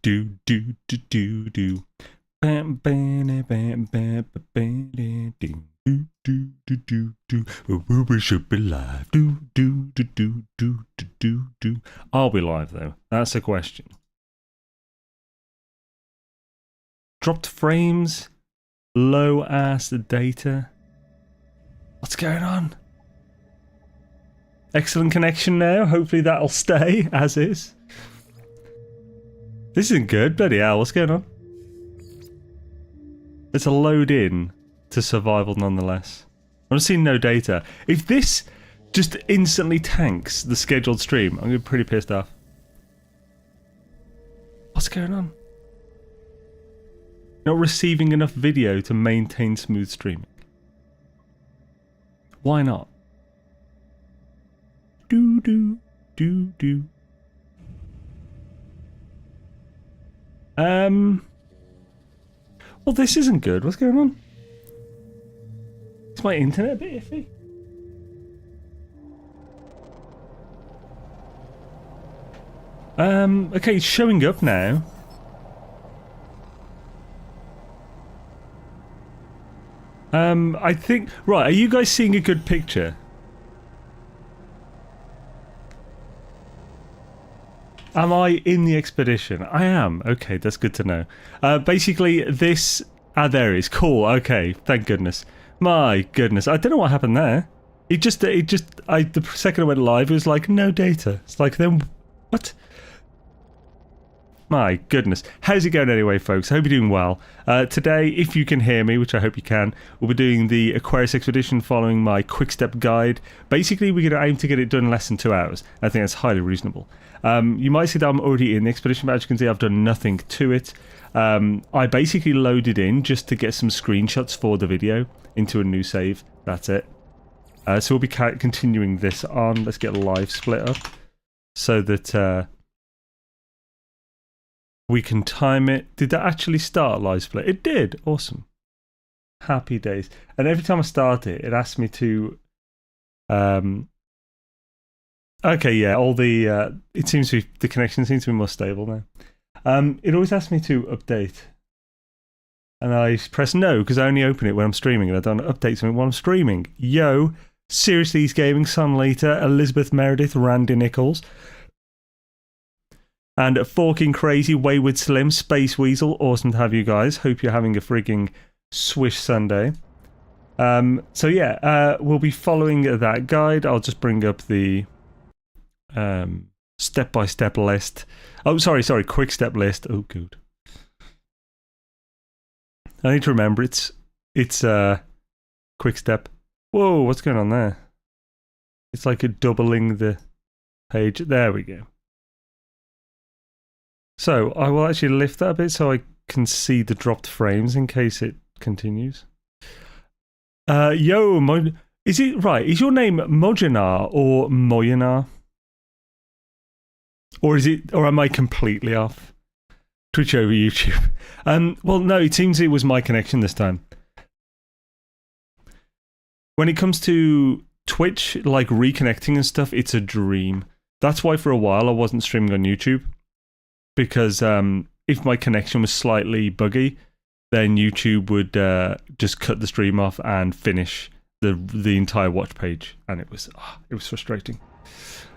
do do do do do. Bam bam bam bam bam do do do do do. We should be live. Do do do do do do do. Are we live though? That's a question. Dropped frames, low ass data. What's going on? Excellent connection now. Hopefully that'll stay as is. This isn't good. Bloody hell, what's going on? It's a load in to survival nonetheless. I'm seeing no data. If this just instantly tanks the scheduled stream, I'm going to be pretty pissed off. What's going on? Not receiving enough video to maintain smooth streaming. Why not? Do do do do. Well, this isn't good. What's going on? Is my internet a bit iffy? Okay, it's showing up now. I think... Right, are you guys seeing a good picture? Am I in the expedition? I am. Okay, that's good to know. Basically, this... Ah, there it is. Cool. Okay, thank goodness. My goodness. I don't know what happened there. The second I went live, it was like, no data. It's like, then... What? My goodness. How's it going anyway, folks? I hope you're doing well. Today, if you can hear me, which I hope you can, we'll be doing the Aquarius expedition following my Quickstep guide. Basically, we're going to aim to get it done in less than 2 hours. I think that's highly reasonable. You might see that I'm already in the expedition, but as you can see, I've done nothing to it. I basically loaded in just to get some screenshots for the video into a new save. That's it. So we'll be continuing this on. Let's get a live split up so that... we can time it. Did that actually start live split? It did. Awesome. Happy days. And every time I start it, it asks me to... Okay, yeah, all the... it seems to be... The connection seems to be more stable now. It always asks me to update. And I press no, because I only open it when I'm streaming, and I don't update something while I'm streaming. Yo, Seriously Gaming, Sunlater, Elizabeth Meredith, Randy Nichols... And Forking Crazy, Wayward Slim, Space Weasel. Awesome to have you guys. Hope you're having a freaking swish Sunday. So yeah, we'll be following that guide. I'll just bring up the step-by-step list. Oh, sorry, quick step list. Oh, good. I need to remember it's quick step. Whoa, what's going on there? It's like a doubling the page. There we go. So, I will actually lift that a bit so I can see the dropped frames in case it continues. Is it right? Is your name Mojanar or Moyanar? Or am I completely off? Twitch over YouTube. Well, no, it seems it was my connection this time. When it comes to Twitch, like reconnecting and stuff, it's a dream. That's why for a while I wasn't streaming on YouTube. Because if my connection was slightly buggy, then YouTube would just cut the stream off and finish the entire watch page, and it was frustrating.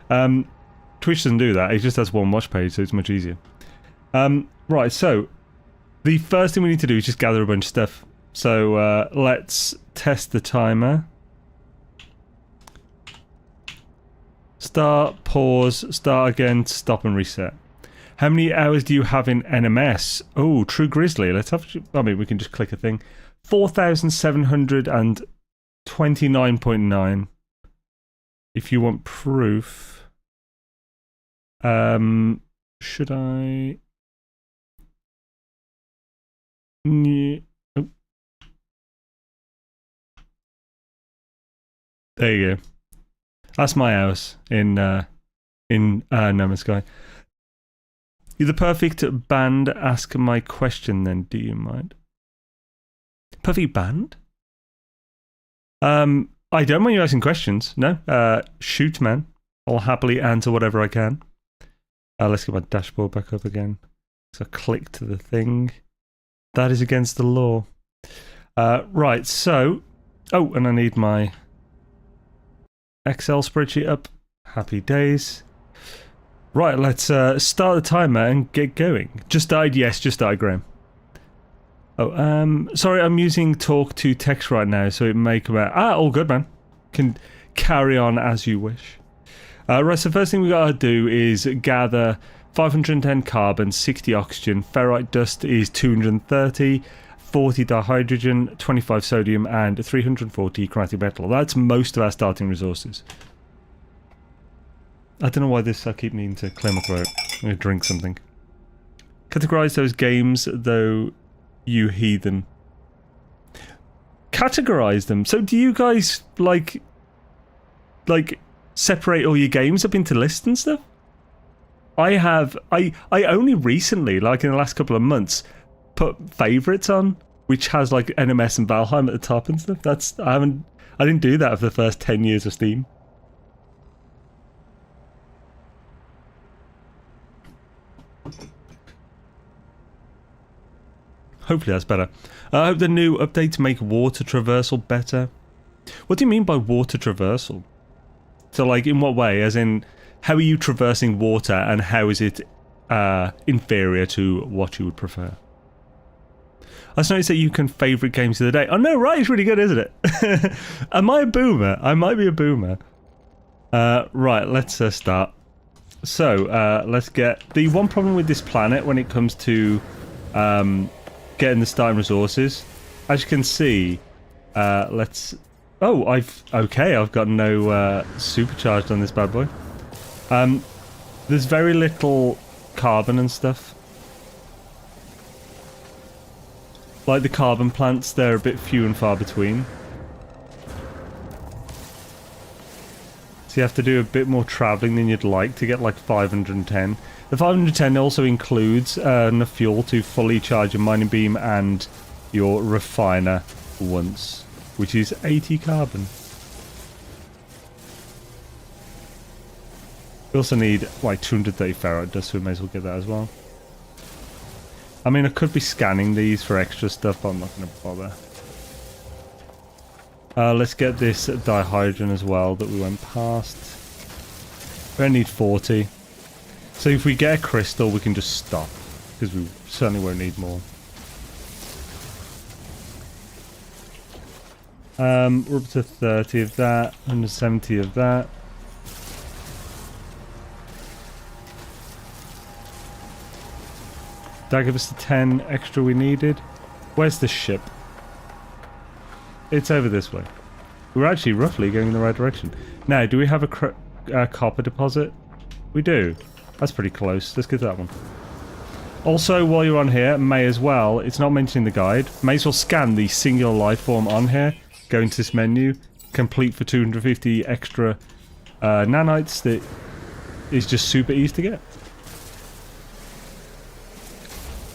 Twitch doesn't do that; it just has one watch page, so it's much easier. Right, so the first thing we need to do is just gather a bunch of stuff. So let's test the timer. Start, pause, start again, stop, and reset. How many hours do you have in NMS? Oh, True Grizzly. Let's have... I mean, we can just click a thing. 4,729.9. If you want proof. Should I... Yeah. Oh. There you go. That's my hours in No Man's Sky. You're the perfect band. Ask my question then, do you mind? Perfect band? I don't mind you asking questions. No. Shoot, man. I'll happily answer whatever I can. Let's get my dashboard back up again. So click to the thing. That is against the law. Right, so... Oh, and I need my Excel spreadsheet up. Happy days. Right, let's start the timer and get going. Just died? Yes, just died, Graham. Oh, sorry, I'm using talk to text right now, so it may come out. Ah, all good, man. Can carry on as you wish. Right, so first thing we gotta do is gather 510 carbon, 60 oxygen, ferrite dust is 230, 40 dihydrogen, 25 sodium, and 340 chromatic metal. That's most of our starting resources. I don't know why I keep needing to clear my throat. I'm gonna drink something. Categorize those games, though, you heathen. Categorize them? So do you guys, like separate all your games up into lists and stuff? I only recently, like in the last couple of months, put favourites on, which has like NMS and Valheim at the top and stuff. I didn't do that for the first 10 years of Steam. Hopefully that's better. I hope the new updates make water traversal better. What do you mean by water traversal? So like in what way? As in, how are you traversing water and how is it inferior to what you would prefer? I just noticed that you can favourite games of the day. Oh no, right, it's really good, isn't it? Am I a boomer? I might be a boomer. Right, let's start. So, let's get... The one problem with this planet when it comes to getting the starting resources, as you can see, let's... Oh, I've got no supercharged on this bad boy. There's very little carbon and stuff. Like the carbon plants, they're a bit few and far between. So you have to do a bit more travelling than you'd like to get like 510. The 510 also includes enough fuel to fully charge your mining beam and your refiner once, which is 80 carbon. We also need like 230 ferrite dust, so we may as well get that as well. I mean, I could be scanning these for extra stuff, but I'm not going to bother. Let's get this dihydrogen as well that we went past. We only need 40. So if we get a crystal, we can just stop, because we certainly won't need more. We're up to 30 of that, 170 of that. Did that give us the 10 extra we needed? Where's the ship? It's over this way. We're actually roughly going in the right direction. Now, do we have a copper deposit? We do. That's pretty close. Let's get to that one. Also, while you're on here, may as well, it's not mentioned in the guide, may as well scan the singular life form on here. Go into this menu, complete for 250 extra nanites that is just super easy to get.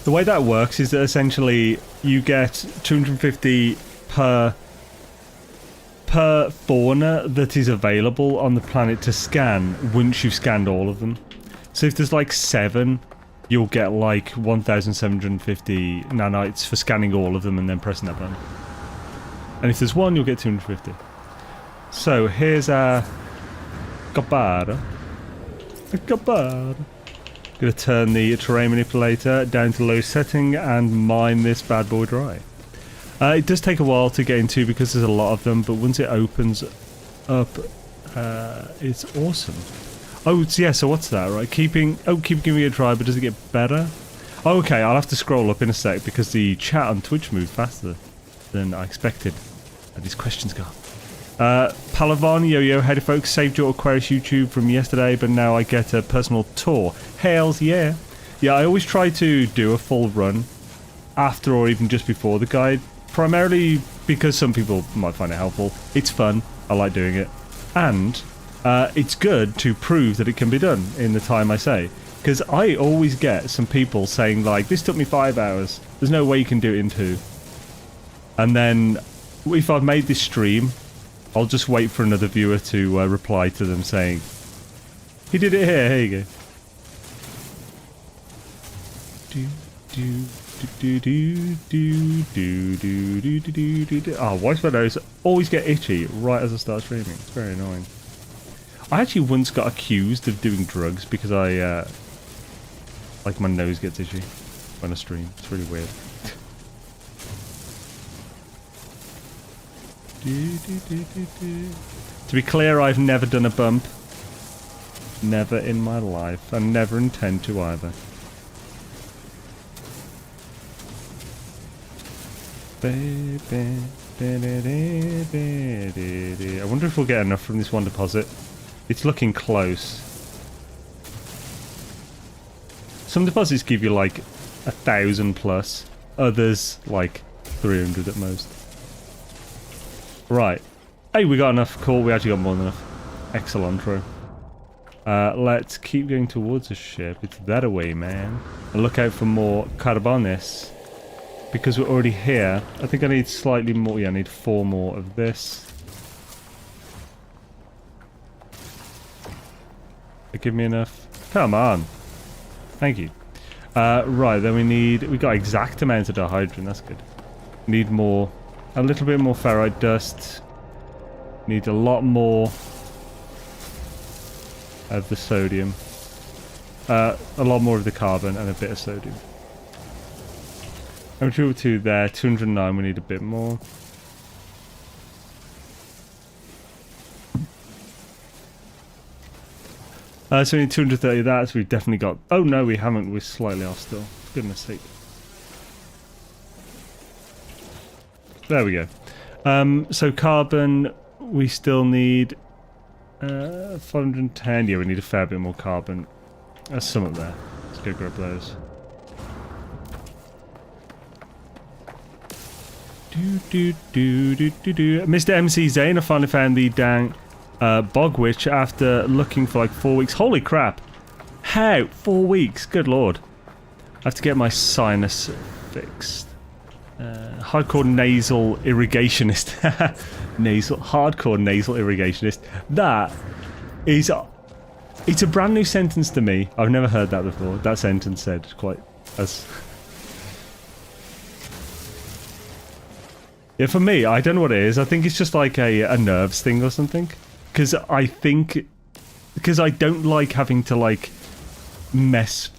The way that works is that essentially you get 250 per fauna that is available on the planet to scan once you've scanned all of them. So if there's like 7, you'll get like 1,750 nanites for scanning all of them and then pressing that button. And if there's 1, you'll get 250. So here's our Gabara. Gonna turn the terrain manipulator down to low setting and mine this bad boy dry. It does take a while to get into because there's a lot of them, but once it opens up, it's awesome. Oh, yeah, so what's that, right? Keep giving it a try, but does it get better? Oh, okay, I'll have to scroll up in a sec because the chat on Twitch moved faster than I expected. And these questions go. Palavan, yo, howdy folks, saved your Aquarius YouTube from yesterday, but now I get a personal tour. Hails, yeah. Yeah, I always try to do a full run after or even just before the guide, primarily because some people might find it helpful. It's fun, I like doing it, and it's good to prove that it can be done in the time I say, because I always get some people saying like, this took me 5 hours, there's no way you can do it in 2. And then if I've made this stream, I'll just wait for another viewer to reply to them saying, he did it here you go. Oh, why does my nose always get itchy right as I start streaming? It's very annoying. I actually once got accused of doing drugs because I, like, my nose gets itchy when I stream. It's really weird. To be clear, I've never done a bump. Never in my life. I never intend to either. I wonder if we'll get enough from this one deposit. It's looking close. Some deposits give you like 1,000 plus. Others like 300 at most. Right. Hey, we got enough. Cool, we actually got more than enough. Excellent. Let's keep going towards the ship. It's that away, man. And look out for more carbones. Because we're already here. I think I need slightly more. Yeah, I need 4 more of this. Give me enough. Come on. Thank you. Right, then we got exact amount of dihydrogen. That's good. Need more. A little bit more ferrite dust. Need a lot more of the sodium. A lot more of the carbon and a bit of sodium. I'm sure to there. 209. We need a bit more. So we need 230 of that, so we've definitely got... Oh no, we haven't. We're slightly off still. For goodness sake. There we go. So carbon, we still need 510. Yeah, we need a fair bit more carbon. There's some up there. Let's go grab those. Mr. MC Zane, I finally found the dang bog witch after looking for like 4 weeks. Holy crap! How? 4 weeks? Good lord! I have to get my sinus fixed. Hardcore nasal irrigationist. Hardcore nasal irrigationist. That is... It's a brand new sentence to me. I've never heard that before. That sentence said quite as... Yeah, for me, I don't know what it is. I think it's just like a nerves thing or something. Because I don't like having to like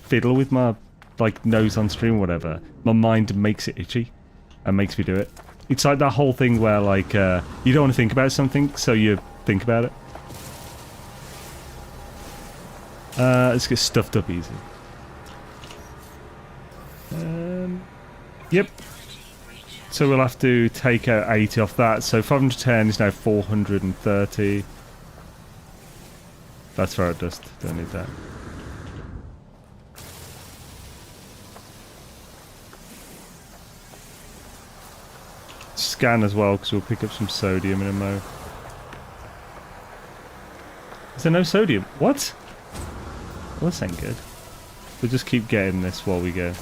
fiddle with my like nose on stream or whatever. My mind makes it itchy and makes me do it. It's like that whole thing where like you don't want to think about something, so you think about it. Let's get stuffed up easy. Yep. So we'll have to take out 80 off that. So 510 is now 430. That's ferrite dust. Don't need that. Scan as well, because we'll pick up some sodium in a mo. Is there no sodium? What? Well, this ain't good. We'll just keep getting this while we go.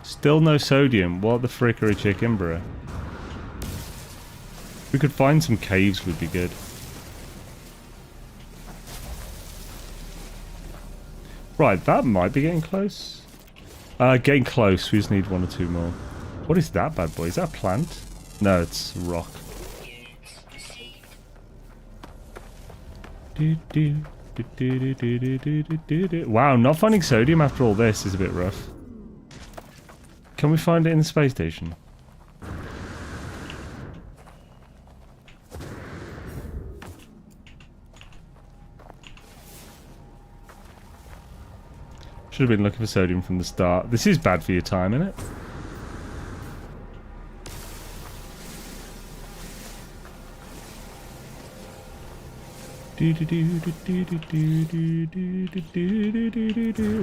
Still no sodium. What the frick are a chicken, bro? If we could find some caves, would be good. Right, that might be getting close. Getting close. We just need 1 or 2 more. What is that bad boy? Is that a plant? No, it's rock. Wow, not finding sodium after all this is a bit rough. Can we find it in the space station? Should have been looking for sodium from the start. This is bad for your time, isn't it?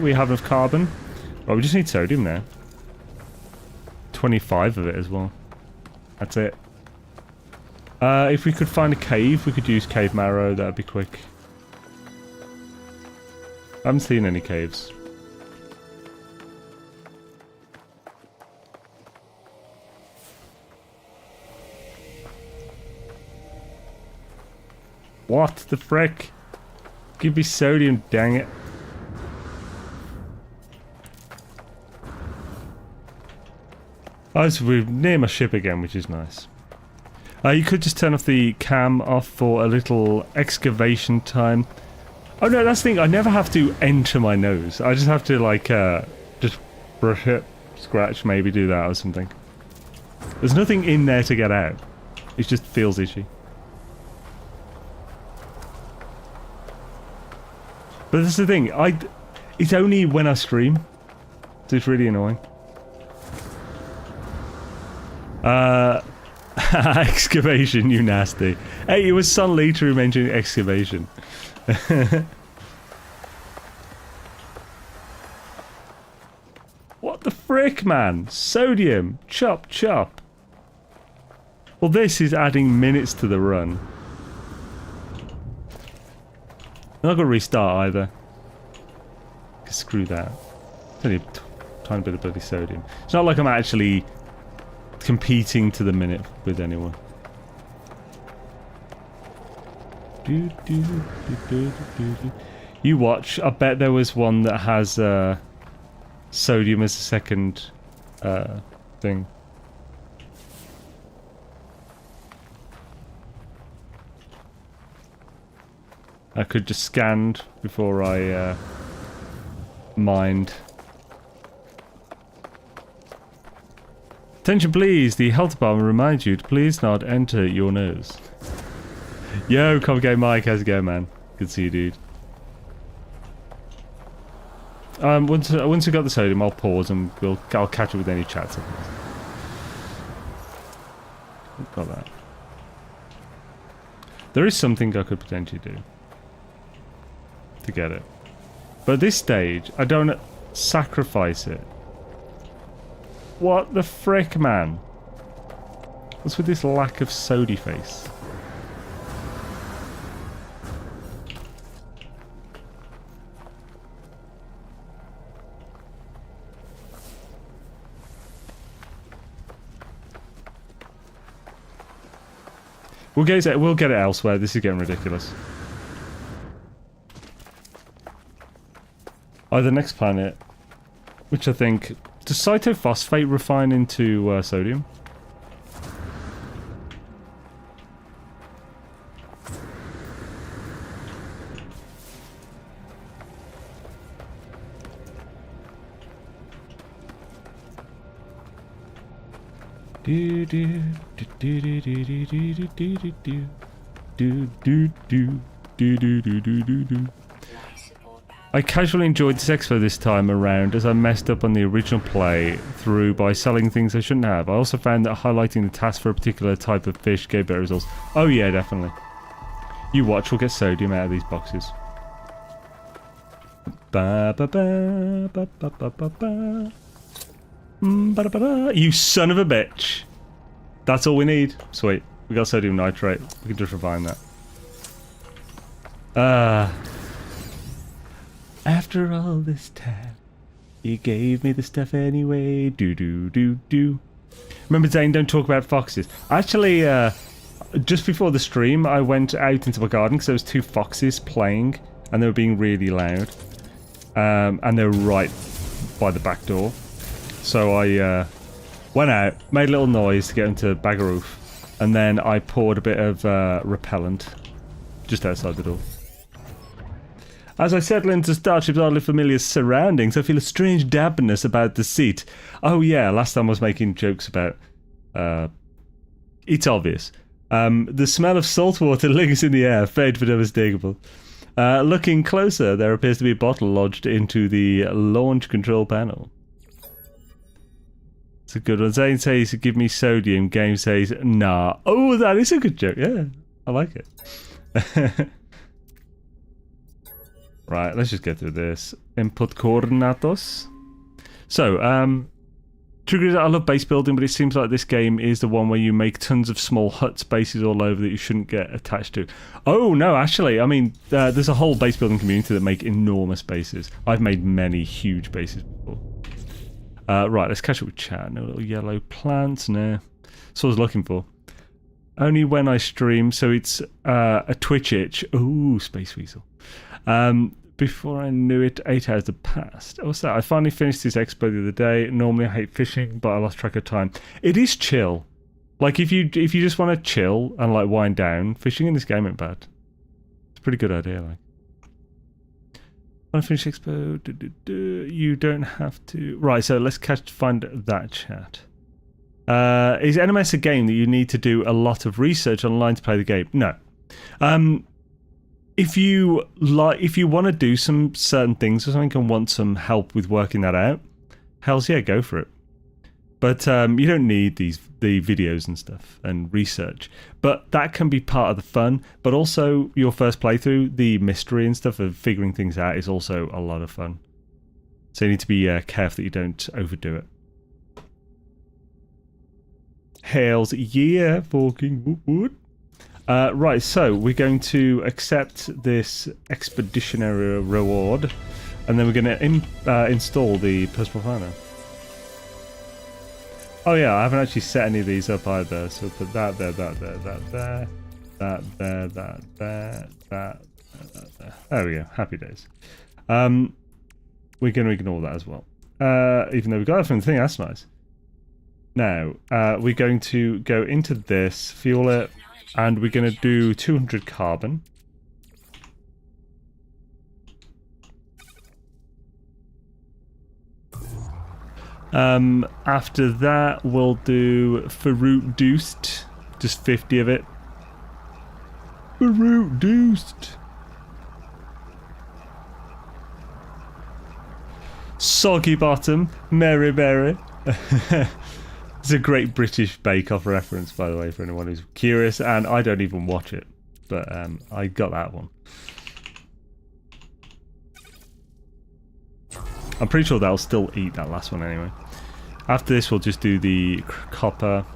We have enough carbon. Well, we just need sodium now. 25 of it as well. That's it. If we could find a cave, we could use cave marrow. That'd be quick. I haven't seen any caves. What the frick? Give me sodium, dang it. Oh, so we're near my ship again, which is nice. You could just turn off the cam off for a little excavation time. Oh no, that's the thing. I never have to enter my nose. I just have to like just brush it, scratch, maybe do that or something. There's nothing in there to get out. It just feels itchy. But that's the thing. It's only when I stream, so it's really annoying. Excavation, you nasty. Hey, it was Sun Liter who mentioned excavation. What the frick, man? Sodium. Chop, chop. Well, this is adding minutes to the run. I'm not going to restart either. Screw that. It's only a tiny bit of bloody sodium. It's not like I'm actually competing to the minute with anyone. You watch. I bet there was one that has sodium as a second thing. I could just scanned before I mined. Attention please, the health department reminds you to please not enter your nose. Yo, Comgame Mike, how's it going, man? Good to see you, dude. Once we got the sodium, I'll pause and I'll catch up with any chats. Got that. There is something I could potentially do to get it. But at this stage, I don't sacrifice it. What the frick, man? What's with this lack of sody face? We'll get it elsewhere. This is getting ridiculous. The next planet, which I think... Does cytophosphate refine into sodium? Do do do do do do do do do do do do do do do. I casually enjoyed this expo this time around as I messed up on the original play through by selling things I shouldn't have. I also found that highlighting the task for a particular type of fish gave better results. Oh yeah, definitely. You watch, we'll get sodium out of these boxes. Ba ba ba ba ba ba ba ba. Ba da ba da. You son of a bitch. That's all we need. Sweet. We got sodium nitrate. We can just refine that. After all this time, you gave me the stuff anyway. Do do do do. Remember saying don't talk about foxes. Actually, just before the stream, I went out into my garden because there was 2 foxes playing, and they were being really loud. And they were right by the back door. So I went out, made a little noise to get them to bag a roof, and then I poured a bit of repellent just outside the door. As I settle into Starship's oddly familiar surroundings, I feel a strange dampness about the seat. Oh yeah, last time I was making jokes about... it's obvious. The smell of salt water lingers in the air, faint but unmistakable. Looking closer, there appears to be a bottle lodged into the launch control panel. It's a good one. Zane says, give me sodium. Game says, nah. Oh, that is a good joke. Yeah, I like it. Right, let's just get through this. Input coordinatos. So, Trigger, I love base building, but it seems like this game is the one where you make tons of small hut spaces all over that you shouldn't get attached to. Oh, no, actually, I mean, there's a whole base building community that make enormous bases. I've made many huge bases before. Right, let's catch up with chat. No little yellow plants, no. That's what I was looking for. only when I stream, so it's a Twitch itch. Ooh, Space Weasel. Before I knew it, 8 hours had passed. What's that? I finally finished this expo the other day. Normally I hate fishing, but I lost track of time. It is chill. Like if you just want to chill and like wind down, fishing in this game ain't bad. It's a pretty good idea. Like, when I finish expo, you don't have to. Right, so let's find that chat. Is NMS a game that you need to do a lot of research online to play the game? No. If you want to do some certain things or something and want some help with working that out, hells yeah, go for it. But you don't need the videos and stuff and research. But that can be part of the fun. But also your first playthrough, the mystery and stuff of figuring things out is also a lot of fun. So you need to be careful that you don't overdo it. Hails yeah, fucking wood. Right, so we're going to accept this expeditionary reward, and then we're going to install the personal planner. Oh yeah, I haven't actually set any of these up either, so put that there, that there, that there, that there, that there, that there. There we go, happy days. We're going to ignore that as well. Even though we got it from the thing, that's nice. Now, we're going to go into this, fuel it, and we're going to do 200 carbon. After that, we'll do fruit deuced, just 50 of it. Fruit deuced. Soggy bottom, Mary Berry. It's a great British Bake Off reference, by the way, for anyone who's curious, and I don't even watch it, but I got that one. I'm pretty sure they'll still eat that last one anyway. After this, we'll just do the copper.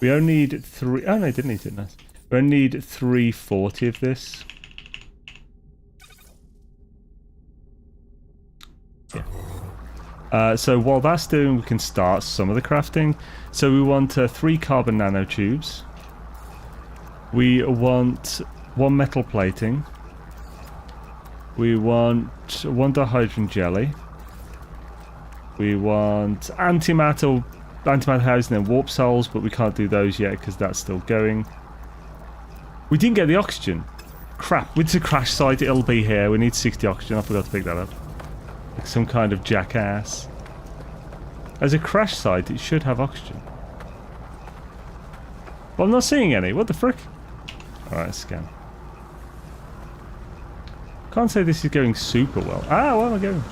We only need 3... Oh, no, I didn't eat it, nice. We only need 340 of this. Yeah. So while that's doing, we can start some of the crafting. So we want 3 carbon nanotubes. We want 1 metal plating. We want 1 dihydrogen jelly. We want antimatter housing and warp cells, but we can't do those yet because that's still going. We didn't get the oxygen. Crap, it's a crash site, it'll be here. We need 60 oxygen, I forgot to pick that up. Like some kind of jackass. As a crash site, it should have oxygen. Well, I'm not seeing any, what the frick? Alright, scan. Can't say this is going super well. Ah, where am I going?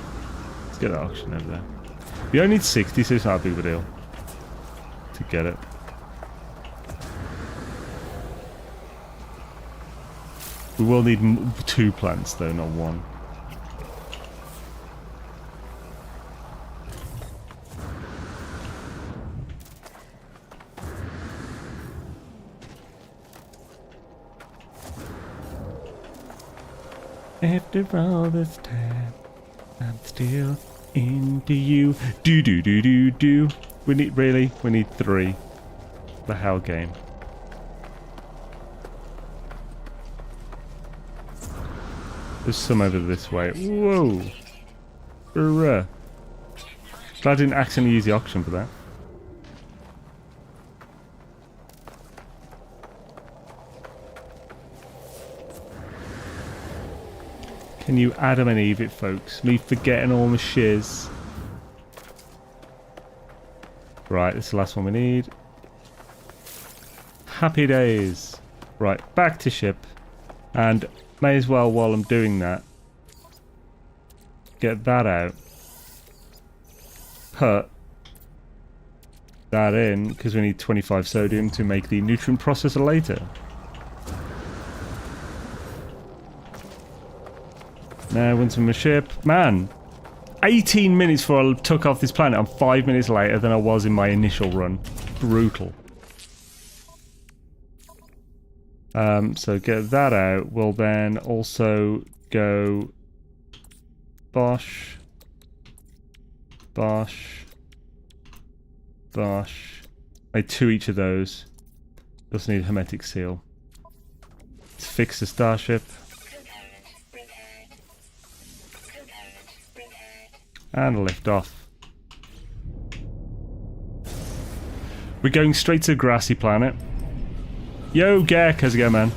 Let's get that oxygen over there. We only need 60, so it's not a big of a deal to get it. We will need 2 plants though, not 1. After all this time, I'm still into you. Do. We need 3. The hell game. There's some over this way. Whoa. Glad I didn't accidentally use the auction for that. Can you Adam and Eve it, folks? Me forgetting all my shiz. Right, this is the last one we need. Happy days. Right, back to ship. And may as well, while I'm doing that, get that out. Put that in, because we need 25 sodium to make the nutrient processor later. Now, once I'm a ship. Man, 18 minutes before I took off this planet. I'm 5 minutes later than I was in my initial run. Brutal. So get that out. We'll then also go Bosh. Make 2 each of those. Just need a hermetic seal. Let's fix the Starship. And lift off. We're going straight to the grassy planet. Yo, Gek, how's it going, man?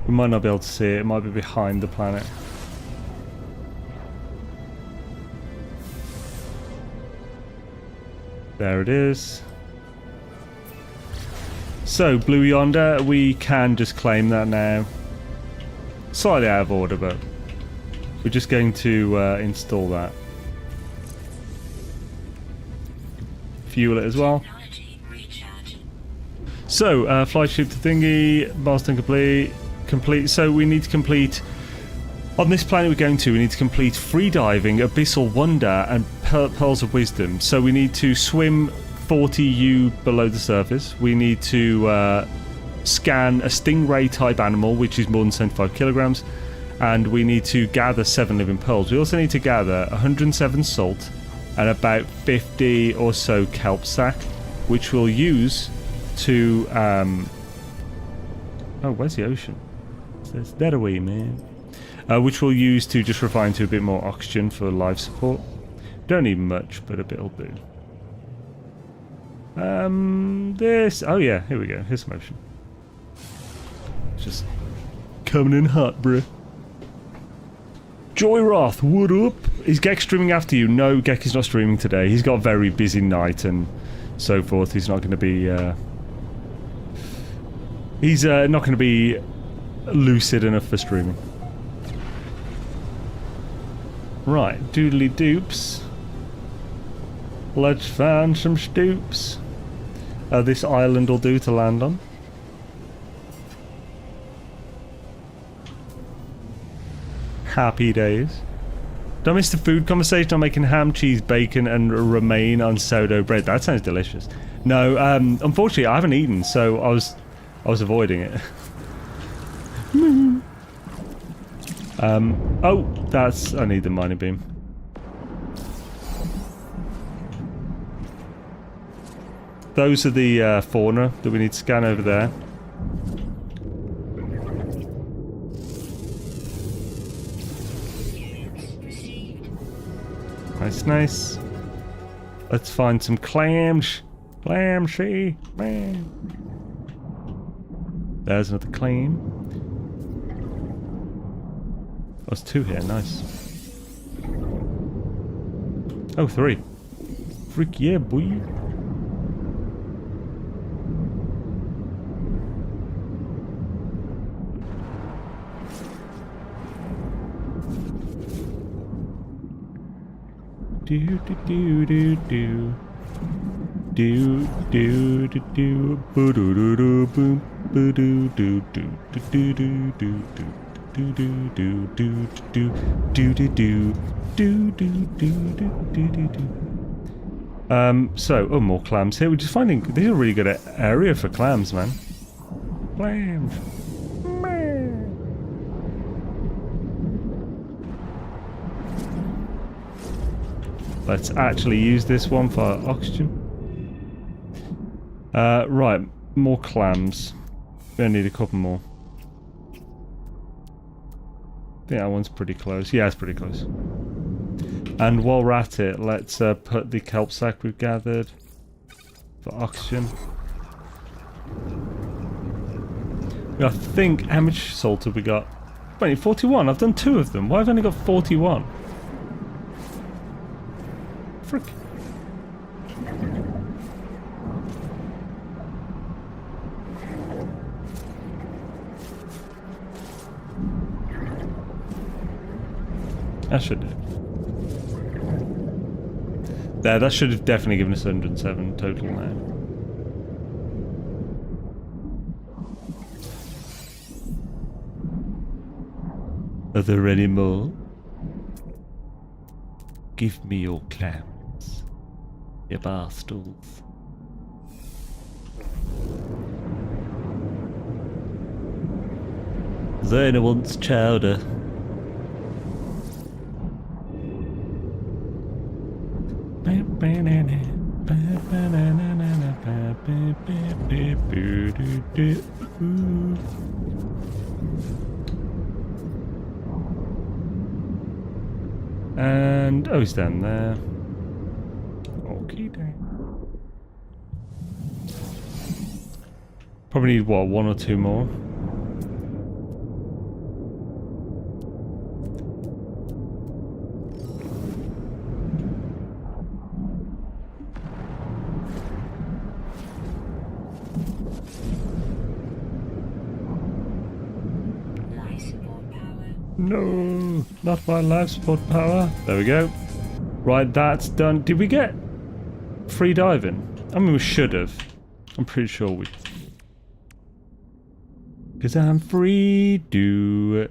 We might not be able to see it. It might be behind the planet. There it is. So, Blue Yonder, we can just claim that now. Slightly out of order, but we're just going to install that. Fuel it as well. So, flight ship to thingy, milestone complete. So we need to complete, on this planet we're going to, we need to complete free diving, abyssal wonder, and pearls of wisdom. So we need to swim 40 U below the surface. We need to scan a stingray type animal, which is more than 75 kilograms, and we need to gather 7 living pearls. We also need to gather 107 salt and about 50 or so kelp sack, which we'll use to oh, where's the ocean? It's that away, man. Which we'll use to just refine to a bit more oxygen for life support. Don't need much, but a bit will do. This... Oh yeah, here we go. Here's some ocean. It's just coming in hot, bruh. Joy Roth, what up? Is Gek streaming after you? No, Gek is not streaming today. He's got a very busy night and so forth. He's not going to be... He's not going to be lucid enough for streaming. Right, doodly doops. Let's find some stoops. This island will do to land on. Happy days. Don't miss the food conversation. I'm making ham, cheese, bacon, and romaine on sourdough bread. That sounds delicious. No, unfortunately, I haven't eaten, so I was avoiding it. Oh, that's... I need the mining beam. Those are the fauna that we need to scan over there. Nice, nice. Let's find some clams. Clamsy, man. There's another clam. There's 2 here, nice. Oh, 3. Freak yeah, boy. Do do do do do. Do do do do. Boo doo doo doo boom. Boo doo doo doo doo doo doo doo. Do do do do do do do do do do do do do. So, oh, more clams here. We're just finding this is a really good area for clams, man. Clams. Let's actually use this one for oxygen. Right, more clams. We only need a couple more. I think that one's pretty close. Yeah, it's pretty close. And while we're at it, let's put the kelp sack we've gathered for oxygen. I think, how much salt have we got? Wait, 41. I've done 2 of them. Why have I only got 41? Frick. That should do. There, that should have definitely given us 107 total now. Are there any more? Give me your clams, you bastards. Zona wants chowder. And oh, he's down there. Okay, then. Probably need what, 1 or 2 more. No, not my life support power. There we go. Right, that's done. Did we get free diving? I mean, we should have. I'm pretty sure we. Cause I'm free, do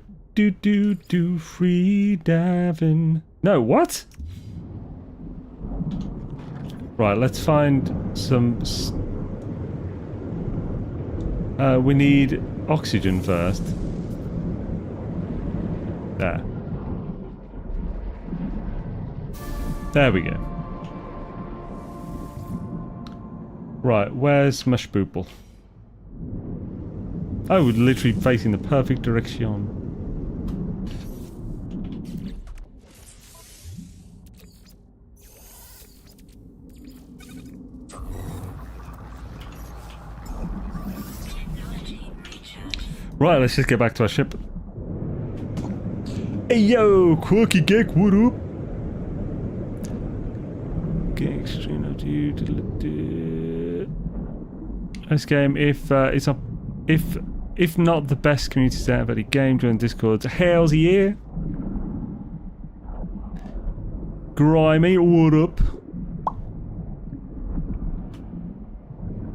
free diving. No, what? Right, let's find some. We need oxygen first. There. There we go. Right, where's Mushboople? Oh, we're literally facing the perfect direction. Right, let's just get back to our ship. Hey yo, Quirky Gek, what up? Gek stream of you. This game, if it's not, if not the best community set of any game, join Discord. Hell's yeah. Grimy, what up?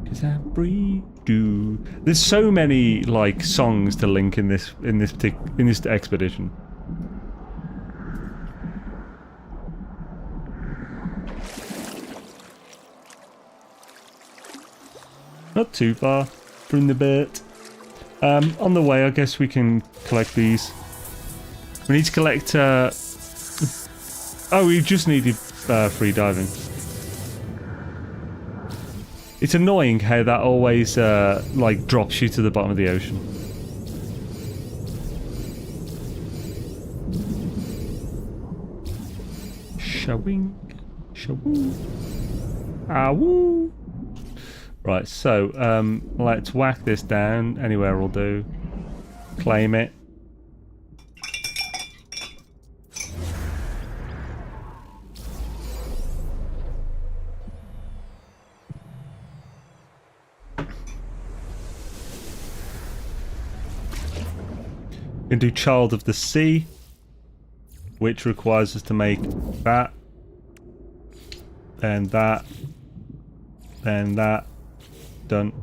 Cause I'm free. There's so many like songs to link in this expedition. Not too far from the bit. On the way, I guess we can collect these. We need to collect. Oh, we just needed free diving. It's annoying how that always like drops you to the bottom of the ocean. Shawing, shawoo, awoo. Right, so let's whack this down. Anywhere will do. Claim it. We can do Child of the Sea, which requires us to make that, then that, then that. Done.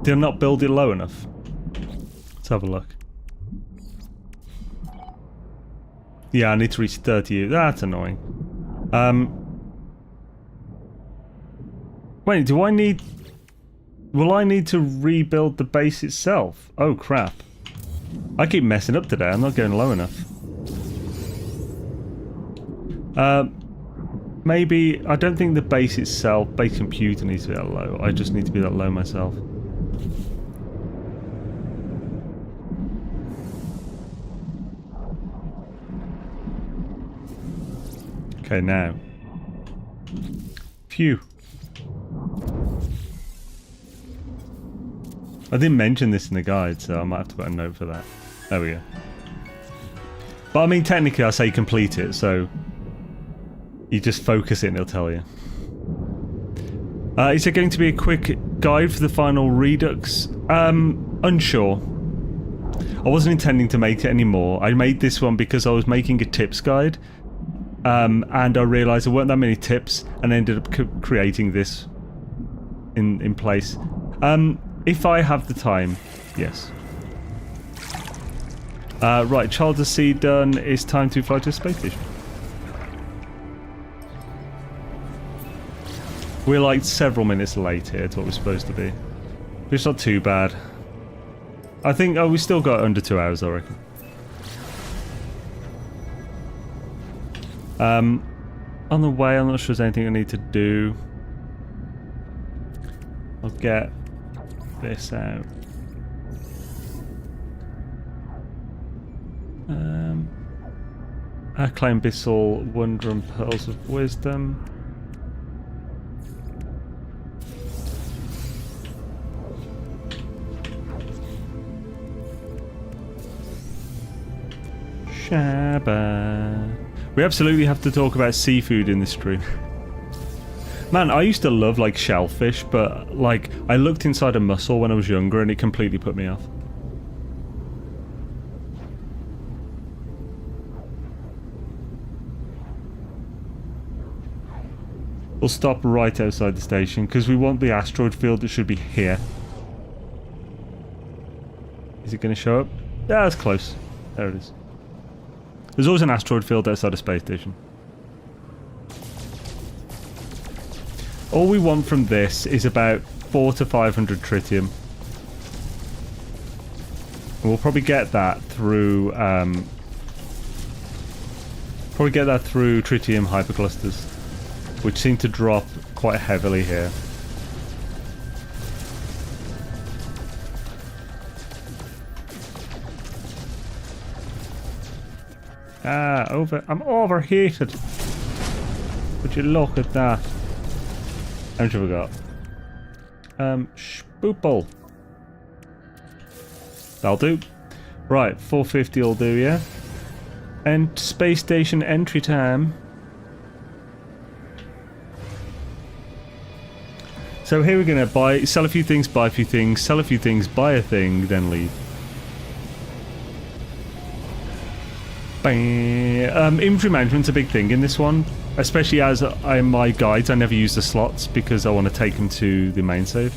Did I not build it low enough? Let's have a look. Yeah, I need to reach 30. That's annoying. Wait, do I need... Will I need to rebuild the base itself? Oh, crap. I keep messing up today. I'm not going low enough. Maybe, I don't think the base itself, base computer needs to be that low. I just need to be that low myself. Okay, now. Phew. I didn't mention this in the guide, so I might have to put a note for that. There we go. But I mean, technically I say complete it, so... You just focus it and it'll tell you. Is there going to be a quick guide for the final Redux? Unsure. I wasn't intending to make it anymore. I made this one because I was making a tips guide. And I realised there weren't that many tips and I ended up creating this in place. If I have the time, yes. Right, Child of the Sea done. It's time to fly to a space station. We're like several minutes late here to what we're supposed to be. But it's not too bad. I think, oh, we still got under 2 hours, I reckon. On the way, I'm not sure there's anything I need to do. I'll get this out. Acclaim Bissell, Wonder and Pearls of Wisdom. Shabba. We absolutely have to talk about seafood in this stream. Man, I used to love like shellfish, but like I looked inside a mussel when I was younger and it completely put me off. We'll stop right outside the station because we want the asteroid field that should be here. Is it going to show up? Yeah, that's close. There it is. There's always an asteroid field outside a space station. All we want from this is about 400 to 500 tritium. And we'll probably get that through tritium hyperclusters, which seem to drop quite heavily here. I'm overheated. Would you look at that? How much have we got? Spoople. That'll do. Right, 450 will do, yeah? And space station entry time. So here we're gonna sell a few things, buy a few things, sell a few things, buy a thing, then leave. Inventory management's a big thing in this one, especially as in my guides I never use the slots because I want to take them to the main save.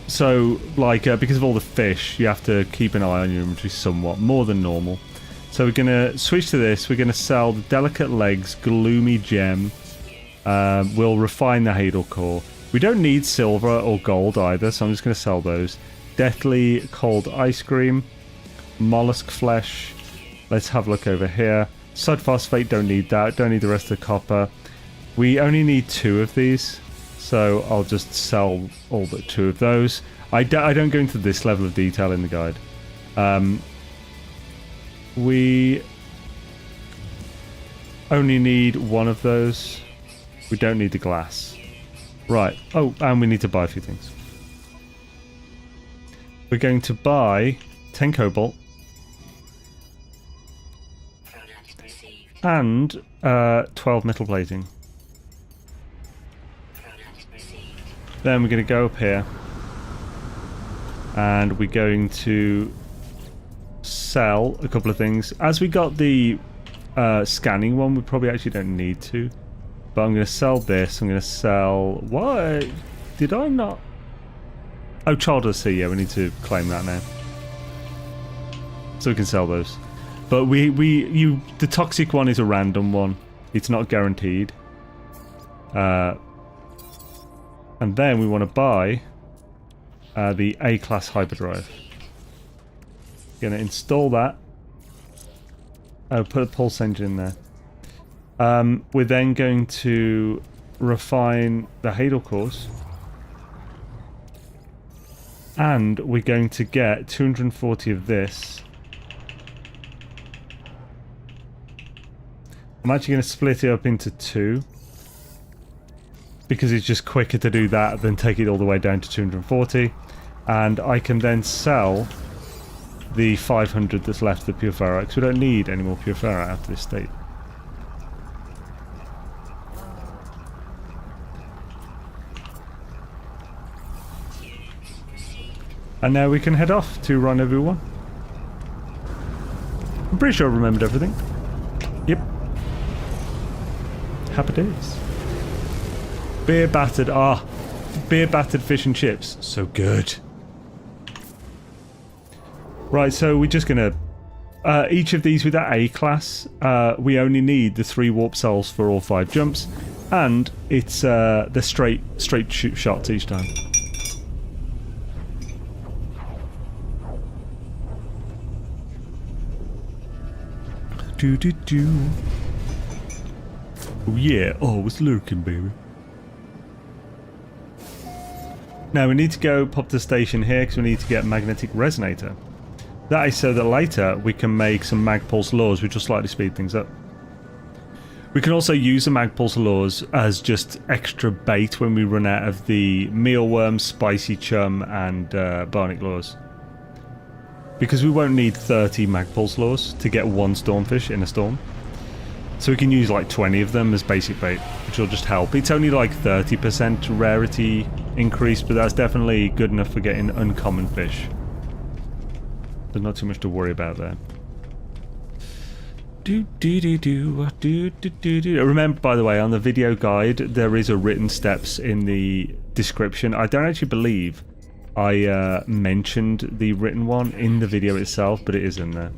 So like because of all the fish, you have to keep an eye on your inventory somewhat more than normal. So we're gonna switch to this. We're gonna sell the delicate legs, gloomy gem. We'll refine the Hadal core. We don't need silver or gold either, so I'm just gonna sell those. Deathly cold ice cream. Mollusk flesh. Let's have a look over here. Sudphosphate, don't need that. Don't need the rest of the copper. We only need 2 of these, so I'll just sell all but 2 of those. I don't go into this level of detail in the guide. We only need 1 of those. We don't need the glass. Right. Oh, and we need to buy a few things. We're going to buy 10 cobalt. And 12 metal plating. Then we're going to go up here. And we're going to sell a couple of things. As we got the scanning one, we probably actually don't need to. But I'm going to sell this. I'm going to sell... What? Did I not... Oh, Child of the Sea. Yeah, we need to claim that now. So we can sell those. But the toxic one is a random one. It's not guaranteed. And then we want to buy the A-class hyperdrive. Going to install that. Put a pulse engine in there. We're then going to refine the Hadal cores. And we're going to get 240 of this. I'm actually going to split it up into 2. Because it's just quicker to do that than take it all the way down to 240. And I can then sell the 500 that's left of the pure ferrite, because we don't need any more pure ferrite after this state. And now we can head off to Rendezvous 1. I'm pretty sure I remembered everything. Yep. Happy days. Beer battered, beer battered fish and chips. So good. Right, so we're just gonna... each of these with that A class, we only need the 3 warp cells for all 5 jumps. And it's the straight shoot shots each time. Oh yeah, oh, it's lurking, baby. Now we need to go pop the station here because we need to get a magnetic resonator. That is so that later we can make some Magpulse lures, which will slightly speed things up. We can also use the Magpulse lures as just extra bait when we run out of the mealworm, spicy chum, and bionic lures. Because we won't need 30 Magpulse lures to get one stormfish in a storm. So we can use like 20 of them as basic bait, which will just help. It's only like 30% rarity increase, but that's definitely good enough for getting uncommon fish. There's not too much to worry about there. Remember, by the way, on the video guide, there is a written steps in the description. I don't actually believe I mentioned the written one in the video itself, but it is in there.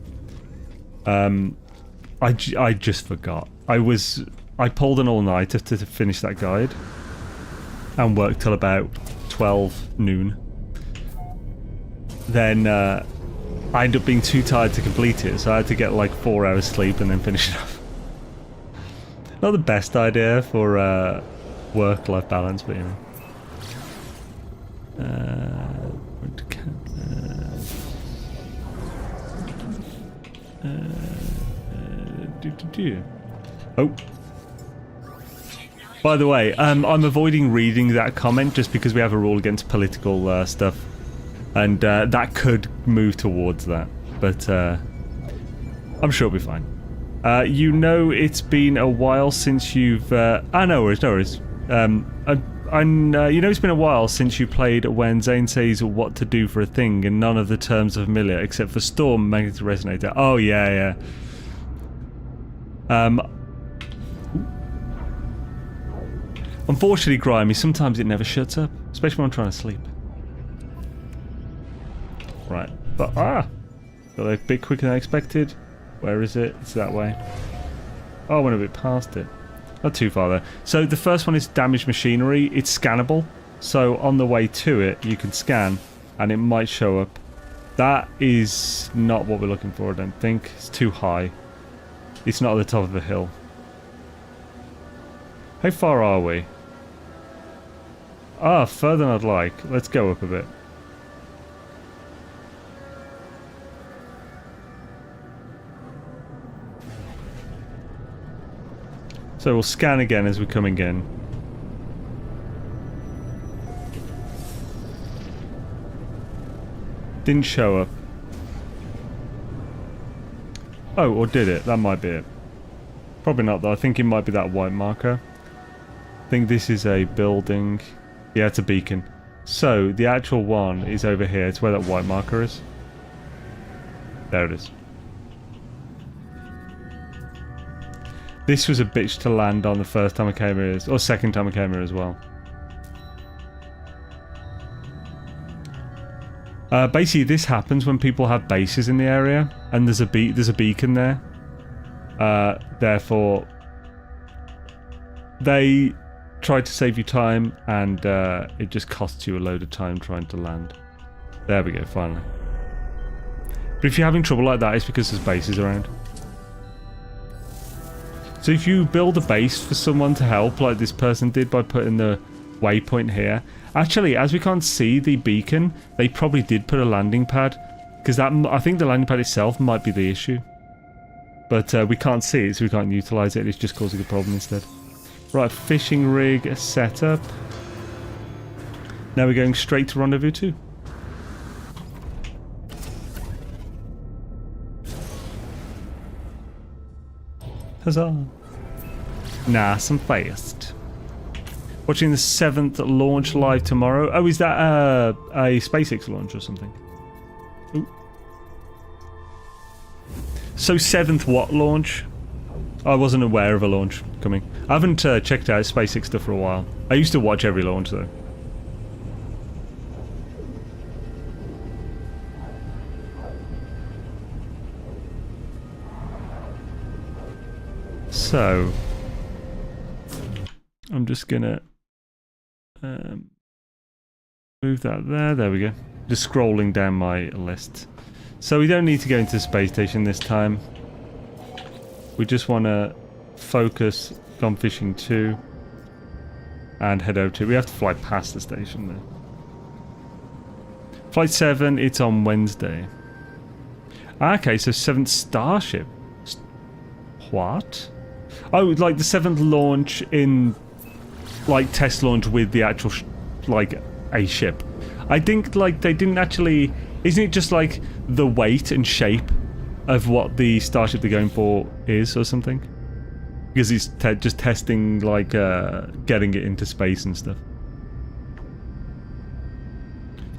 I just forgot. I pulled an all-nighter to finish that guide and worked till about 12 noon. Then I ended up being too tired to complete it, so I had to get like 4 hours sleep and then finish it off. Not the best idea for work-life balance, but you know. Oh. By the way, I'm avoiding reading that comment just because we have a rule against political stuff. And that could move towards that. But I'm sure it'll be fine. You know it's been a while since you've... no worries, no worries. You know it's been a while since you played when Zane says what to do for a thing and none of the terms are familiar except for storm, magnetic resonator. Oh, yeah, yeah. Unfortunately, Grimy, sometimes it never shuts up, especially when I'm trying to sleep. Right, but got a bit quicker than I expected. Where is it? It's that way. Oh, I went a bit past it. Not too far though. So the first one is damaged machinery. It's scannable. So on the way to it, you can scan and it might show up. That is not what we're looking for, I don't think. It's too high. It's not at the top of the hill. How far are we? Ah, further than I'd like. Let's go up a bit. So we'll scan again as we're coming in. Didn't show up. Oh, or did it? That might be it. Probably not though. I think it might be that white marker. I think this is a building. Yeah, it's a beacon. So the actual one is over here. It's where that white marker is. There it is. This was a bitch to land on the first time I came here, or second time I came here as well. Basically, this happens when people have bases in the area, and there's a beacon there. Therefore, they try to save you time, and it just costs you a load of time trying to land. There we go, finally. But if you're having trouble like that, it's because there's bases around. So if you build a base for someone to help, like this person did by putting the waypoint here. Actually, as we can't see the beacon, they probably did put a landing pad. Because I think the landing pad itself might be the issue. But we can't see it, so we can't utilise it. It's just causing a problem instead. Right, fishing rig set up. Now we're going straight to Rendezvous 2. Huzzah. Nice and fast. Watching the 7th launch live tomorrow. Oh, is that a SpaceX launch or something? Ooh. So 7th what launch? I wasn't aware of a launch coming. I haven't checked out SpaceX stuff for a while. I used to watch every launch though. So, I'm just gonna move that there. There we go. Just scrolling down my list. So we don't need to go into the space station this time. We just want to focus gone fishing 2. And head over to... We have to fly past the station there. Flight 7, it's on Wednesday. Okay, so 7th Starship. What? Oh, like the 7th launch in... Like, test launch with the actual... like, a ship. I think, like, they didn't actually... Isn't it just, like, the weight and shape of what the Starship they're going for is or something? Because he's just testing, like, getting it into space and stuff.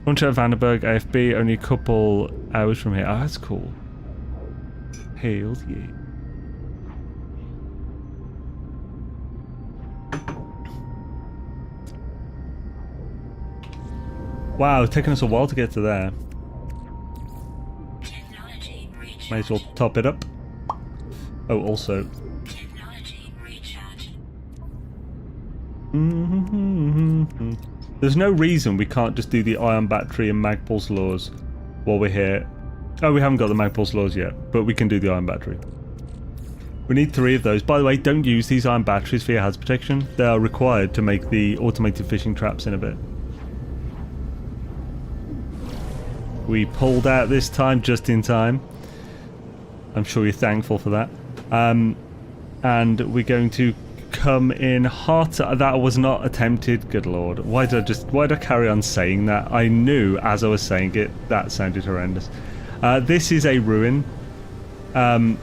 Launch out of Vandenberg, AFB, only a couple hours from here. Oh, that's cool. Hail yeah. Wow, it's taken us a while to get to there. May as well top it up. Oh, also. There's no reason we can't just do the ion battery and Magpulse laws while we're here. Oh, we haven't got the Magpulse laws yet, but we can do the ion battery. We need 3 of those. By the way, don't use these ion batteries for your HAZ protection. They are required to make the automated fishing traps in a bit. We pulled out this time just in time. I'm sure you're thankful for that. And we're going to come in hot. That was not attempted. Good lord. Why did I carry on saying that? I knew as I was saying it that sounded horrendous. This is a ruin. And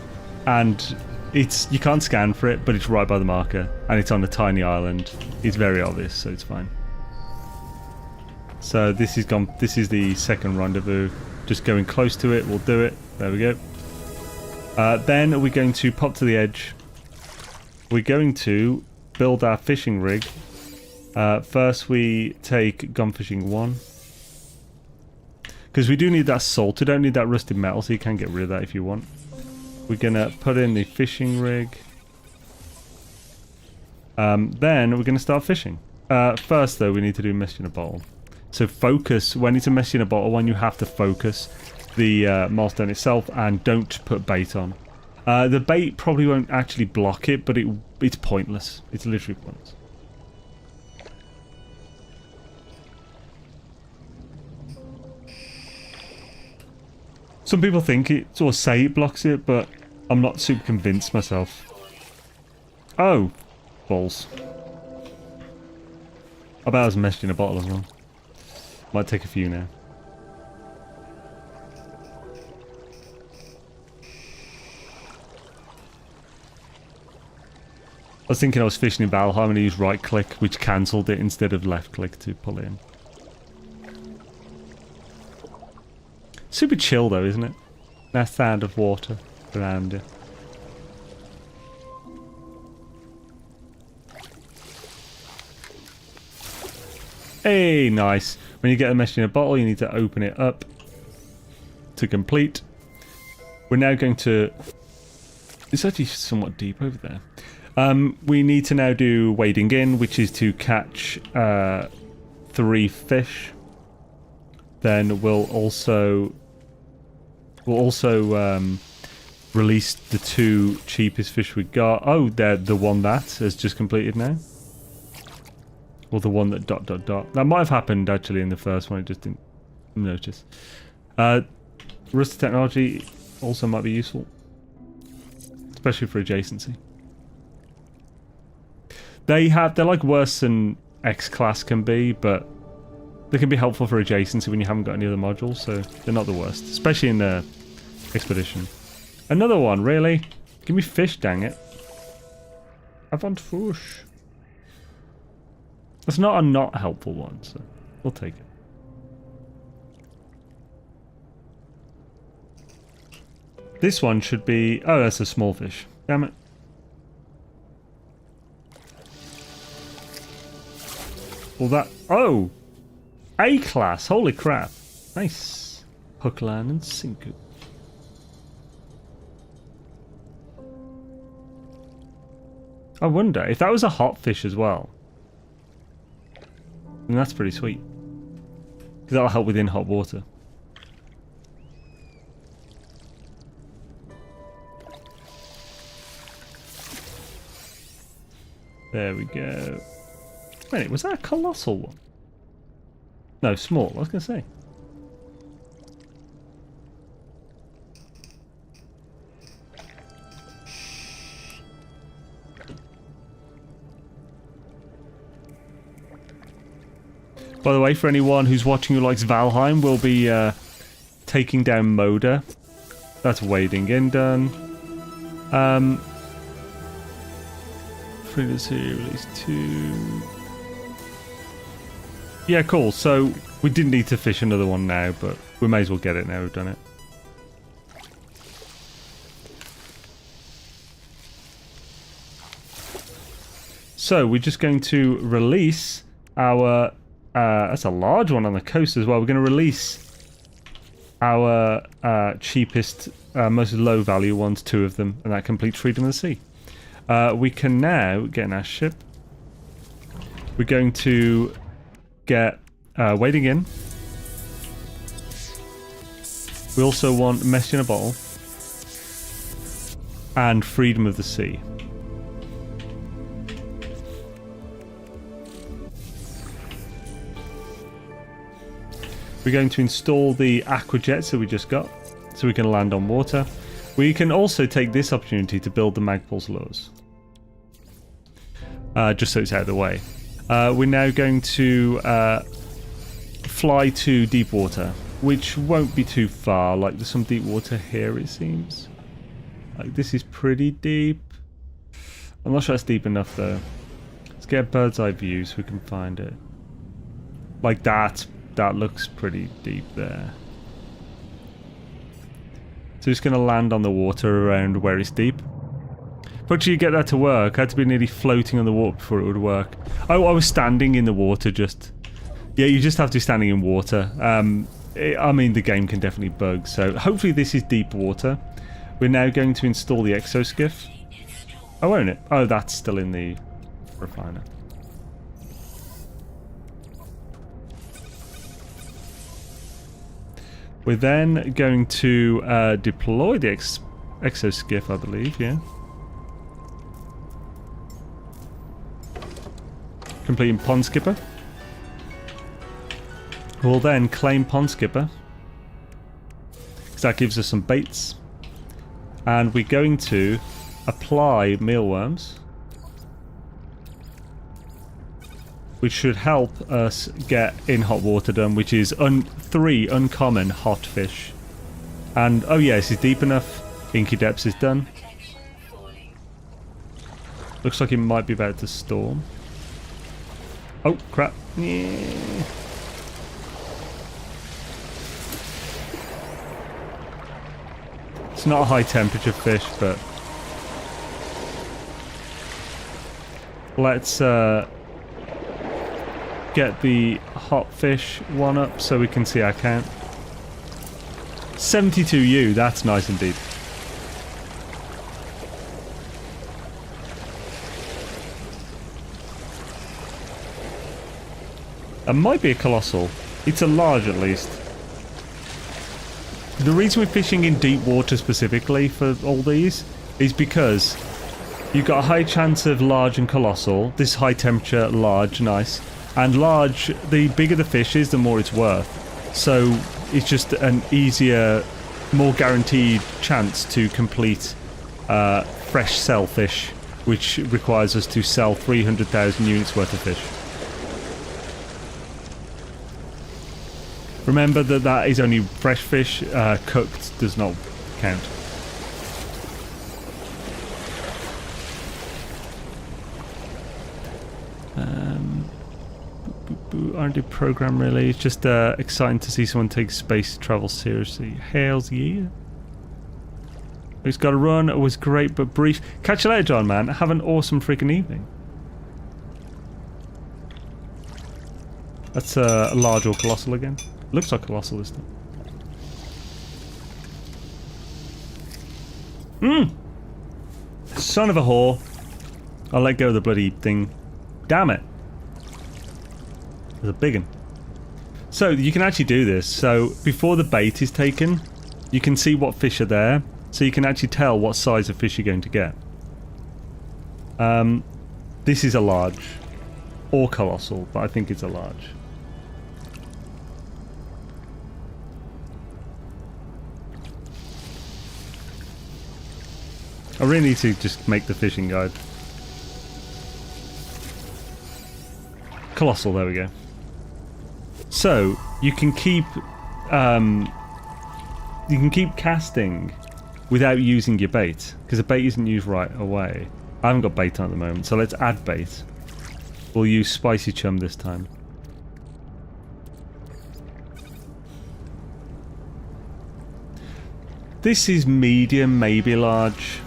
it's you can't scan for it, but it's right by the marker. And it's on a tiny island. It's very obvious, so it's fine. So this is gone. This is the second rendezvous. Just going close to it. We'll do it. There we go. Then we're going to pop to the edge. We're going to build our fishing rig. First we take gun fishing 1. Because we do need that salt. We don't need that rusted metal, so you can get rid of that if you want. We're going to put in the fishing rig. Then we're going to start fishing. First though, we need to do message in a bottle. So focus, when it's a message in a bottle one, you have to focus the milestone itself and don't put bait on. The bait probably won't actually block it, but it's pointless. It's literally pointless. Some people think it, or say it blocks it, but I'm not super convinced myself. Oh, balls. I bet I was messaging in a bottle as well. Might take a few now. I was thinking I was fishing in Valheim and I used right click, which cancelled it instead of left click to pull it in. Super chill though, isn't it? That sound of water around you. Hey, nice. When you get a message in a bottle, you need to open it up to complete. We're now going to... It's actually somewhat deep over there. We need to now do wading in, which is to catch 3 fish. Then we'll also release the 2 cheapest fish we got. Oh, they're the one that has just completed now. Or the one that ... That might have happened actually in the first one. I just didn't notice. Rusted technology also might be useful, especially for adjacency. They're like worse than X class can be, but they can be helpful for adjacency when you haven't got any other modules, so they're not the worst, especially in the expedition. Another one, really? Give me fish, dang it. I want fish. That's not a not helpful one, so we'll take it. This one should be... Oh, that's a small fish. Damn it. Well, that... Oh! A-class! Holy crap. Nice. Hook, line, and sinker. I wonder if that was a hot fish as well. And that's pretty sweet. Because that'll help within hot water. There we go. Wait, was that a colossal one? No, small, I was going to say. By the way, for anyone who's watching who likes Valheim, we'll be taking down Moda. That's wading in done. Free the sea, release 2. Yeah, cool. So we didn't need to fish another one now, but we may as well get it now we've done it. So we're just going to release our... that's a large one on the coast as well. We're going to release our cheapest, most low value ones, 2 of them, and that completes freedom of the sea. We can now get in our ship. We're going to get wading in. We also want message in a bottle and freedom of the sea. We're going to install the aquajets that we just got, so we can land on water. We can also take this opportunity to build the Magpul's lures, just so it's out of the way. We're now going to fly to deep water, which won't be too far. Like, there's some deep water here, it seems. Like, this is pretty deep. I'm not sure that's deep enough, though. Let's get a bird's eye view so we can find it. Like that. That looks pretty deep there. So just going to land on the water around where it's deep. But you get that to work. I had to be nearly floating on the water before it would work. Oh, I was standing in the water just... Yeah, you just have to be standing in water. I mean, the game can definitely bug. So hopefully this is deep water. We're now going to install the exoskiff. Oh, won't it? Oh, that's still in the refiner. We're then going to deploy the exoskiff, I believe, yeah. Completing Pond Skipper. We'll then claim Pond Skipper, because that gives us some baits. And we're going to apply mealworms, which should help us get in hot water done, which is 3 uncommon hot fish. And, oh yeah, this is deep enough. Inky Depths is done. Looks like it might be about to storm. Oh, crap. Yeah. It's not a high temperature fish, but... Let's, get the hot fish one up so we can see our count. 72U, that's nice indeed. That might be a colossal. It's a large at least. The reason we're fishing in deep water specifically for all these is because you've got a high chance of large and colossal. This high temperature, large, nice. And large, the bigger the fish is, the more it's worth. So it's just an easier, more guaranteed chance to complete fresh sell fish, which requires us to sell 300,000 units worth of fish. Remember that that is only fresh fish, cooked does not count. R&D program really. It's just exciting to see someone take space travel seriously. Hails yeah. It's got to run. It was great but brief. Catch you later, John, man. Have an awesome freaking evening. That's a large or colossal again. Looks like colossal this time. Son of a whore. I'll let go of the bloody thing. Damn it. There's a big one. So you can actually do this. So before the bait is taken, you can see what fish are there. So you can actually tell what size of fish you're going to get. The This is a large. Or colossal, but I think it's a large. I really need to just make the fishing guide. Colossal, there we go. So, you can keep casting without using your bait, because the bait isn't used right away. I haven't got bait on at the moment, so let's add bait. We'll use spicy chum this time. This is medium, maybe large.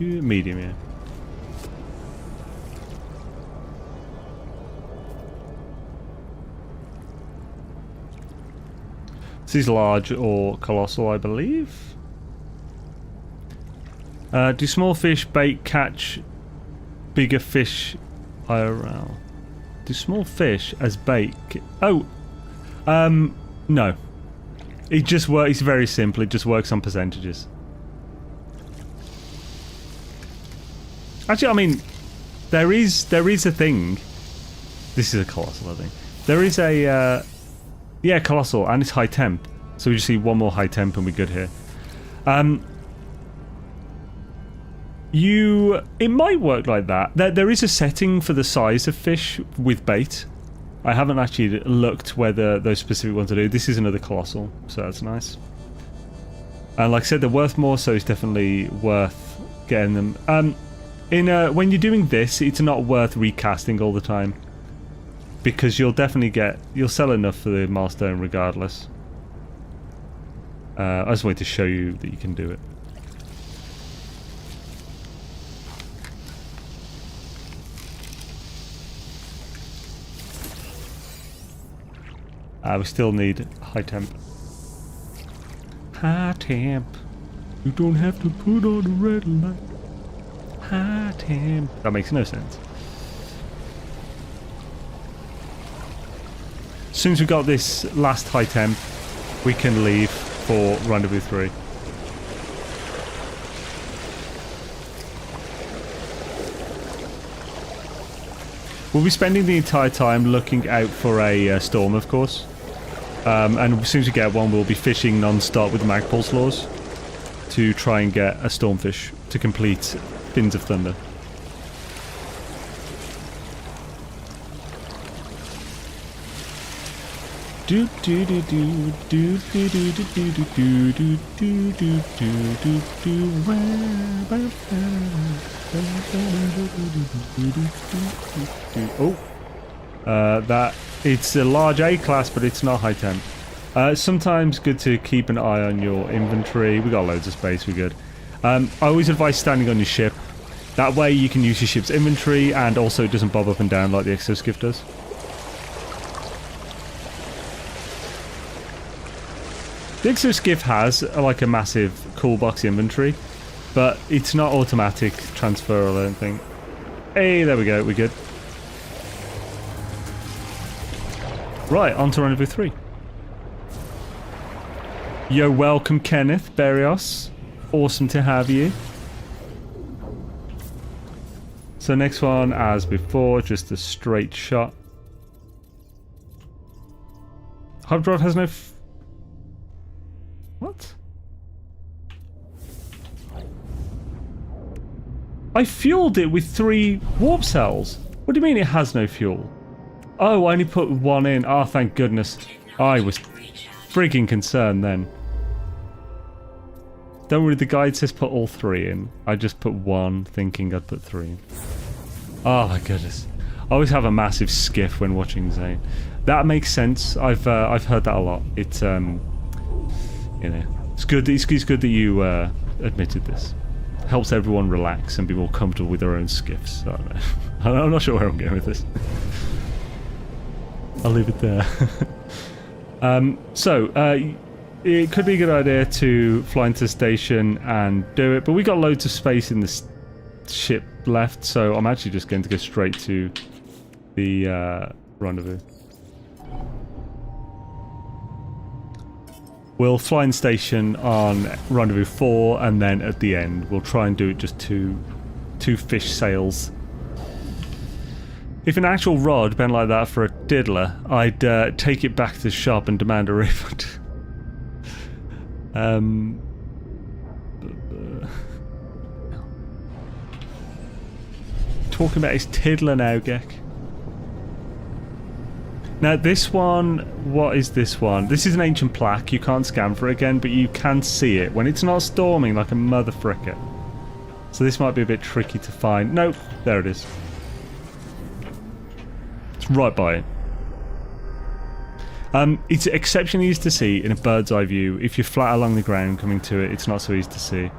Medium, yeah. This is large or colossal, I believe. Do small fish bait catch bigger fish IRL? Do small fish as bait? Oh, no. It just works. It's very simple. It just works on percentages. Actually, I mean, there is a thing. This is a colossal, I think. There is a, yeah, colossal, and it's high temp. So we just see one more high temp and we're good here. It might work like that. There is a setting for the size of fish with bait. I haven't actually looked whether those specific ones are do. This is another colossal, so that's nice. And like I said, they're worth more, so it's definitely worth getting them. When you're doing this, it's not worth recasting all the time, because you'll sell enough for the milestone regardless. I just wanted to show you that you can do it. We still need high temp. High temp. You don't have to put on the red light. High temp. That makes no sense. As soon as we got this last high temp, we can leave for Rendezvous 3. We'll be spending the entire time looking out for a storm, of course. And as soon as we get one, we'll be fishing non-stop with Magpulse lures to try and get a stormfish to complete Fins of Thunder. Do do do do do do do do do do do do do do do. Oh, that it's a large A class, but it's not high temp. Sometimes good to keep an eye on your inventory. We got loads of space. We're good. I always advise standing on your ship. That way you can use your ship's inventory, and also it doesn't bob up and down like the exoskiff does. The exoskiff has like a massive cool box inventory, but it's not automatic transfer, I don't think. Hey, there we go, we're good. Right, on to Rendezvous 3. You're welcome, Kenneth Berrios. Awesome to have you. So next one, as before, just a straight shot. Hydrod has no... What? I fueled it with 3 warp cells. What do you mean it has no fuel? Oh, I only put 1 in. Oh, thank goodness. I was freaking concerned then. Don't worry, the guide says put all 3 in. I just put 1 thinking I'd put 3 in. Oh my goodness. I always have a massive skiff when watching Zane. That makes sense. I've heard that a lot. It's you know, it's good. It's good that you admitted this. Helps everyone relax and be more comfortable with their own skiffs. I don't know. I'm not sure where I'm going with this. I'll leave it there. It could be a good idea to fly into the station and do it, but we got loads of space in the ship left, so I'm actually just going to go straight to the rendezvous. We'll fly in station on Rendezvous 4, and then at the end we'll try and do it just two fish sails. If an actual rod bent like that for a diddler, I'd take it back to the shop and demand a refund. Talking about his tiddler now, Gek. Now this one, what is this one? This is an ancient plaque. You can't scan for it again, but you can see it when it's not storming like a mother fricker. So this might be a bit tricky to find. Nope, there it is. It's right by it. It's exceptionally easy to see in a bird's eye view. If you're flat along the ground coming to it, it's not so easy to see.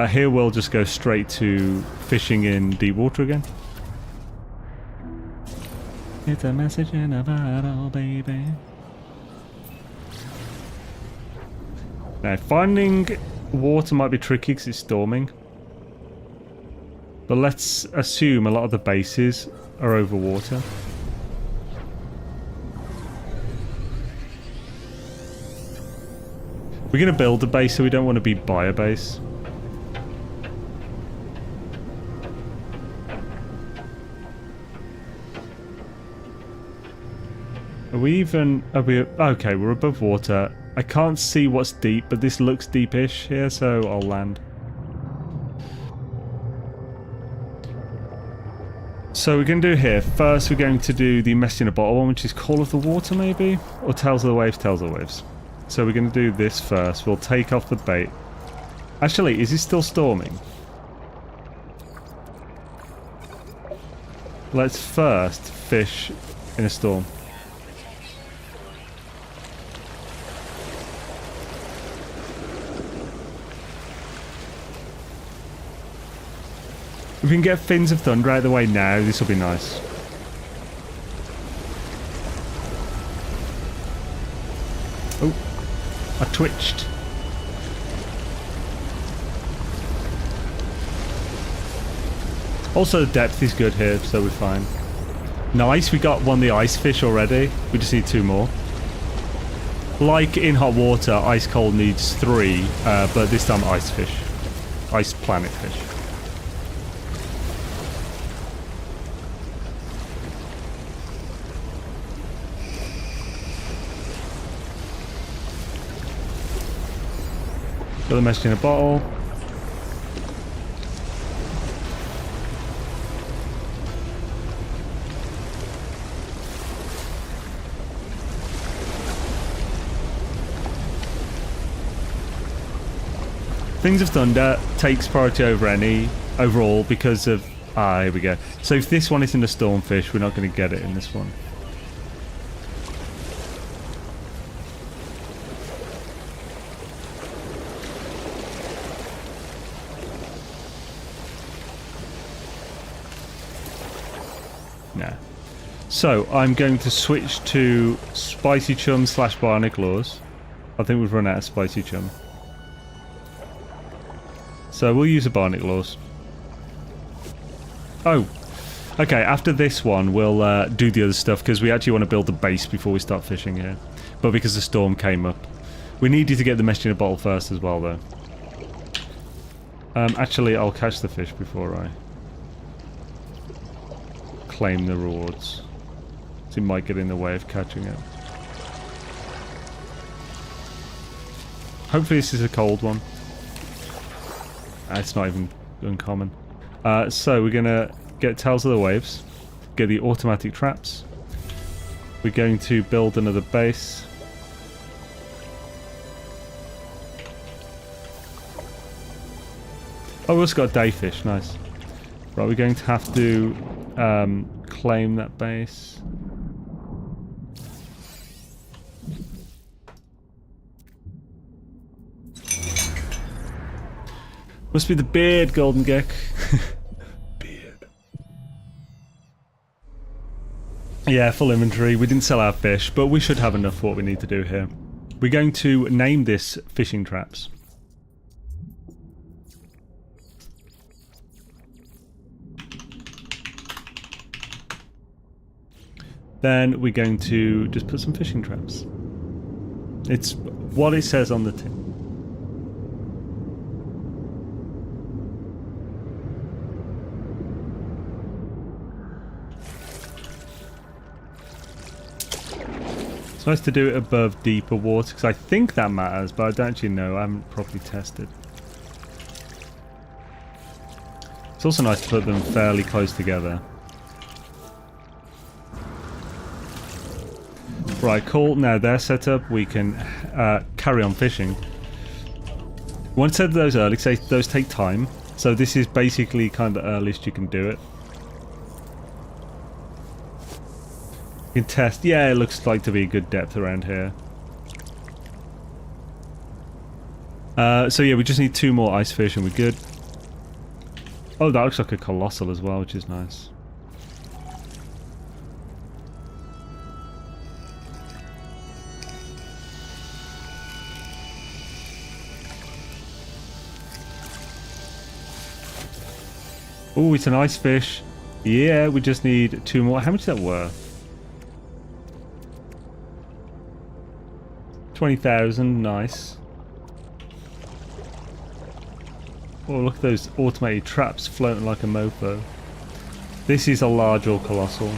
Here we'll just go straight to fishing in deep water again. It's a message in a bottle, baby. Now, finding water might be tricky because it's storming. But let's assume a lot of the bases are over water. We're going to build a base, so we don't want to be by a base. Are we even... okay, we're above water. I can't see what's deep, but this looks deepish here, so I'll land. So we're going to do here. First, we're going to do the message in a bottle one, which is Call of the Water, maybe? Or Tales of the Waves, Tales of the Waves. So we're going to do this first. We'll take off the bait. Actually, is it still storming? Let's first fish in a storm. If we can get Fins of Thunder out of the way now, this will be nice. Oh, I twitched. Also, the depth is good here, so we're fine. Nice, we got one of the ice fish already. We just need 2 more. Like in hot water, ice cold needs 3, but this time ice fish. Ice planet fish. Got the message in a bottle. Things of Thunder takes priority over any overall because of... here we go. So if this one isn't a stormfish, we're not going to get it in this one. So, I'm going to switch to Spicy Chum / Bionic Laws. I think we've run out of Spicy Chum. So, we'll use a Bionic Laws. Oh, okay, after this one, we'll do the other stuff, because we actually want to build the base before we start fishing here. But because the storm came up. We needed to get the message in a bottle first as well, though. Actually, I'll catch the fish before I claim the rewards. It might get in the way of catching it. Hopefully this is a cold one. It's not even uncommon. So we're going to get Tales of the Waves. Get the automatic traps. We're going to build another base. Oh, we also got Dayfish. Nice. Right, we're going to have to claim that base. Must be the beard, Golden Gek. Beard. Yeah, full inventory. We didn't sell our fish, but we should have enough for what we need to do here. We're going to name this Fishing Traps. Then we're going to just put some fishing traps. It's what it says on the tin. It's nice to do it above deeper water because I think that matters, but I don't actually know. I haven't properly tested. It's also nice to put them fairly close together. Right, cool. Now they're set up. We can carry on fishing. We want to set those early because those take time. So this is basically kind of the earliest you can do it. You can test. Yeah, it looks like to be a good depth around here. So yeah, we just need 2 more ice fish and we're good. Oh, that looks like a colossal as well, which is nice. Oh, it's an ice fish. Yeah, we just need 2 more. How much is that worth? 20,000, nice. Oh, look at those automated traps floating like a mofo. This is a large or colossal.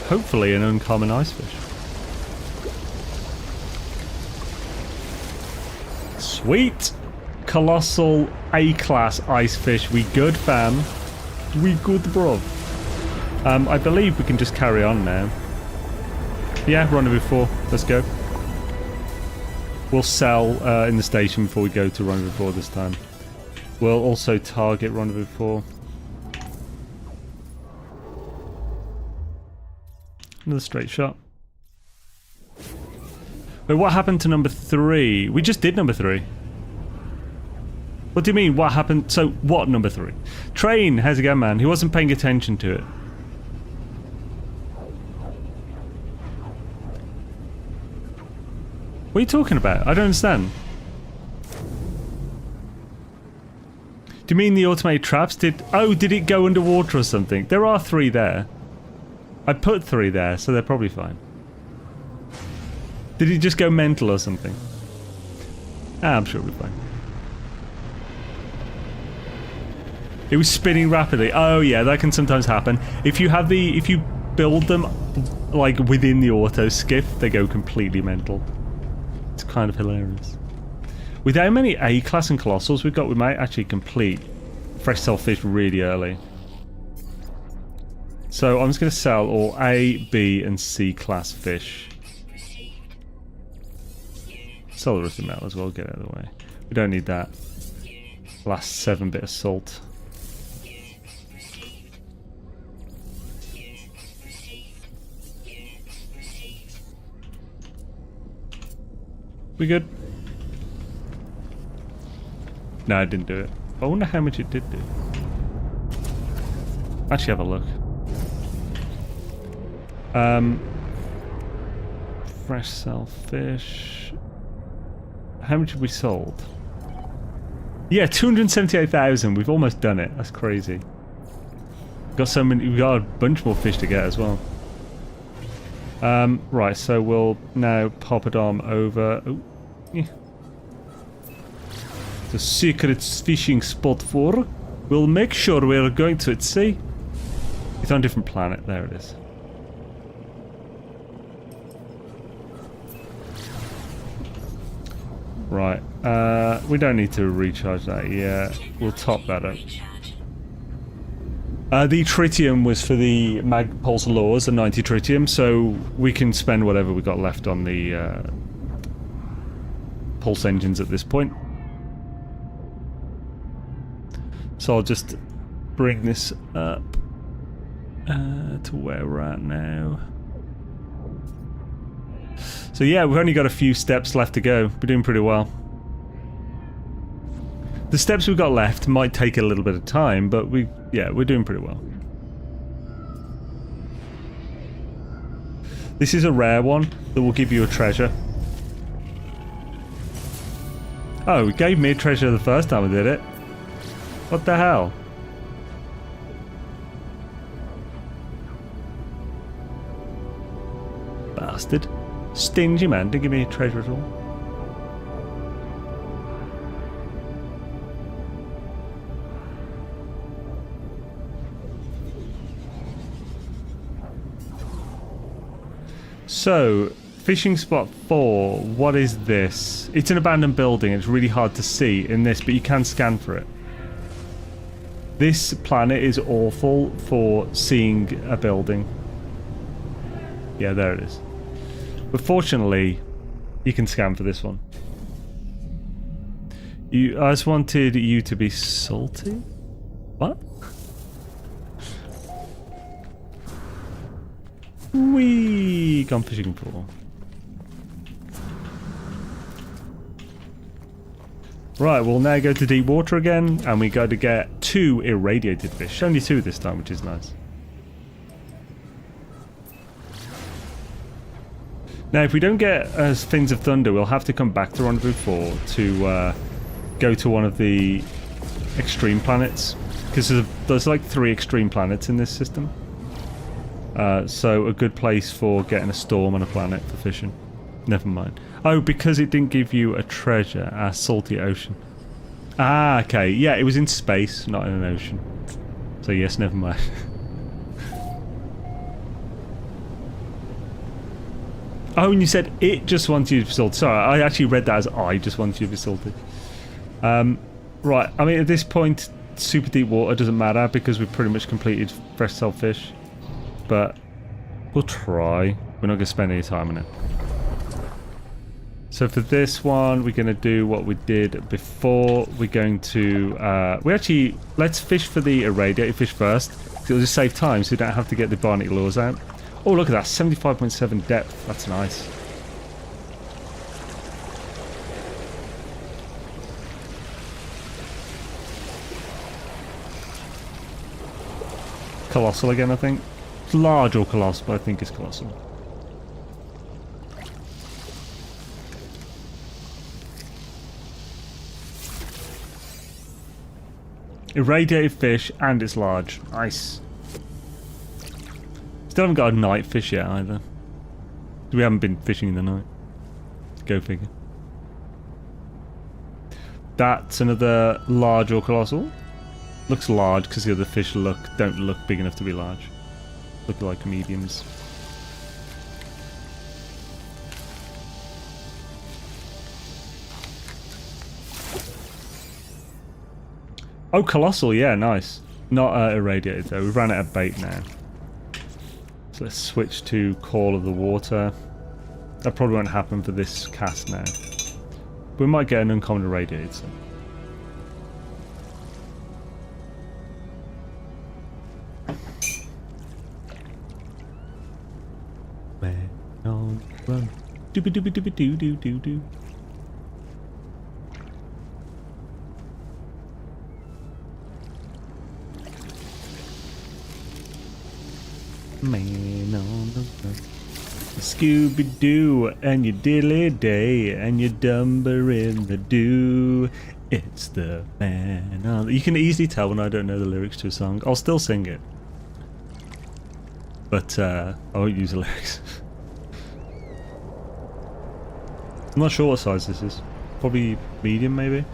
Hopefully an uncommon ice fish. Sweet! Colossal A-class ice fish. We good, fam. We good, bro. I believe we can just carry on now. Yeah, Rendezvous 4. Let's go. We'll sell in the station before we go to Rendezvous 4 this time. We'll also target Rendezvous 4. Another straight shot. Wait, what happened to number 3? We just did number 3. What do you mean, what happened? So, what number 3? Train, how's it going, man? He wasn't paying attention to it. What are you talking about? I don't understand. Do you mean the automated traps? Did it go underwater or something? There are 3 there. I put 3 there, so they're probably fine. Did it just go mental or something? I'm sure it'll be fine. It was spinning rapidly. Oh yeah, that can sometimes happen. If you build them like within the auto skiff, they go completely mental. It's kind of hilarious. With how many A-class and colossals we've got, we might actually complete fresh sell fish really early. So I'm just going to sell all A, B, and C class fish. Sell the rest of the metal as well, get out of the way. We don't need that. Last 7 bit of salt. We good? No, I didn't do it. I wonder how much it did do. Actually, have a look. Fresh sell fish. How much have we sold? Yeah, 278,000. We've almost done it. That's crazy. Got so many. We got a bunch more fish to get as well. Right, so we'll now pop it on over. Oh, yeah. The secret fishing spot 4. We'll make sure we're going to it. See? It's on a different planet. There it is. Right. We don't need to recharge that yet. We'll top that up. The tritium was for the mag pulse laws, the 90 tritium, so we can spend whatever we got left on the pulse engines at this point. So I'll just bring this up to where we're at now. So yeah, we've only got a few steps left to go. We're doing pretty well. The steps we've got left might take a little bit of time, but we're doing pretty well. This is a rare one that will give you a treasure. Oh, it gave me a treasure the first time I did it. What the hell? Bastard. Stingy man, didn't give me a treasure at all. So, fishing spot 4, what is this? It's an abandoned building, it's really hard to see in this, but you can scan for it. This planet is awful for seeing a building. Yeah, there it is. But fortunately, you can scan for this one. I just wanted you to be salty? What? Whee! Gone fishing for. Right, we'll now go to deep water again, and we got to get 2 irradiated fish. Only 2 this time, which is nice. Now, if we don't get Fins of Thunder, we'll have to come back to Rendezvous 4 to go to one of the extreme planets. Because there's like 3 extreme planets in this system. So a good place for getting a storm on a planet for fishing. Never mind. Oh, because it didn't give you a treasure, a salty ocean. Ah, okay. Yeah, it was in space, not in an ocean. So yes, never mind. Oh, and you said it just wants you to be salty. Sorry, I actually read that as I just want you to be salty. Right, I mean, at this point, super deep water doesn't matter because we've pretty much completed fresh salt fish. But we'll try. We're not going to spend any time on it. So for this one, we're going to do what we did before. We're going to... let's fish for the irradiated fish first. It'll just save time so we don't have to get the barnacle lures out. Oh, look at that. 75.7 depth. That's nice. Colossal again, I think. It's large or colossal, but I think it's colossal. Irradiated fish, and it's large. Nice. Still haven't got a night fish yet either. We haven't been fishing in the night. Go figure. That's another large or colossal. Looks large because the other fish don't look big enough to be large. Look like mediums. Oh, colossal, yeah, nice. Not irradiated though. We've ran out of bait now. So let's switch to Call of the Water. That probably won't happen for this cast now. But we might get an uncommon irradiated. So. Man on the run. Doobie doobie doobie doo doo doo doo. Man on the run. Scooby-Doo and your diddly day and your dumber in the dew. It's the man on the... You can easily tell when I don't know the lyrics to a song. I'll still sing it. But I won't use the lyrics. I'm not sure what size this is. Probably medium, maybe?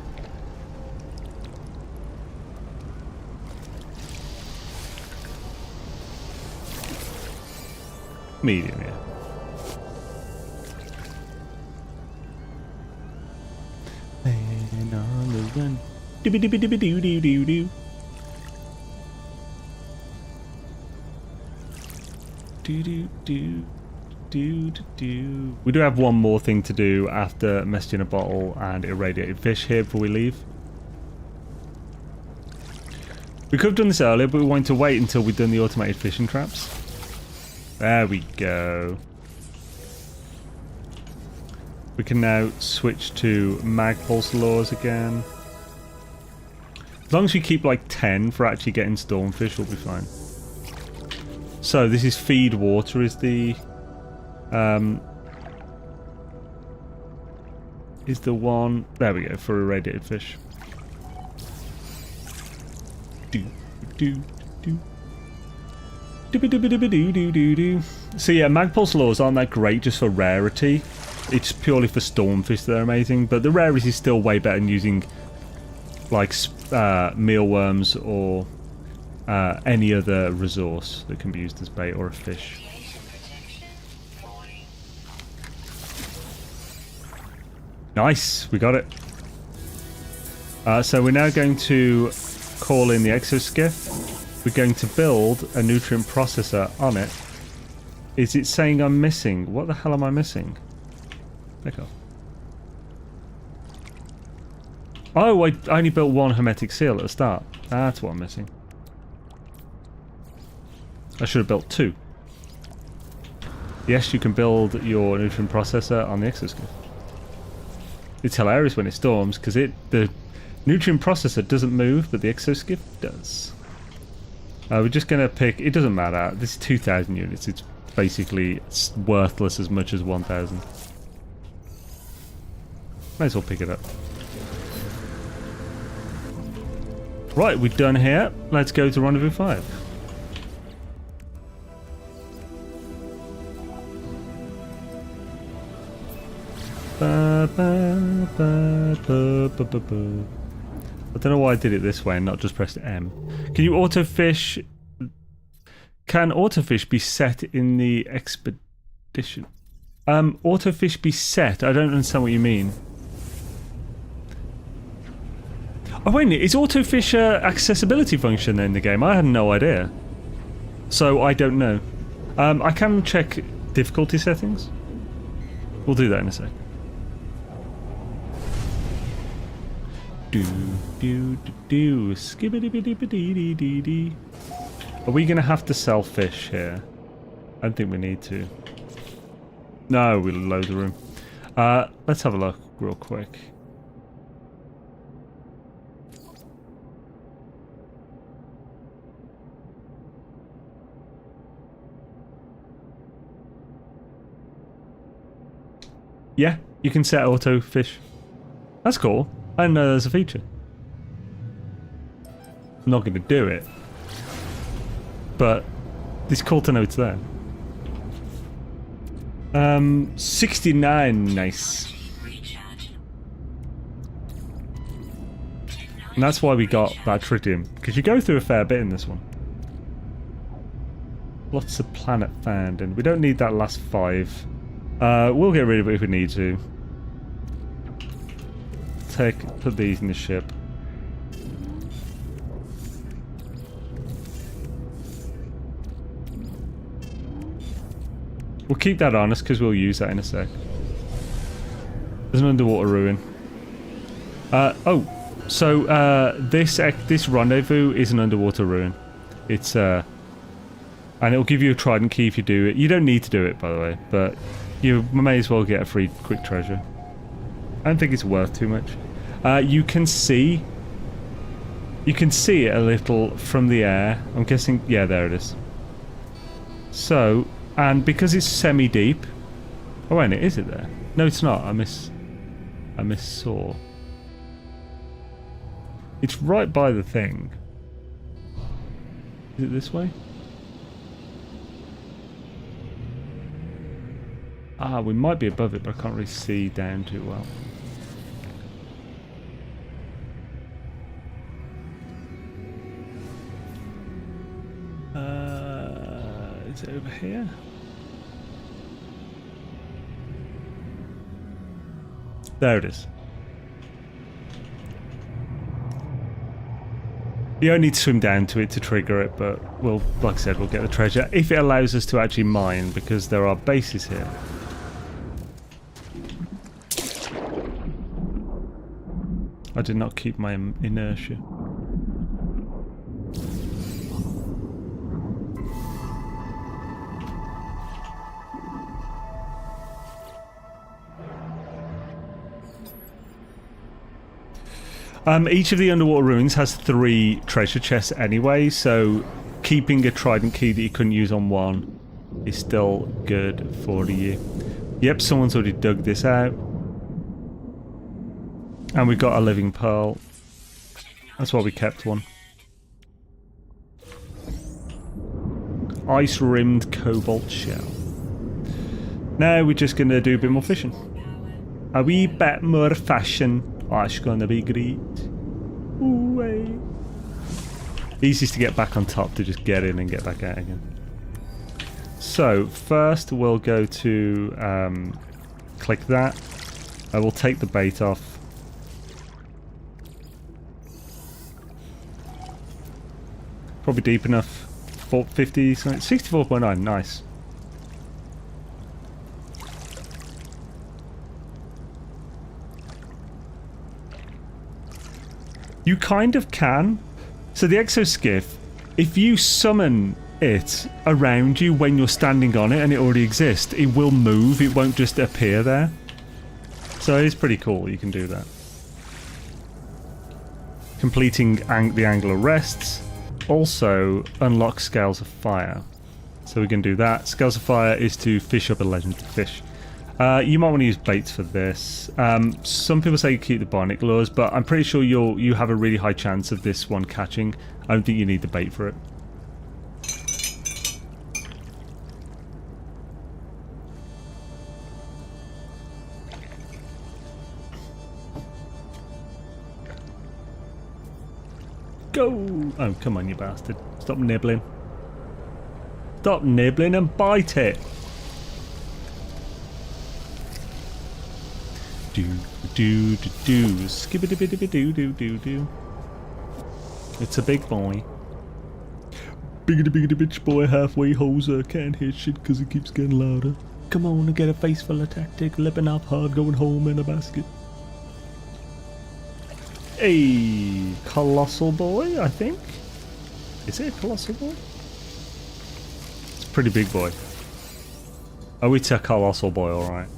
Medium, yeah. Man on the run. Doobie doobie doobie doo doo doo doo. Do do do do do do. We do have one more thing to do after message in a bottle and irradiated fish here before we leave. We could have done this earlier, but we wanted to wait until we'd done the automated fishing traps. There we go. We can now switch to mag pulse lures again. As long as we keep like 10 for actually getting stormfish, we'll be fine. So this is feed water is the one. There we go, for irradiated fish. So yeah, Magpul's laws aren't that great just for rarity. It's purely for stormfish that they're amazing, but the rarity is still way better than using like mealworms or any other resource that can be used as bait or a fish. Nice, we got it. So we're now going to call in the exoskiff. We're going to build a nutrient processor on it. Is it saying I'm missing? What the hell am I missing? Back off. Oh, I only built one hermetic seal at the start. That's what I'm missing. I should have built two. Yes, you can build your nutrient processor on the exoskiff. It's hilarious when it storms because the nutrient processor doesn't move, but the exoskiff does. We're just going to pick... It doesn't matter. This is 2,000 units. It's basically worthless as much as 1,000. Might as well pick it up. Right, we're done here. Let's go to Rendezvous 5. I don't know why I did it this way and not just pressed M. Can you autofish? Can autofish be set in the expedition? Autofish be set? I don't understand what you mean. Oh wait a minute, is autofish a accessibility function in the game? I had no idea. So I don't know. I can check difficulty settings. We'll do that in a sec. Skibbity-bitty-bitty-dee-dee. Are we going to have to sell fish here? I don't think we need to. No, we'll load the room. Let's have a look real quick. Yeah, you can set auto fish. That's cool. I didn't know there's a feature. I'm not going to do it. But it's cool to know it's there. 69, nice. And that's why we got that tritium. Because you go through a fair bit in this one. Lots of planet found, and we don't need that last 5. We'll get rid of it if we need to. Put these in the ship. We'll keep that on us because we'll use that in a sec. There's an underwater ruin. This rendezvous is an underwater ruin. It's and it'll give you a trident key if you do it. You don't need to do it, by the way, but you may as well get a free quick treasure. I don't think it's worth too much. You can see it a little from the air. I'm guessing, yeah, there it is. So, and because it's semi-deep. Oh wait, is it there? No, it's not. I missaw. It's right by the thing. Is it this way? Ah, we might be above it, but I can't really see down too well. Is it over here? There it is. You don't need to swim down to it to trigger it, but we'll, like I said, we'll get the treasure if it allows us to actually mine, because there are bases here. I did not keep my inertia. Each of the underwater ruins has 3 treasure chests anyway, so keeping a trident key that you couldn't use on one is still good for you. Yep, someone's already dug this out. And we got a living pearl. That's why we kept one. ice-rimmed cobalt shell. Now we're just going to do a bit more fishing. A wee bit more fishing. Oh, it's going to be great. Ooh-wee. Easiest to get back on top to just get in and get back out again. So, first we'll go to... click that. I will take the bait off. Probably deep enough. 450, 64.9, nice. You kind of can. So the exoskiff, if you summon it around you when you're standing on it and it already exists, it will move, it won't just appear there. So it's pretty cool, you can do that. Completing the angular rests also unlocks Scales of Fire. So we can do that. Scales of Fire is to fish up a legendary fish. You might want to use baits for this. Some people say you keep the bionic lures, but I'm pretty sure you have a really high chance of this one catching. I don't think you need the bait for it. Go! Oh, come on, you bastard. Stop nibbling. Stop nibbling and bite it. Do do do do skibbity bitty do do do do. It's a big boy. Biggity biggity bitch boy, halfway hoser, can't hear shit because it keeps getting louder. Come on and get a face full of tactic, lipping off hard, going home in a basket. A colossal boy, I think. Is it a colossal boy? It's a pretty big boy. Oh, it's a colossal boy, alright.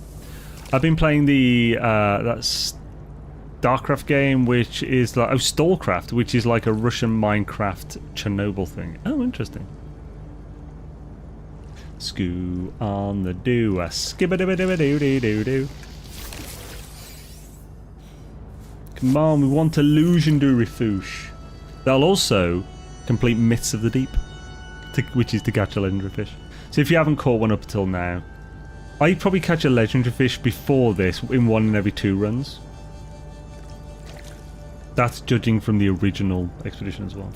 I've been playing the that's StarCraft game, which is like StarCraft, which is like a Russian Minecraft Chernobyl thing. Oh, interesting. Scoo on the do a skibbity-bitty-doo-doo-doo-doo. Come on, we want illusion do refoosh. They'll also complete Myths of the Deep, which is to catch a legendary fish. So if you haven't caught one up until now, I'd probably catch a legendary fish before this in 1 in every 2 runs. That's judging from the original expedition as well.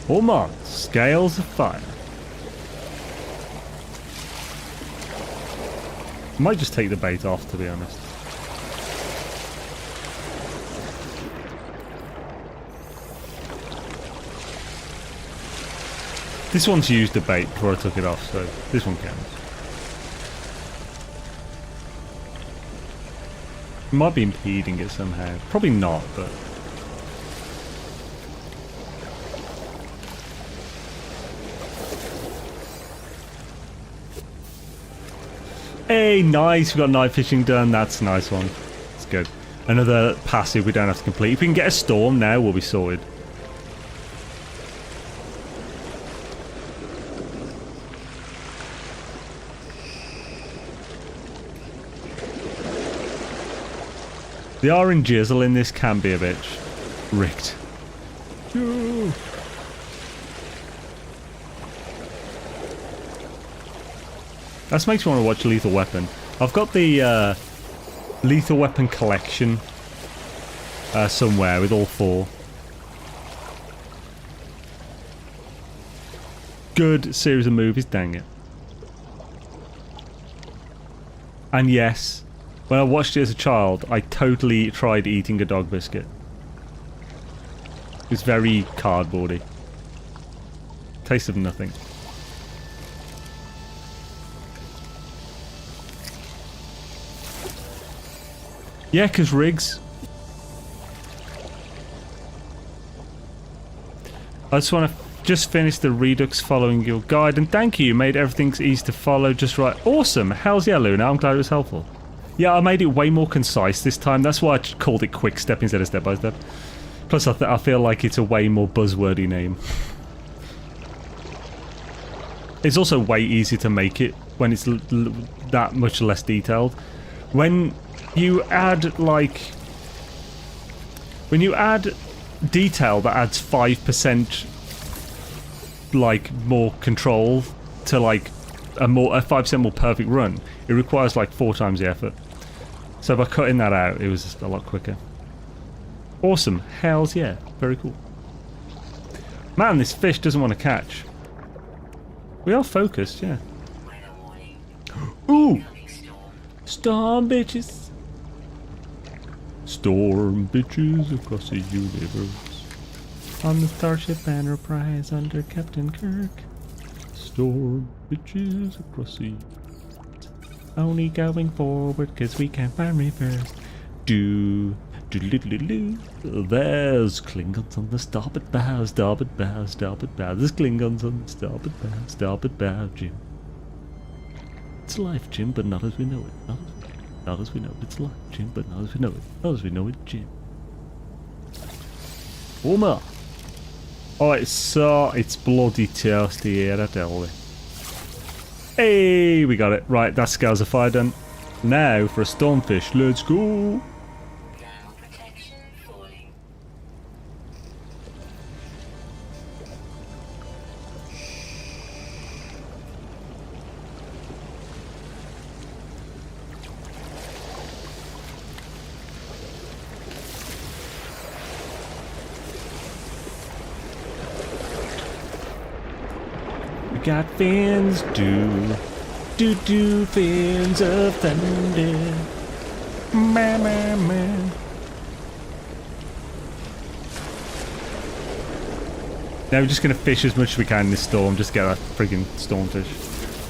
Come on, Scales of Fire. Might just take the bait off, to be honest. This one's used the bait before I took it off, so this one counts. Might be impeding it somehow. Probably not, but... Hey, nice, we got night fishing done. That's a nice one. It's good. Another passive we don't have to complete. If we can get a storm now, we'll be sorted. The orange jizzle in this can be a bitch. Rigged. That makes me want to watch Lethal Weapon. I've got the Lethal Weapon collection somewhere with all 4. Good series of movies, dang it. And yes, when I watched it as a child, I totally tried eating a dog biscuit. It's very cardboardy. Taste of nothing. Yeah, because rigs. I just want to finish the Redux following your guide, and thank you, made everything easy to follow just right. Awesome, hells yeah, Luna, I'm glad it was helpful. Yeah, I made it way more concise this time, that's why I called it Quickstep instead of Step by Step. Plus I feel like it's a way more buzzwordy name. It's also way easier to make it when it's that much less detailed. When you add like... When you add detail that adds 5% like more control to like a 5% more perfect run, it requires like 4 times the effort. So by cutting that out, it was just a lot quicker. Awesome. Hells yeah. Very cool. Man, this fish doesn't want to catch. We are focused, yeah. Ooh! Storm bitches! Storm bitches across the universe. On the Starship Enterprise under Captain Kirk. Storm bitches across the... Only going forward cause we can't find reverse. There's Klingons on the starboard bow, starboard bow, starboard bow. There's Klingons on the starboard bow, Jim. It's life, Jim, but not as we know it. Not as we know it. It's life, Jim, but not as we know it. Not as we know it, Jim. Oma! Oh, it's bloody toasty here, I tell you. Hey, we got it. Right, that scales of fire done. Now for a stormfish. Let's go! Got fins, do fins of thunder. Man. Now we're just gonna fish as much as we can in this storm, just get that friggin' stormfish.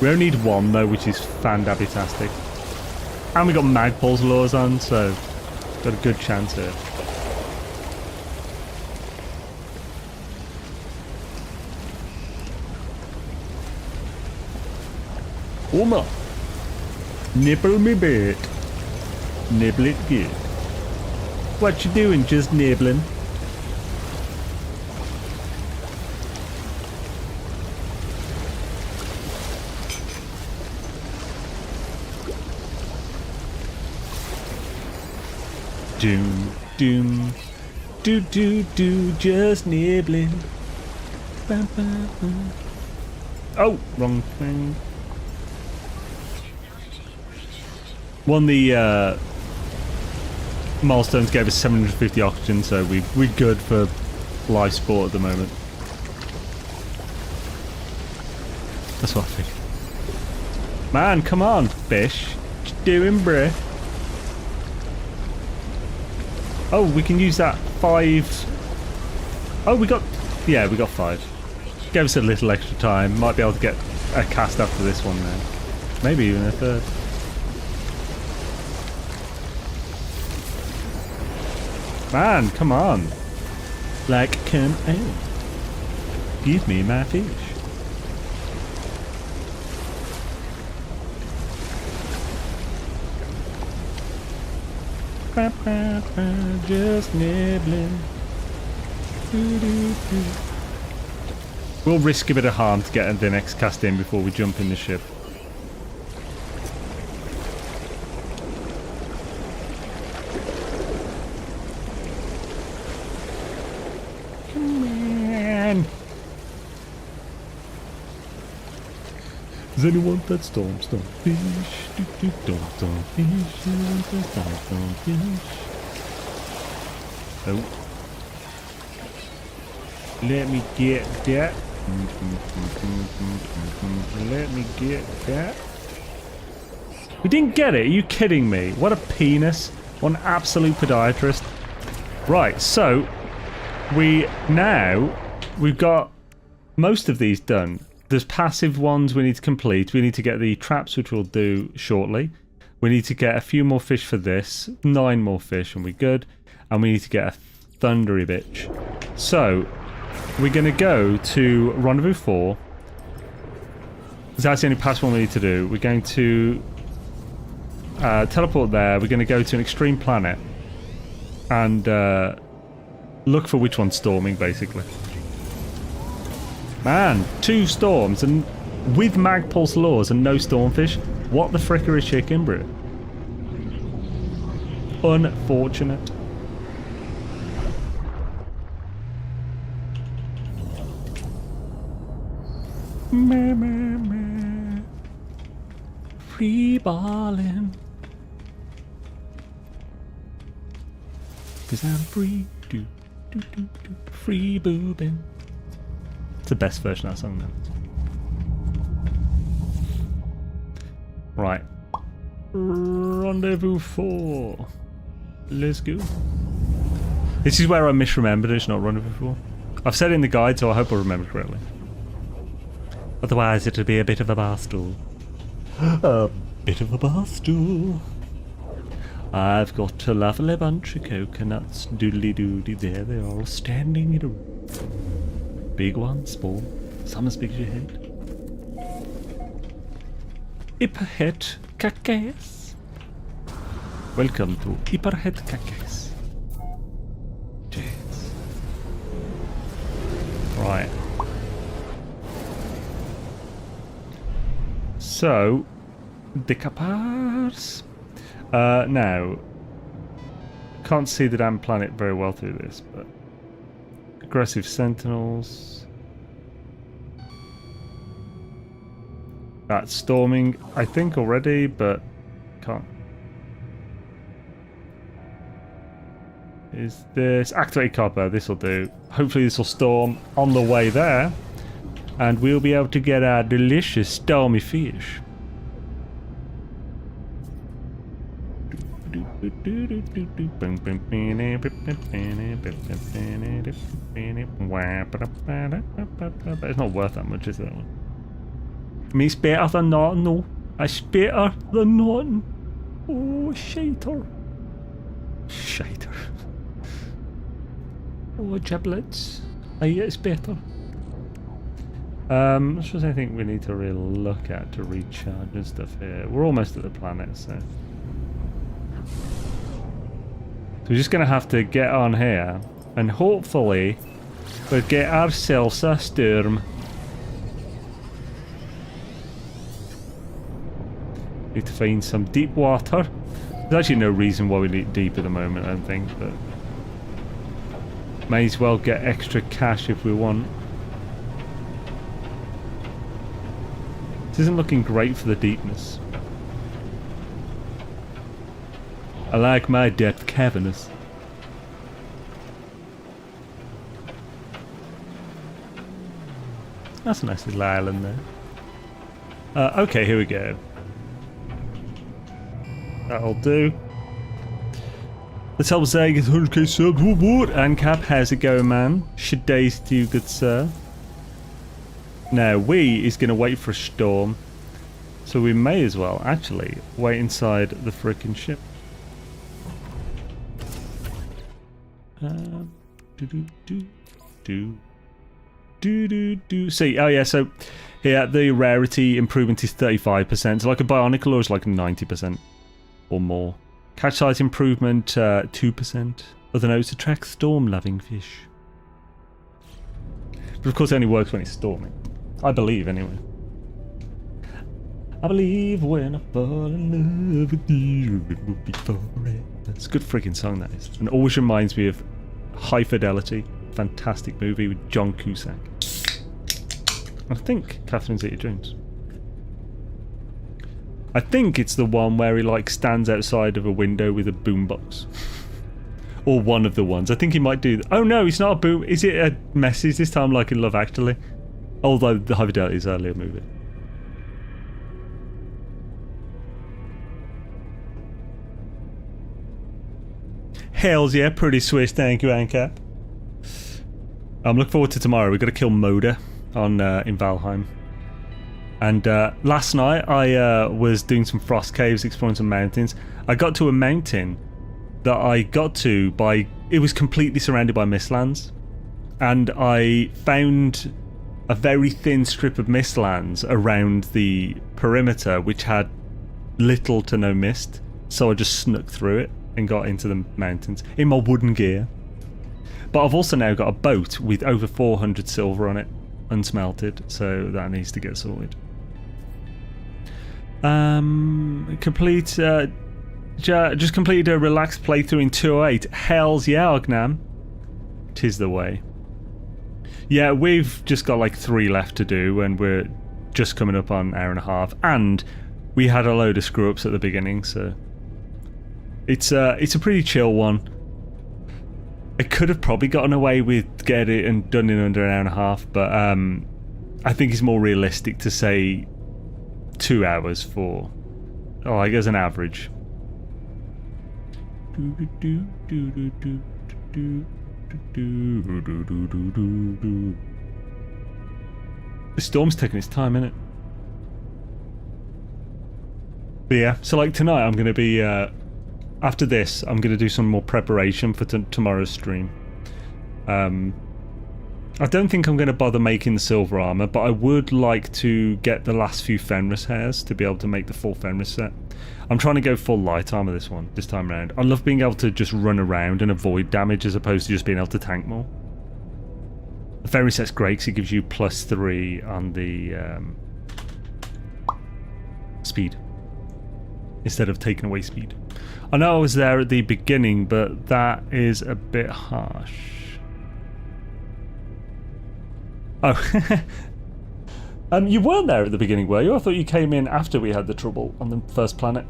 We only need 1 though, which is fandabitastic. And we got Magpul's lures on, so got a good chance here. Oma, nibble me bait. Nibble it good. What you doing, just nibbling? Do, just nibbling. Bam, bam, bam. Oh, wrong thing. One of the milestones gave us 750 oxygen, so we're good for life sport at the moment. That's what I think. Man, come on, fish. What you doing, bruh? Oh, we can use that 5... Oh, we got 5. Gave us a little extra time. Might be able to get a cast after this one then. Maybe even a third. Man, come on. Like, come on. Give me my fish. Just nibbling. We'll risk a bit of harm to get the next cast in before we jump in the ship. Does anyone want that stormfish? Stormfish. Oh. Let me get that. Let me get that. We didn't get it. Are you kidding me? What a penis. What an absolute podiatrist. Right, so we've got most of these done. There's passive ones we need to complete. We need to get the traps, which we'll do shortly. We need to get a few more fish for this. 9 more fish and we're good. And we need to get a thundery bitch. So, we're going to go to Rendezvous 4. That's the only pass one we need to do. We're going to teleport there. We're going to go to an extreme planet. And look for which one's storming, basically. Man, 2 storms, and with Magpulse lures and no Stormfish. What the fricker is chicken brew? Unfortunate. Meh, meh, meh. Free ballin'. 'Cause I'm free. Do, do, do, do. Free boobin'. It's the best version of that song, though. Right. Rendezvous 4. Let's go. This is where I misremembered. It's not Rendezvous 4. I've said it in the guide, so I hope I remember correctly. Otherwise, it'll be a bit of a bar stool. A bit of a bar stool. I've got a lovely bunch of coconuts. Doodly doody, there they are, all standing in a row. Big one, small, some as big as your head. Ipperhead Cacas. Welcome to Ipperhead Cacas. Cheers. Right. So, decapars. Now, can't see the damn planet very well through this, but aggressive sentinels. That's storming, I think, already, but can't. Is this activate copper? This will do. Hopefully, this will storm on the way there, and we'll be able to get our delicious stormy fish. It's not worth that much, is that one? It's better than nothing, no. It's better than nothing. Oh, shater. Shater. Oh, giblets. It's better. What's just anything we need to really look at to recharge and stuff here? We're almost at the planet, so we're just going to have to get on here and hopefully we'll get ourselves a storm. Need to find some deep water. There's actually no reason why we need deep at the moment, I don't think, but may as well get extra cash if we want. This isn't looking great for the deepness. I like my depth cavernous. That's a nice little island there. Okay, here we go. That'll do. Let's help Zay get 100k subs. What? And Cap, how's it going, man? Should days to you, good sir. Now, we is going to wait for a storm. So we may as well, actually, wait inside the frickin' ship. See, oh yeah, so here the rarity improvement is 35%. So like a bionic lure is like 90% or more. Catch size improvement 2%. Other notes attract storm-loving fish. But of course, it only works when it's storming. I believe, anyway. I believe when I fall in love with you, it will be forever. It's a good freaking song, that is. And always reminds me of High Fidelity. Fantastic movie with John Cusack. I think Catherine Zeta-Jones. I think it's the one where he like stands outside of a window with a boombox. Or one of the ones. I think he might do... Oh no, it's not a boom... Is it a message this time like in Love Actually? Although the High Fidelity is an earlier movie. Hells yeah, pretty swish, thank you, Ancap. I'm looking forward to tomorrow. We've got to kill Moda on in Valheim. And last night I was doing some frost caves, exploring some mountains. I got to a mountain that I got to by... It was completely surrounded by mistlands. And I found a very thin strip of mistlands around the perimeter which had little to no mist. So I just snuck through it and got into the mountains in my wooden gear. But I've also now got a boat with over 400 silver on it, unsmelted, so that needs to get sorted. Complete. Just completed a relaxed playthrough in 208. Hells yeah, Ognam. 'Tis the way. Yeah, we've just got like 3 left to do, and we're just coming up on an hour and a half. And we had a load of screw ups at the beginning, so it's a pretty chill one. I could have probably gotten away with getting it and done in under an hour and a half, but I think it's more realistic to say 2 hours for, I guess, an average. The storm's taking its time, innit? But yeah, so like tonight I'm going to be, after this, I'm going to do some more preparation for tomorrow's stream. I don't think I'm going to bother making the silver armor, but I would like to get the last few Fenris hairs to be able to make the full Fenris set. I'm trying to go full light armor this time around. I love being able to just run around and avoid damage as opposed to just being able to tank more. The Fenris set's great because it gives you +3 on the speed instead of taking away speed. I know I was there at the beginning, but that is a bit harsh. Oh, you weren't there at the beginning, were you? I thought you came in after we had the trouble on the first planet.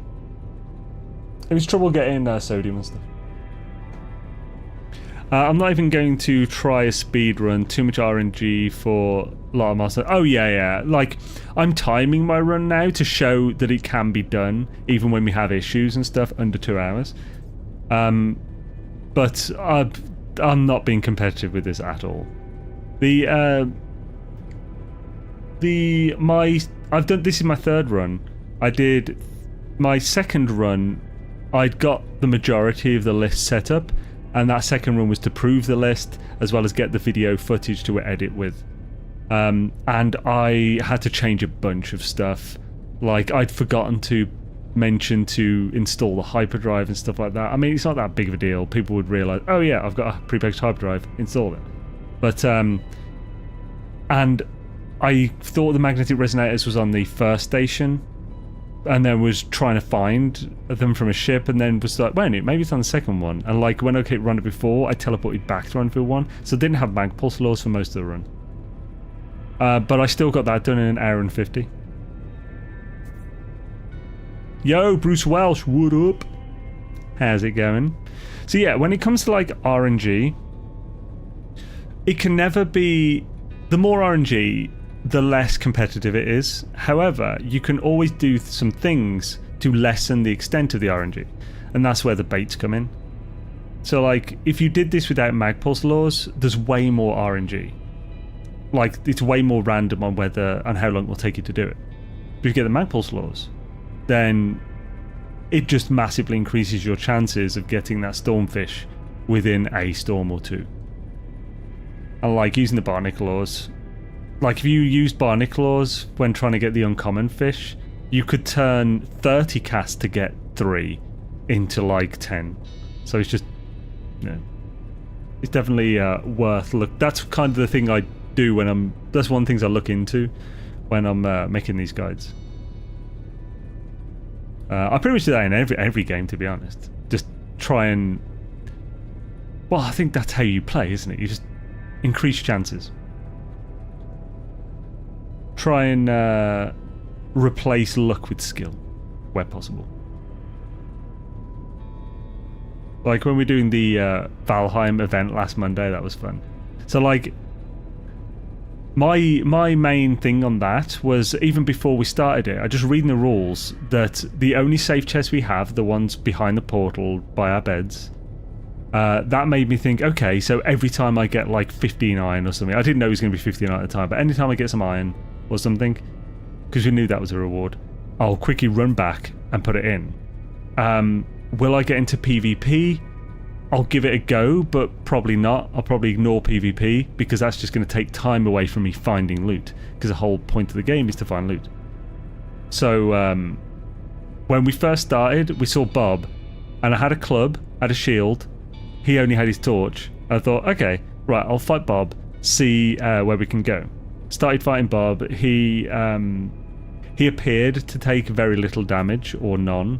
It was trouble getting sodium and stuff. I'm not even going to try a speed run. Too much RNG for a lot of milestones. Oh yeah. Like, I'm timing my run now to show that it can be done, even when we have issues and stuff, under 2 hours. But I'm not being competitive with this at all. I've done, this is my 3rd run. I did my 2nd run. I'd got the majority of the list set up, and that 2nd run was to prove the list as well as get the video footage to edit with. And I had to change a bunch of stuff. Like, I'd forgotten to mention to install the hyperdrive and stuff like that. I mean, it's not that big of a deal. People would realise, oh yeah, I've got a prepackaged hyperdrive, install it. But and I thought the magnetic resonators was on the first station, and then was trying to find them from a ship, and then was like, wait a minute, maybe it's on the 2nd one. And like when I hit Rendezvous 4, I teleported back to Rendezvous 1, so I didn't have mag pulse laws for most of the run. But I still got that done in an hour and 50. Yo, Bruce Welsh, what up? How's it going? So yeah, when it comes to like RNG, it can never be... The more RNG, the less competitive it is. However, you can always do some things to lessen the extent of the RNG, and that's where the baits come in. So like, if you did this without magpulse laws, there's way more RNG. Like, it's way more random on whether and how long it will take you to do it. But if you get the magpulse laws, then it just massively increases your chances of getting that stormfish within a storm or 2. And like using the barnacle laws, like if you used barnacle laws when trying to get the uncommon fish, you could turn 30 casts to get 3 into like 10. So it's just, you know, it's definitely worth look. That's kind of the thing I do when that's one of the things I look into when I'm making these guides. I pretty much do that in every game, to be honest. Just try and, well, I think that's how you play, isn't it? You just increase chances. Try and replace luck with skill where possible. Like when we're doing the Valheim event last Monday, that was fun. So like, my main thing on that was, even before we started it, I just reading the rules that the only safe chests we have, the ones behind the portal by our beds, that made me think, okay, so every time I get like 15 iron or something, I didn't know it was going to be 15 iron at the time, but anytime I get some iron or something, because we knew that was a reward, I'll quickly run back and put it in. Will I get into PvP? I'll give it a go, but probably not. I'll probably ignore PvP, because that's just going to take time away from me finding loot, because the whole point of the game is to find loot. So when we first started, we saw Bob, and I had a club, I had a shield, he only had his torch. I thought, okay, right, I'll fight Bob, see where we can go. Started fighting Bob. He He appeared to take very little damage, or none.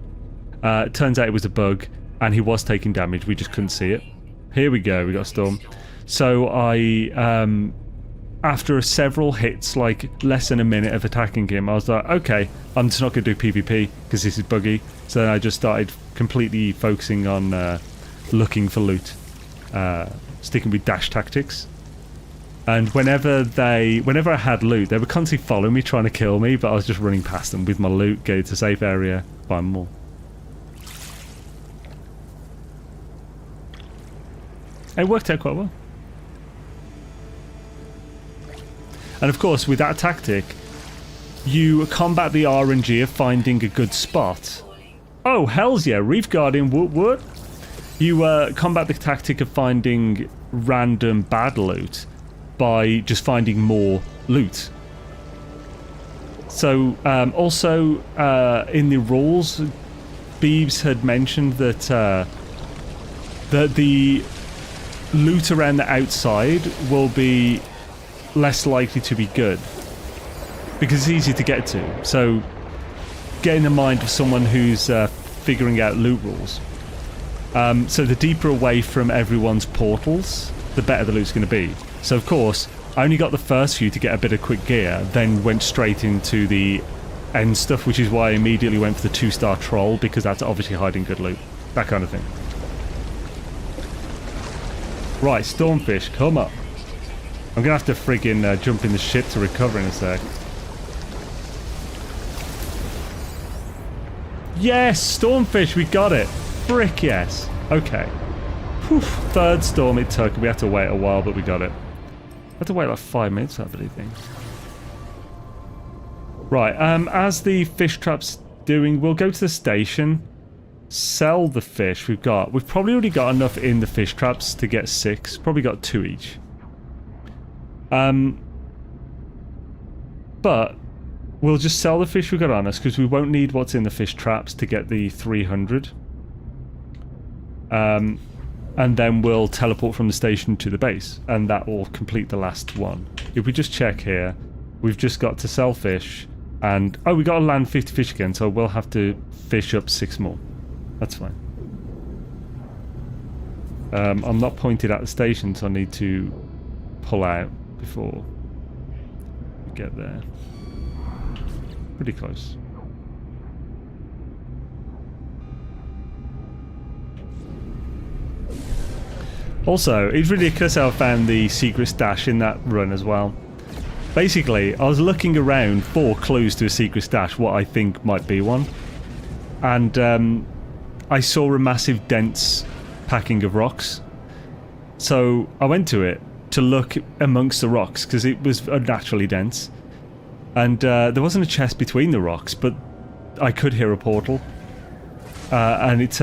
Turns out it was a bug, and he was taking damage, we just couldn't see it. Here we go, we got a storm. So I, after several hits, like less than a minute of attacking him, I was like, okay, I'm just not going to do PvP, because this is buggy. So then I just started completely focusing on looking for loot, sticking with dash tactics. And whenever I had loot, they were constantly following me, trying to kill me, but I was just running past them with my loot, get to a safe area, find more. It worked out quite well. And of course, with that tactic, you combat the RNG of finding a good spot. Oh, hells yeah, Reef Guardian, what? You combat the tactic of finding random bad loot by just finding more loot. So, also, in the rules, Beebs had mentioned that the loot around the outside will be less likely to be good because it's easy to get to. So get in the mind of someone who's figuring out loot rules. So the deeper away from everyone's portals, the better the loot's going to be. So of course, I only got the first few to get a bit of quick gear, then went straight into the end stuff, which is why I immediately went for the 2-star troll, because that's obviously hiding good loot. That kind of thing. Right, Stormfish, come up. I'm going to have to friggin' jump in the ship to recover in a sec. Yes, Stormfish, we got it. Frick yes. Okay. Whew, third storm it took. We had to wait a while, but we got it. We had to wait like 5 minutes, I believe. Right, as the fish trap's doing, we'll go to the station, sell the fish we've got. We've probably already got enough in the fish traps to get 6. Probably got 2 each. But we'll just sell the fish we've got on us because we won't need what's in the fish traps to get the 300. And then we'll teleport from the station to the base, and that will complete the last one. If we just check here, we've just got to sell fish, and oh, we got to land 50 fish again, so we'll have to fish up 6 more. That's fine. I'm not pointed at the station, so I need to pull out before we get there. Pretty close. Also, it's ridiculous how I found the secret stash in that run as well. Basically, I was looking around for clues to a secret stash, what I think might be one. And I saw a massive dense packing of rocks. So I went to it to look amongst the rocks because it was unnaturally dense. And there wasn't a chest between the rocks, but I could hear a portal. And it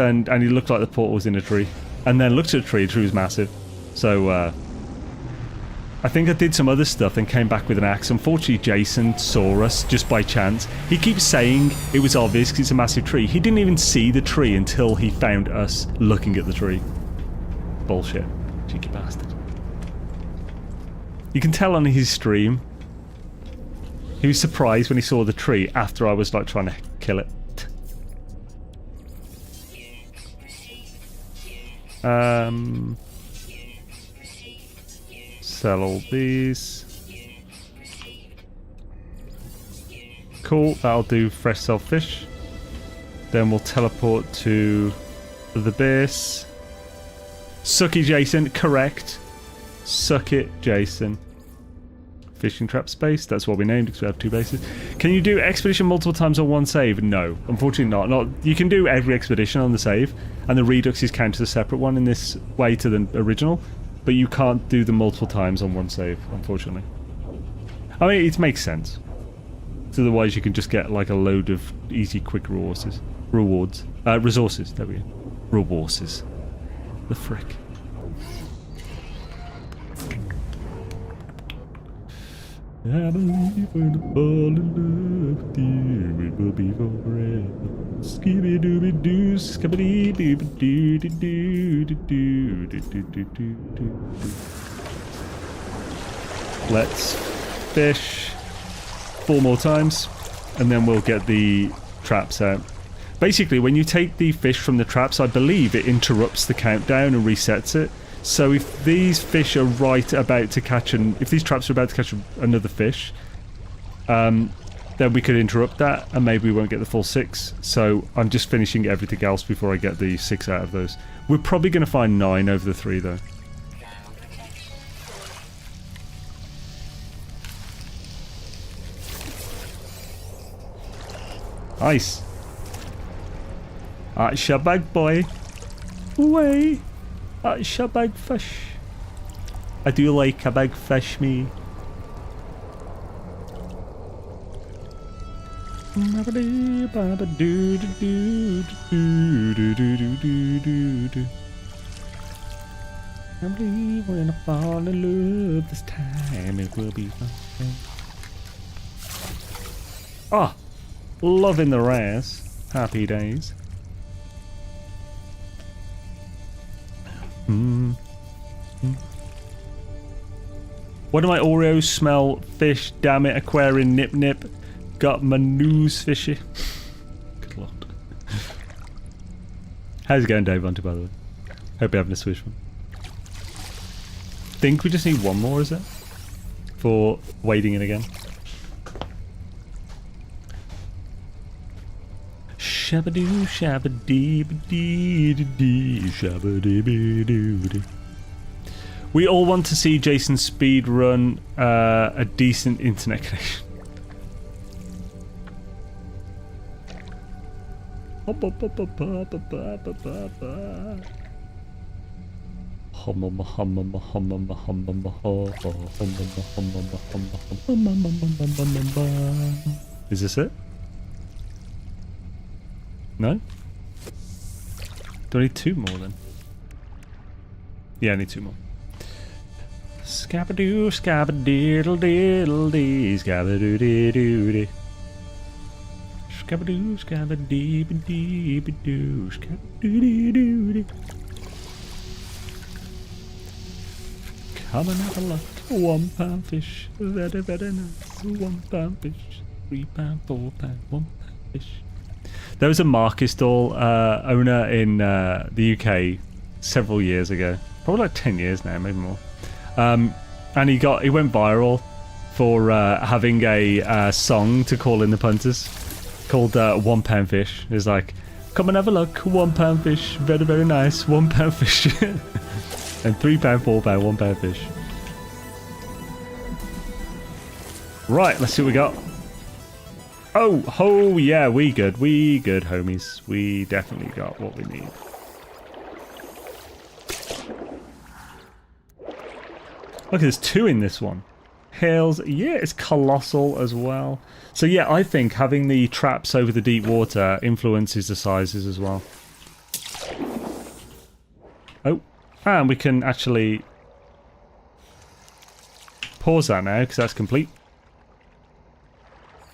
looked like the portal was in a tree. And then looked at the tree was massive. So, I think I did some other stuff and came back with an axe. Unfortunately, Jason saw us just by chance. He keeps saying it was obvious because it's a massive tree. He didn't even see the tree until he found us looking at the tree. Bullshit. Cheeky bastard. You can tell on his stream. He was surprised when he saw the tree after I was like trying to kill it. Sell all these. Cool, that'll do fresh sell fish. Then we'll teleport to the base. Suck it, Jason. Correct. Suck it, Jason. Fishing trap space. That's what we named because we have 2 bases. Can you do expedition multiple times on one save? No, unfortunately not. You can do every expedition on the save, and the redux is counted as a separate one in this way to the original, but you can't do them multiple times on one save, unfortunately. I mean, it makes sense. So otherwise you can just get like a load of easy, quick resources. Resources, there we go. Resources. The frick. I believe when I fall in love, dear, it will be forever. Skibby dooby doo, skibbity dooby doo doo doo doo doo doo doo doo. Let's fish 4 more times. and then we'll get the traps out. Basically, when you take the fish from the traps, I believe it interrupts the countdown and resets it. So if these fish are about to catch if these traps are about to catch another fish, then we could interrupt that and maybe we won't get the full 6. So I'm just finishing everything else before I get the 6 out of those. We're probably going to find 9 over the 3 though. Nice. That's your big boy. Way. That's your big fish. I do like a big fish, me. I believe when I fall in love this time it will be fun. Ah, loving the rares. Happy days. What do my Oreos smell? Fish, damn it, aquarium nip nip. Got my nose fishy. Good lord. How's it going, Dave Hunter, by the way? Hope you're having a swish one. Think we just need one more, is it? For wading in again. Shabadoo, shabadee, dee dee, shabadee doo dee. We all want to see Jason speed run a decent internet connection. Is this it? No? Do I need 2 more then? Yeah, I need 2 more. Scabadoo, scabadoodle diddle dee, scabadoo dee doo dee. Scabadoo, scabadee dee doo, scabadoo dee doo dee. Come and have a look. £1 fish, very, very nice. £1 fish, £3, £4, £1 fish. There was a Marcus doll owner in the UK several years ago, probably like 10 years now, maybe more. And he went viral for having a song to call in the punters called £1 fish. It's like, come and have a look, £1 fish, very, very nice, £1 fish. And £3, £4, £1 fish. Right, let's see what we got. Oh, yeah, we good, homies. We definitely got what we need. Look, there's 2 in this one. Hills, yeah, it's colossal as well. So yeah, I think having the traps over the deep water influences the sizes as well. Oh, and we can actually pause that now because that's complete.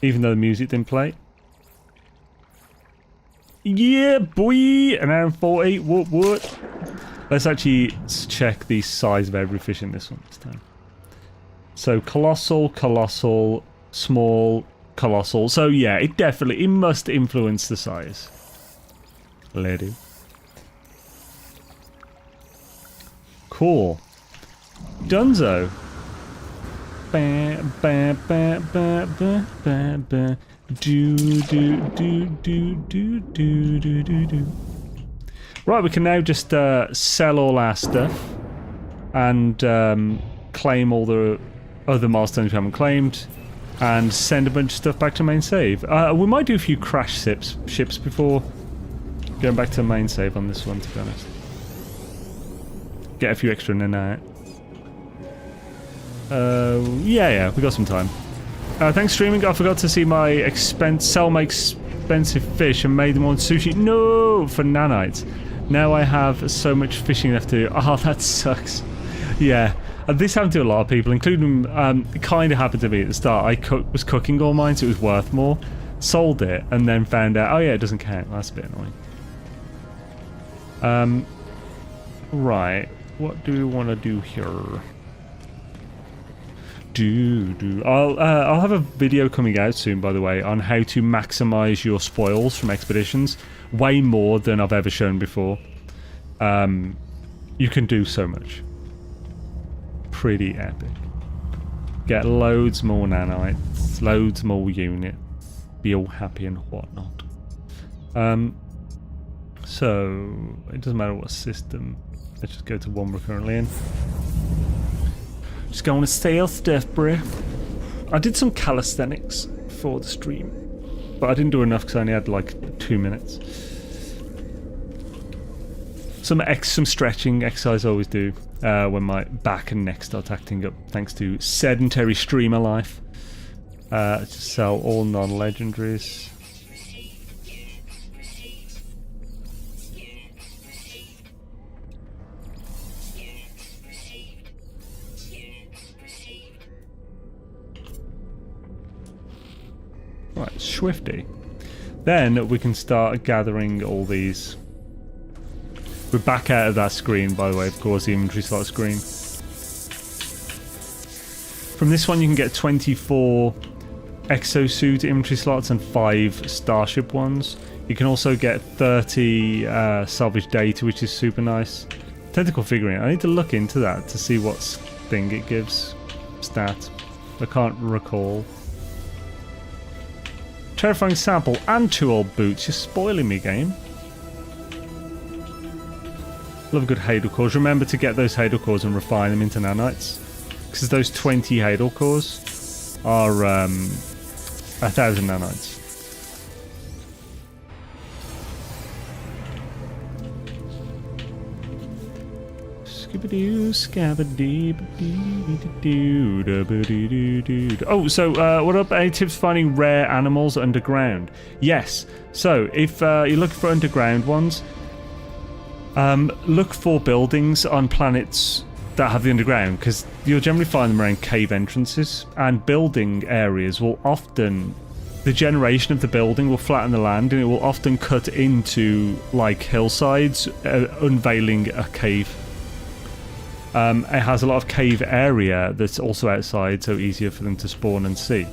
Even though the music didn't play. Yeah, boy! An hour and 40. What? Let's actually check the size of every fish in this one this time. So colossal, colossal, small, colossal. So yeah, it must influence the size. Lady. Cool. Dunzo. Ba ba ba ba ba ba ba. Do do do do do do do do do. Right, we can now just sell all our stuff and claim all the other milestones we haven't claimed and send a bunch of stuff back to main save. We might do a few crash ships before going back to the main save on this one, to be honest. Get a few extra in and out. Yeah, we got some time. Thanks streaming. I forgot to see my sell my expensive fish and made them on sushi. No, for nanites. Now I have so much fishing left to do. Oh, that sucks. Yeah, this happened to a lot of people, including it kind of happened to me at the start. I was cooking all mine, so it was worth more. Sold it, and then found out, oh yeah, it doesn't count. That's a bit annoying. Right, what do we want to do here? I'll have a video coming out soon, by the way, on how to maximize your spoils from expeditions. Way more than I've ever shown before. You can do so much. Pretty epic. Get loads more nanites, loads more units. Be all happy and whatnot. So it doesn't matter what system. Let's just go to one we're currently in. Just going to steal stuff, bruh. I did some calisthenics for the stream, but I didn't do enough because I only had like 2 minutes. Some stretching exercise I always do when my back and neck start acting up, thanks to sedentary streamer life. Just sell all non-legendaries. Right, Swifty. Then we can start gathering all these. We're back out of that screen, by the way, of course, the inventory slot screen. From this one you can get 24 exosuit inventory slots and 5 Starship ones. You can also get 30 salvage data, which is super nice. Tentacle figurine. I need to look into that to see what thing it gives. Stat. I can't recall. Terrifying sample and 2 old boots. You're spoiling me, game. Love a good Hadal cores. Remember to get those Hadal cores and refine them into nanites. Because those 20 Hadal cores are 1,000 nanites. Oh, so what up? Any tips finding rare animals underground? Yes. So if you're looking for underground ones, look for buildings on planets that have the underground, because you'll generally find them around cave entrances, and building areas will often, the generation of the building will flatten the land, and it will often cut into like hillsides, unveiling a cave. It has a lot of cave area that's also outside, so easier for them to spawn and see.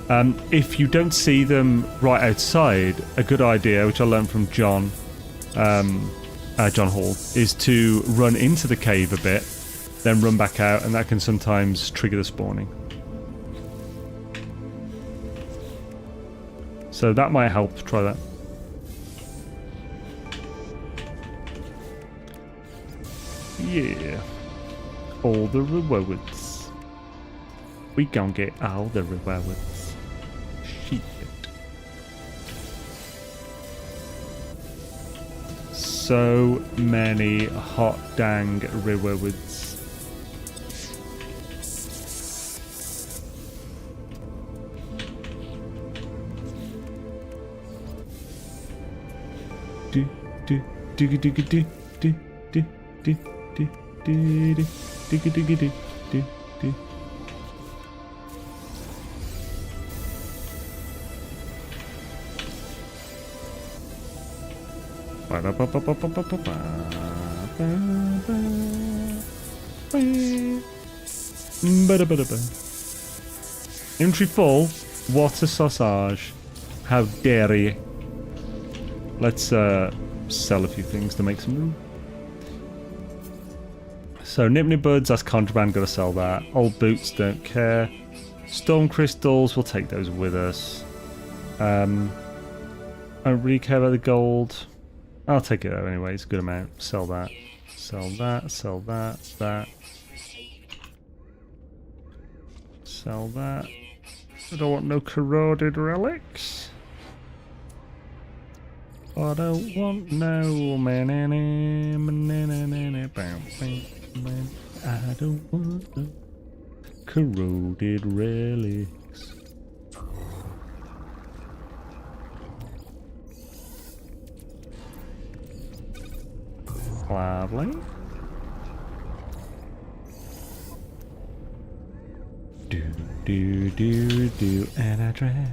If you don't see them right outside, a good idea, which I learned from John Hall, is to run into the cave a bit, then run back out, and that can sometimes trigger the spawning. So that might help. Try that. Yeah. All the rewards. We gon' get all the rewards. Shit. So many hot dang rewards. Do do do do do do do do do do do do. Digga digga dig dig dig. Inventory full. What a sausage. How dare you. Let's sell a few things to make some room. So Nip Buds, that's contraband, gotta sell that. Old boots, don't care. Storm crystals, we'll take those with us. I don't really care about the gold. I'll take it though anyway, it's a good amount. Sell that. Sell that, sell that, that. Sell that. I don't want no corroded relics. I don't want no man. I don't want no corroded relics. Lovely. Do do do do, and I tried.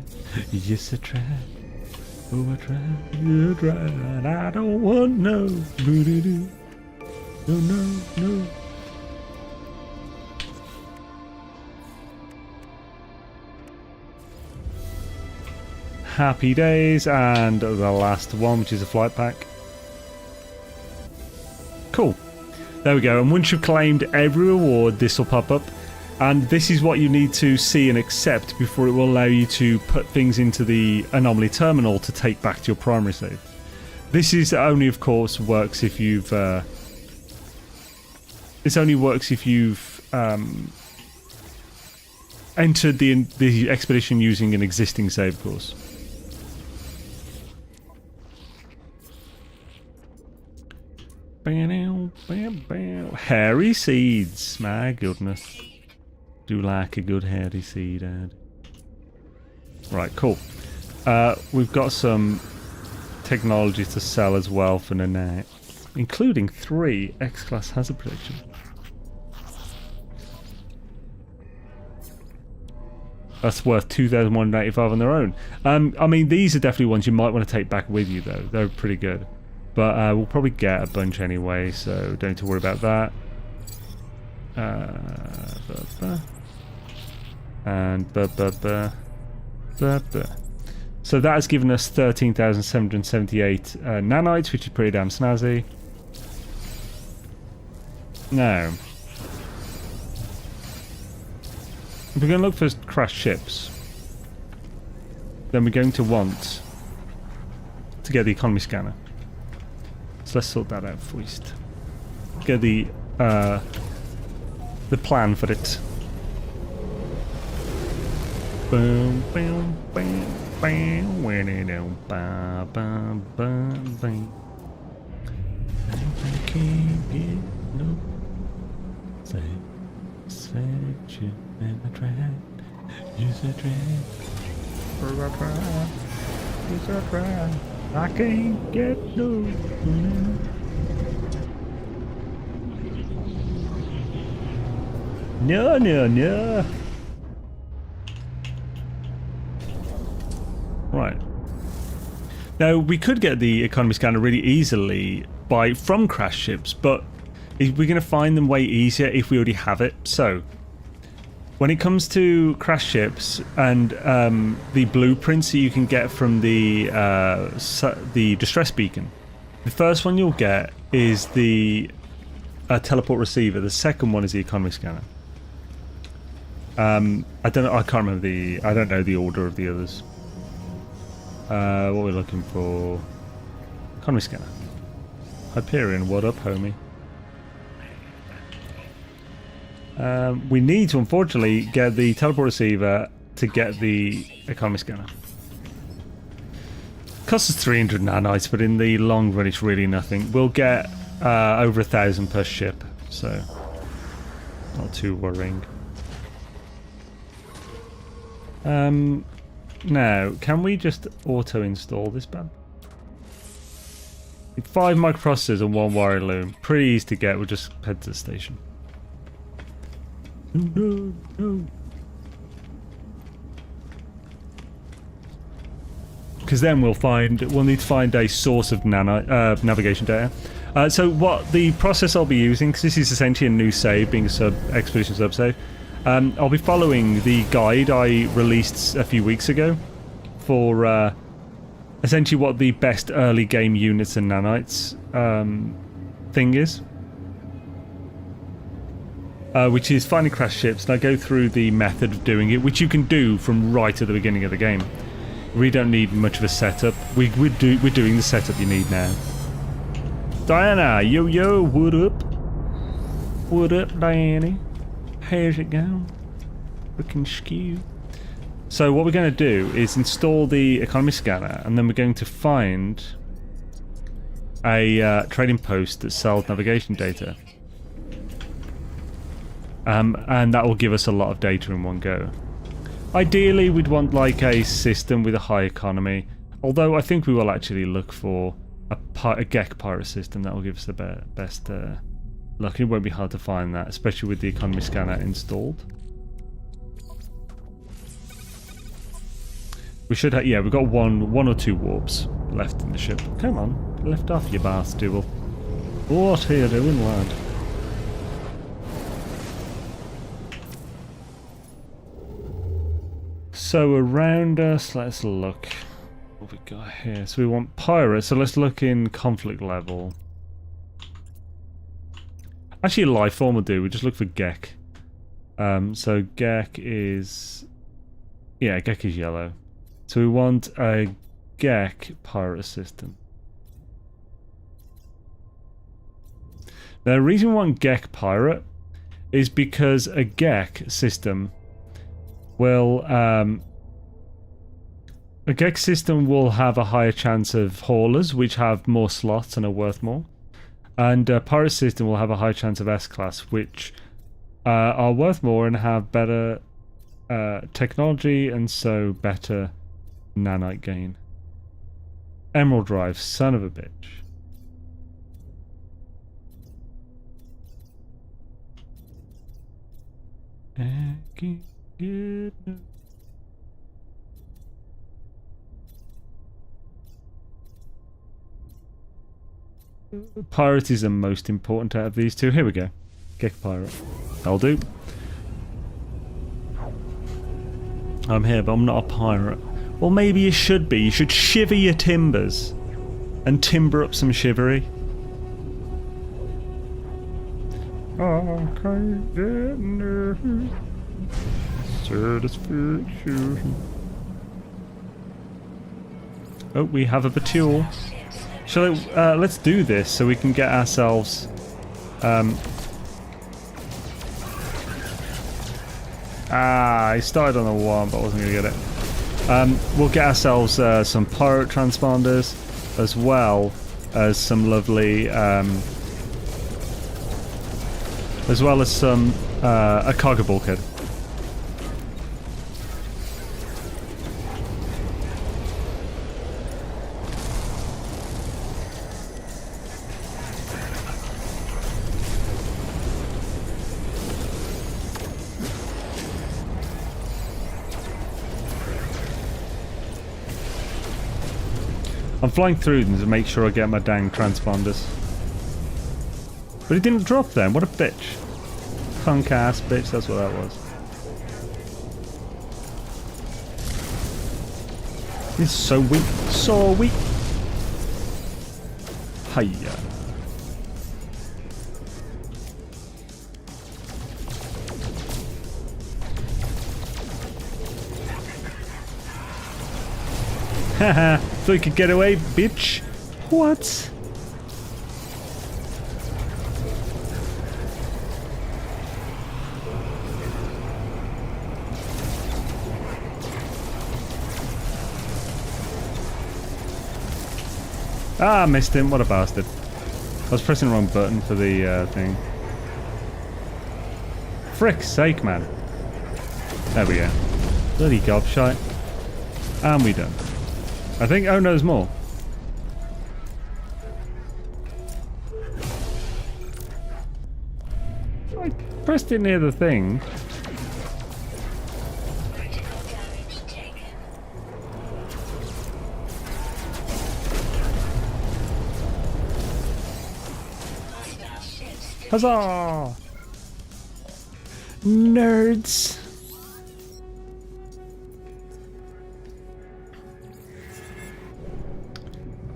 Yes, I tried. Oh, I tried. You tried. I don't want no. Do do do. No, no, no. Happy days, and the last one, which is a flight pack. Cool. There we go. And once you've claimed every reward, this will pop up. And this is what you need to see and accept before it will allow you to put things into the anomaly terminal to take back to your primary save. This is only, of course, works if you've... this only works if you've entered the expedition using an existing save course. Hairy seeds, my goodness. Do like a good hairy seed, Ed. Right, cool. We've got some technology to sell as well for the night, including 3 X-Class hazard protection. That's worth 2,185 on their own. I mean, these are definitely ones you might want to take back with you, though. They're pretty good. But we'll probably get a bunch anyway, so don't need to worry about that. And so that has given us 13,778 nanites, which is pretty damn snazzy. Now, if we're going to look for crashed ships, then we're going to want to get the economy scanner. So let's sort that out first. Get the plan for it. Boom, boom, bam, bam, when it don't, bam, bam, bam, bam. I can't get no satisfaction when I try. Use a try. I can't get no. No. Right. Now, we could get the economy scanner really easily from crash ships, but we're going to find them way easier if we already have it. So, when it comes to crash ships and the blueprints that you can get from the distress beacon, the first one you'll get is the teleport receiver. The second one is the economy scanner. I don't know. I can't remember I don't know the order of the others. What we're looking for? Economy scanner. Hyperion, what up, homie? We need to, unfortunately, get the teleport receiver to get the economy scanner. Costs us 300 nanites, but in the long run, it's really nothing. We'll get over 1,000 per ship, so not too worrying. Now, can we just auto-install this bad? 5 microprocessors and 1 wire loom. Pretty easy to get. We'll just head to the station. No. Because then we'll need to find a source of navigation data. So what the process I'll be using, because this is essentially a new save, being a expedition sub-save, I'll be following the guide I released a few weeks ago for essentially what the best early game units and nanites thing is. Which is finding crash ships, and I go through the method of doing it, which you can do from right at the beginning of the game. We don't need much of a setup. We're doing the setup you need now. Diana, yo, what up? What up, Diana? How's it going? Looking skew. So what we're going to do is install the economy scanner, and then we're going to find a trading post that sells navigation data. And that will give us a lot of data in one go. Ideally, we'd want like a system with a high economy, although I think we will actually look for a Gek pirate system that will give us the best luck. It won't be hard to find that, especially with the economy scanner installed. We should have, yeah, we've got one or two warps left in the ship. Come on, lift off, you bastard. What are you doing, lad? So around us, let's look. What have we got here? So we want pirate, so let's look in conflict level. Actually, a life form will do. We just look for Gek. So Gek is... Yeah, Gek is yellow. So we want a Gek pirate system. Now, the reason we want Gek pirate is because a Gek system will... a Gek system will have a higher chance of haulers, which have more slots and are worth more. And a pirate system will have a high chance of S-class, which are worth more and have better technology and so better nanite gain. Emerald Drive, son of a bitch. Pirate is the most important out of these two. Here we go. Gek pirate. I'll do. I'm here, but I'm not a pirate. Well, maybe you should be. You should shiver your timbers and timber up some shivery. I can't get no satisfaction. Oh, we have a batul. Shall I, let's do this so we can get ourselves I started on a 1 but I wasn't going to get it. We'll get ourselves some pirate transponders as well as some lovely as well as some a cargo bulkhead. I'm flying through them to make sure I get my dang transponders. But it didn't drop then, what a bitch. Punk ass bitch, that's what that was. He's so weak, so weak. Hiya. Haha, so you could get away, bitch. What? Ah, missed him. What a bastard. I was pressing the wrong button for the thing. Frick's sake, man. There we go. Bloody gobshite. And we done. I think... Oh, no, there's more. I pressed it near the thing. Huzzah! Nerds!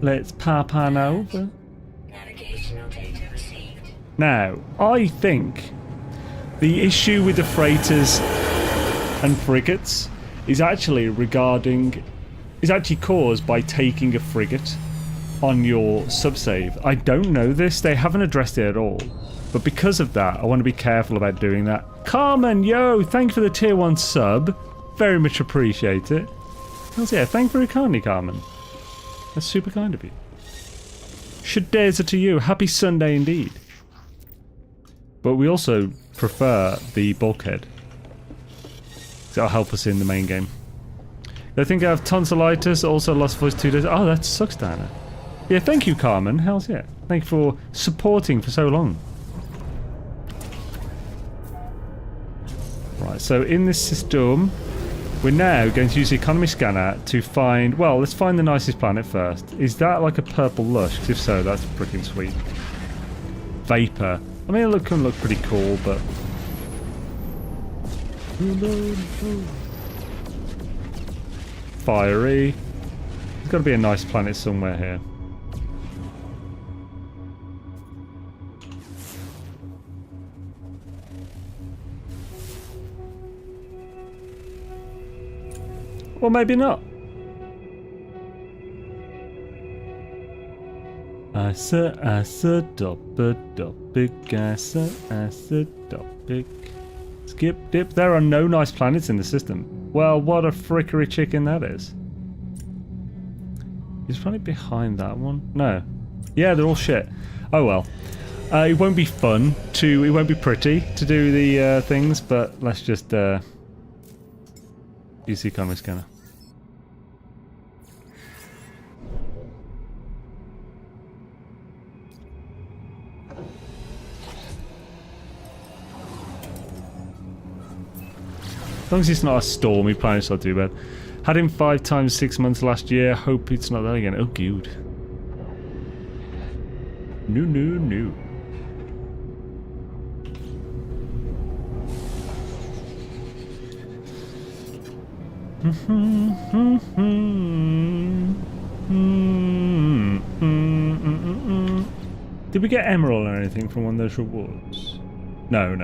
Let's pop on over. Navigational data received. Now, I think the issue with the freighters and frigates is actually caused by taking a frigate on your subsave. I don't know this, they haven't addressed it at all. But because of that, I want to be careful about doing that. Carmen, yo, thank you for the tier 1 sub. Very much appreciate it. Yeah, thank you very kindly, Carmen. That's super kind of you. Shadaza to you. Happy Sunday indeed. But we also prefer the bulkhead. That'll help us in the main game. I think I have tonsillitis, also lost voice 2 days. Oh, that sucks, Diana. Yeah, thank you, Carmen. Hells yeah. Thank you for supporting for so long. Right, so in this system, we're now going to use the economy scanner to find... Well, let's find the nicest planet first. Is that like a purple lush? 'Cause if so, that's freaking sweet. Vapor. I mean, it can look pretty cool, but... Fiery. There's got to be a nice planet somewhere here. Or maybe not. Skip dip. There are no nice planets in the system. Well, what a frickery chicken that is. He's probably behind that one. No. Yeah, they're all shit. Oh well. It won't be fun to. It won't be pretty to do the things, but let's just use the economy scanner. As long as it's not a stormy planet, it's not too bad. Had him 5 times 6 months last year. Hope it's not that again. Oh, good. No. Did we get emerald or anything from one of those rewards? No.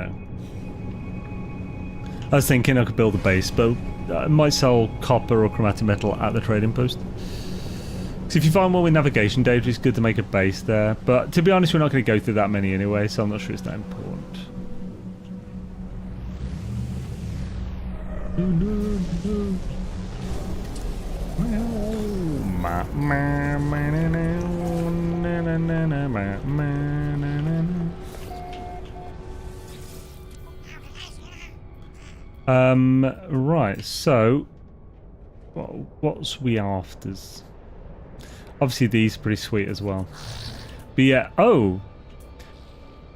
I was thinking I could build a base, but I might sell copper or chromatic metal at the trading post. So if you find one with navigation data, it's good to make a base there. But to be honest, we're not going to go through that many anyway, so I'm not sure it's that important. Right, so what's we afters? Obviously these are pretty sweet as well. But yeah,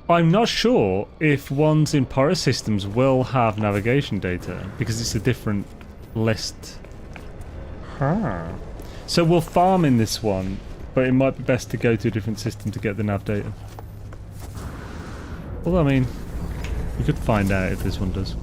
I'm not sure if ones in Porous systems will have navigation data because it's a different list. So we'll farm in this one, but it might be best to go to a different system to get the nav data. Although, I mean, we could find out if this one does.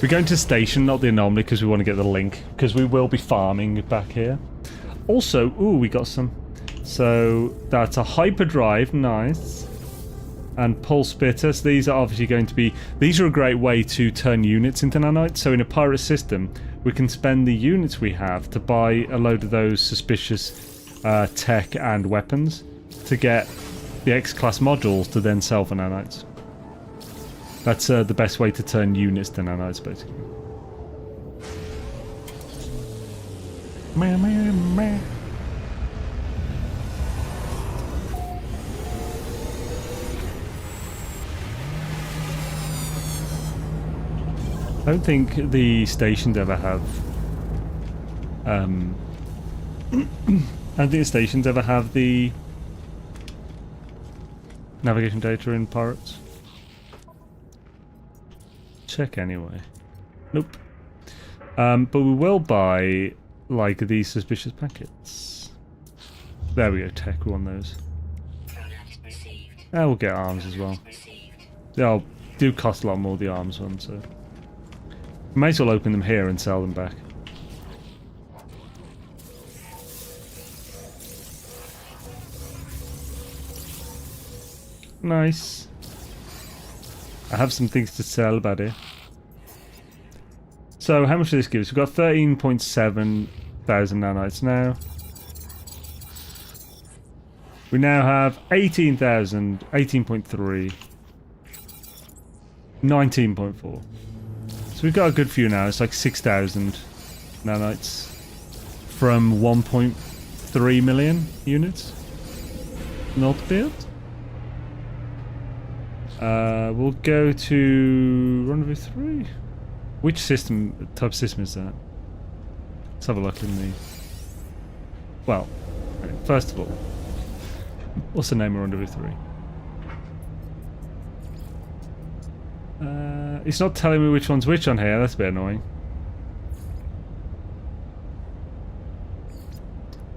We're going to station, not the anomaly, because we want to get the link, because we will be farming back here. Also, we got some. So that's a hyperdrive, nice, and pulse spitter. So these are obviously going to be. These are a great way to turn units into nanites. So in a pirate system, we can spend the units we have to buy a load of those suspicious tech and weapons to get the X-class modules to then sell for nanites. That's the best way to turn units to nanites, basically. I don't think the stations ever have. I don't think the stations ever have the navigation data in pirates. Check anyway. Nope. But we will buy like these suspicious packets. There we go. Tech, we want those. We'll get arms as well. They'll do cost a lot more, the arms ones, so we may as well open them here and sell them back. Nice. I have some things to sell, buddy. So, how much does this give us? We've got 13.7 thousand nanites now. We now have 18,000, 18.3, 19.4. So we've got a good few now. It's like 6,000 nanites from 1.3 million units. Not bad. We'll go to Rendezvous 3. Which system, type of system is that? Let's have a look in the... Well, first of all, what's the name of Rendezvous 3? It's not telling me which one's which on here, that's a bit annoying.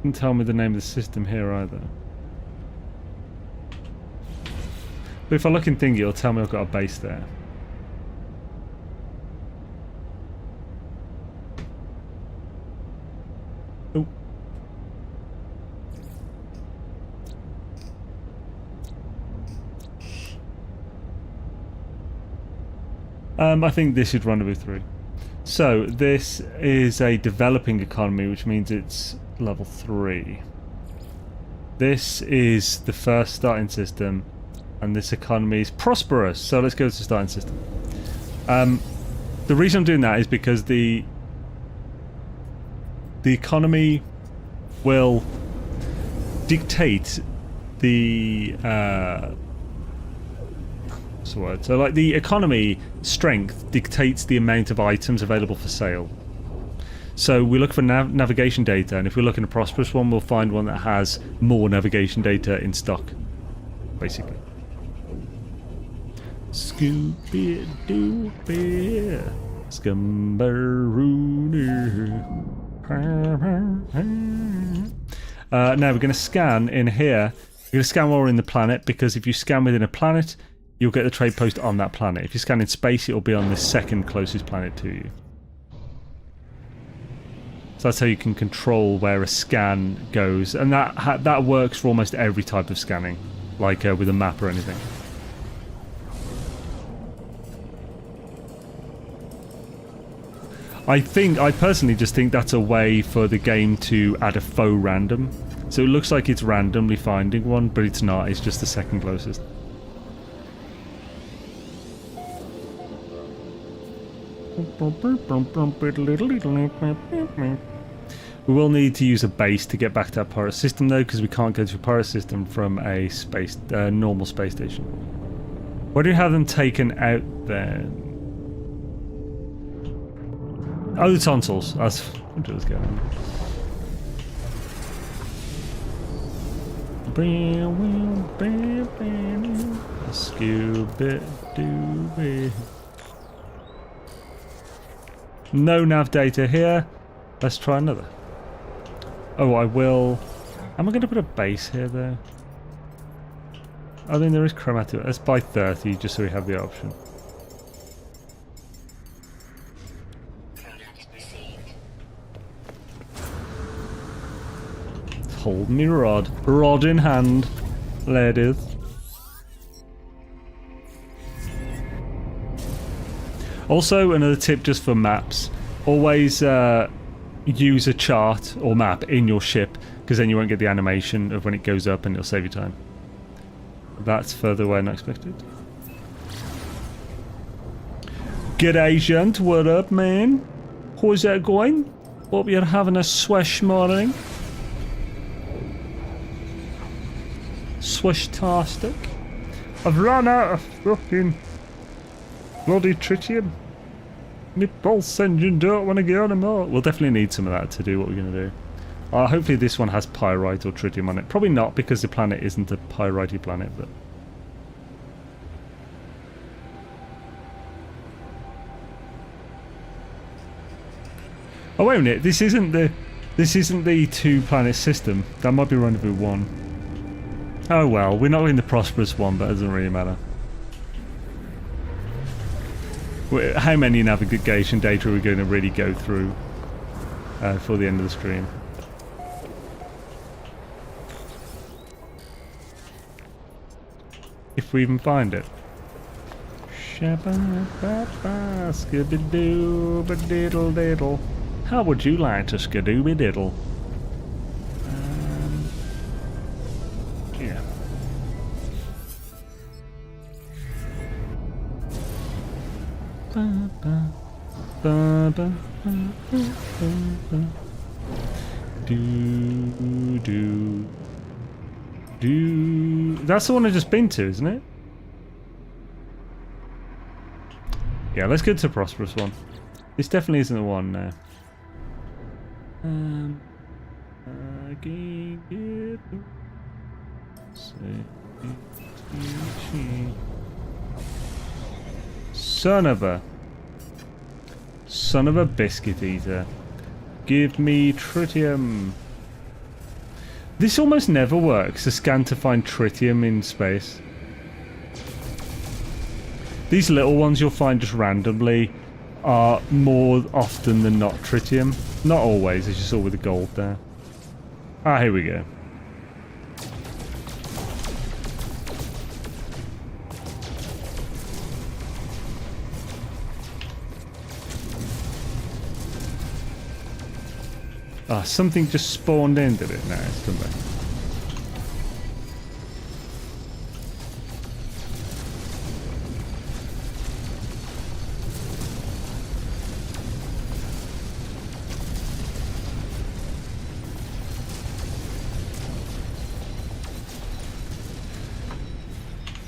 Didn't tell me the name of the system here either. But if I look in Thingy, it'll tell me I've got a base there. Oh. I think this is Rendezvous 3. So, this is a developing economy, which means it's level 3. This is the first starting system, and this economy is prosperous. So let's go to the starting system. The reason I'm doing that is because the economy will dictate the what's the word? So like the economy strength dictates the amount of items available for sale. So we look for navigation data, and if we look in a prosperous one, we'll find one that has more navigation data in stock, basically. Scooby-Dooby, Scumbaroonie. Now we're going to scan in here. We're going to scan while we're in the planet, because if you scan within a planet, you'll get the trade post on that planet. If you scan in space, it'll be on the second closest planet to you. So that's how you can control where a scan goes, and that works for almost every type of scanning, like with a map or anything. I personally just think that's a way for the game to add a faux random. So it looks like it's randomly finding one, but it's not. It's just the second closest. We will need to use a base to get back to our pirate system, though, because we can't go to a pirate system from a normal space station. Why do you have them taken out then? Oh, the tonsils. That's what was going on. Scooby-Dooby. No nav data here. Let's try another. Oh, I will. Am I going to put a base here, though? I mean, there is chromatic. Let's buy 30 just so we have the option. Hold me rod. Rod in hand, ladies. Also, another tip just for maps. Always use a chart or map in your ship, because then you won't get the animation of when it goes up, and it'll save you time. That's further away than expected. G'day, gent. What up, man? How's that going? Hope you're having a swish morning. Swish-tastic. I've run out of fucking bloody tritium. My pulse engine don't want to go anymore. We'll definitely need some of that to do what we're going to do. Hopefully this one has pyrite or tritium on it. Probably not, because the planet isn't a pyritey planet, but... Oh, wait a minute. This isn't the 2-planet system. That might be Rendezvous 1. Oh well, we're not in the prosperous one, but it doesn't really matter. How many navigation data are we going to really go through for the end of the stream? If we even find it. Skibidoo-ba-diddle-diddle. How would you like to skidooby-diddle? Yeah. That's the one I've just been to, isn't it? Yeah, let's go to the prosperous one. This definitely isn't the one now. Son of a biscuit eater. Give me tritium. This almost never works, a scan to find tritium in space. These little ones you'll find just randomly are more often than not tritium. Not always, as you saw with the gold there. Ah, here we go. Ah, something just spawned in, did it? No, it's come back.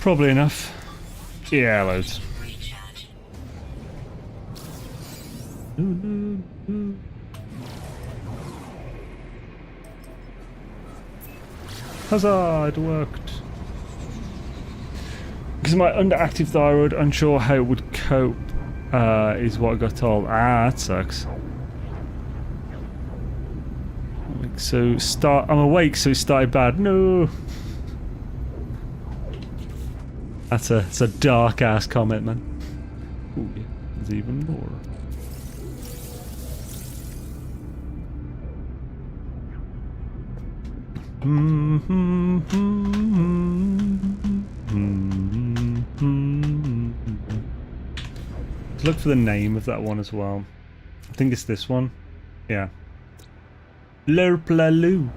Probably enough. Yeah, loads. Huzzah, it worked. Because my underactive thyroid, unsure how it would cope, is what I got told. Ah, that sucks. I'm awake, so it started bad. No. That's a dark ass comment, man. Ooh, yeah, there's even more. Let's look for the name of that one as well. I think it's this one. Yeah. Lerplaloo.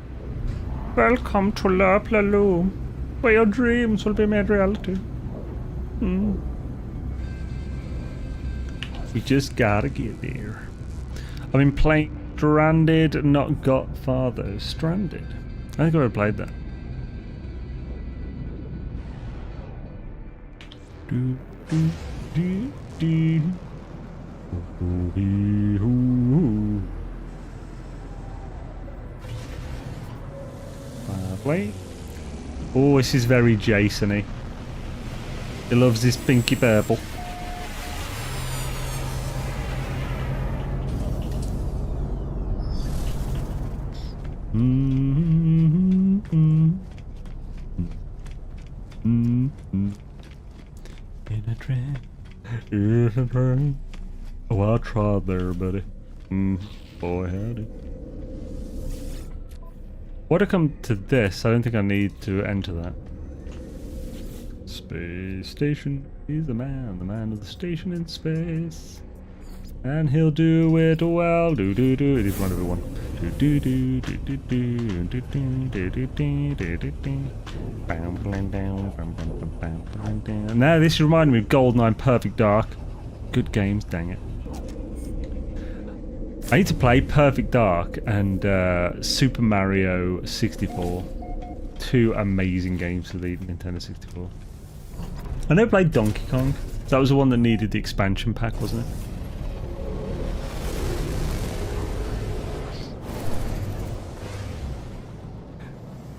Welcome to Lerplaloo, where your dreams will be made reality. We just gotta get there. I've been playing Stranded, not Godfather. Stranded. I think I already played that. Wait. Oh, this is very Jason-y. He loves his pinky purple. In a train. Oh, I tried there, buddy. Boy, howdy. Why'd I come to this? I don't think I need to enter that. Space station. He's the man of the station in space. And he'll do it well. Do do do. It is one everyone. Do do do do do do do do do do do do do. Bam bam down. Bam bam bam bam down. Now this reminded me of GoldenEye Perfect Dark. Good games, dang it. I need to play Perfect Dark and Super Mario 64. Two amazing games for the Nintendo 64. I never played Donkey Kong. That was the one that needed the expansion pack, wasn't it?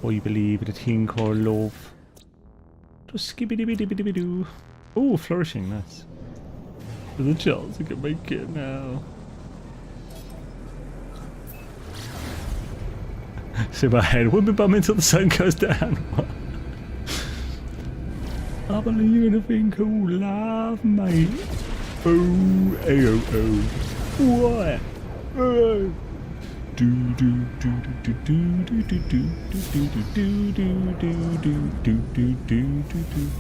Or you believe in a thing called love. Just skibbity-bitty-bitty-doo. Oh, flourishing, nice. There's a chance I can make it now. See my head, we'll be bumming until the sun goes down. I believe in a thing called love, mate. Oh, oh, oh. What? Oh. Do do do do do do do do do do do do do do do.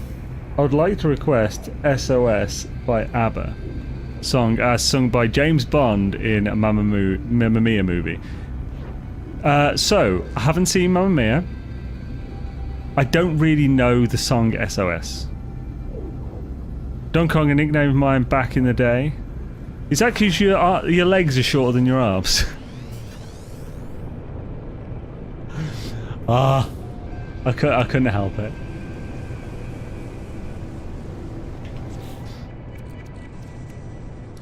I would like to request SOS by ABBA, song as sung by James Bond in a Mamma Mia movie. So I haven't seen Mamma Mia. I don't really know the song SOS. Donkey Kong, a nickname of mine back in the day. Is that because your legs are shorter than your arms? Ah, I couldn't help it.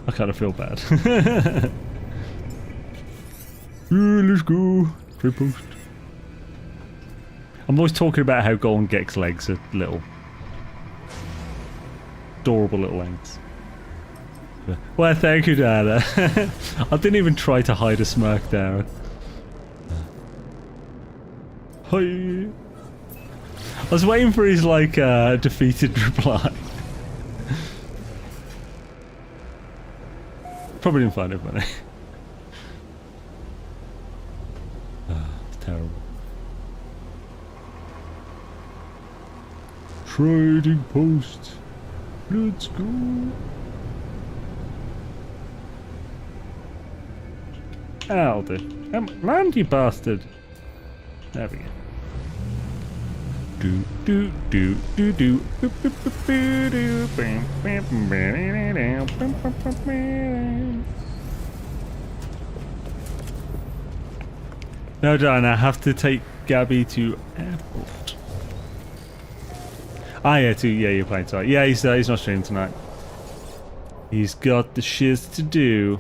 I kind of feel bad. Let's go. Free post. I'm always talking about how Golden Gek's legs are little. Adorable little legs. Well, thank you, Dada. I didn't even try to hide a smirk there. Hi. I was waiting for his like defeated reply. Probably didn't find it funny. It's terrible. Trading post. Let's go. I'll do. Land, you bastard. There we go. Do do do do do. No, John, I have to take Gabby to airport. Ah, yeah, you're playing tonight. Yeah, he's not streaming tonight. He's got the shiz to do.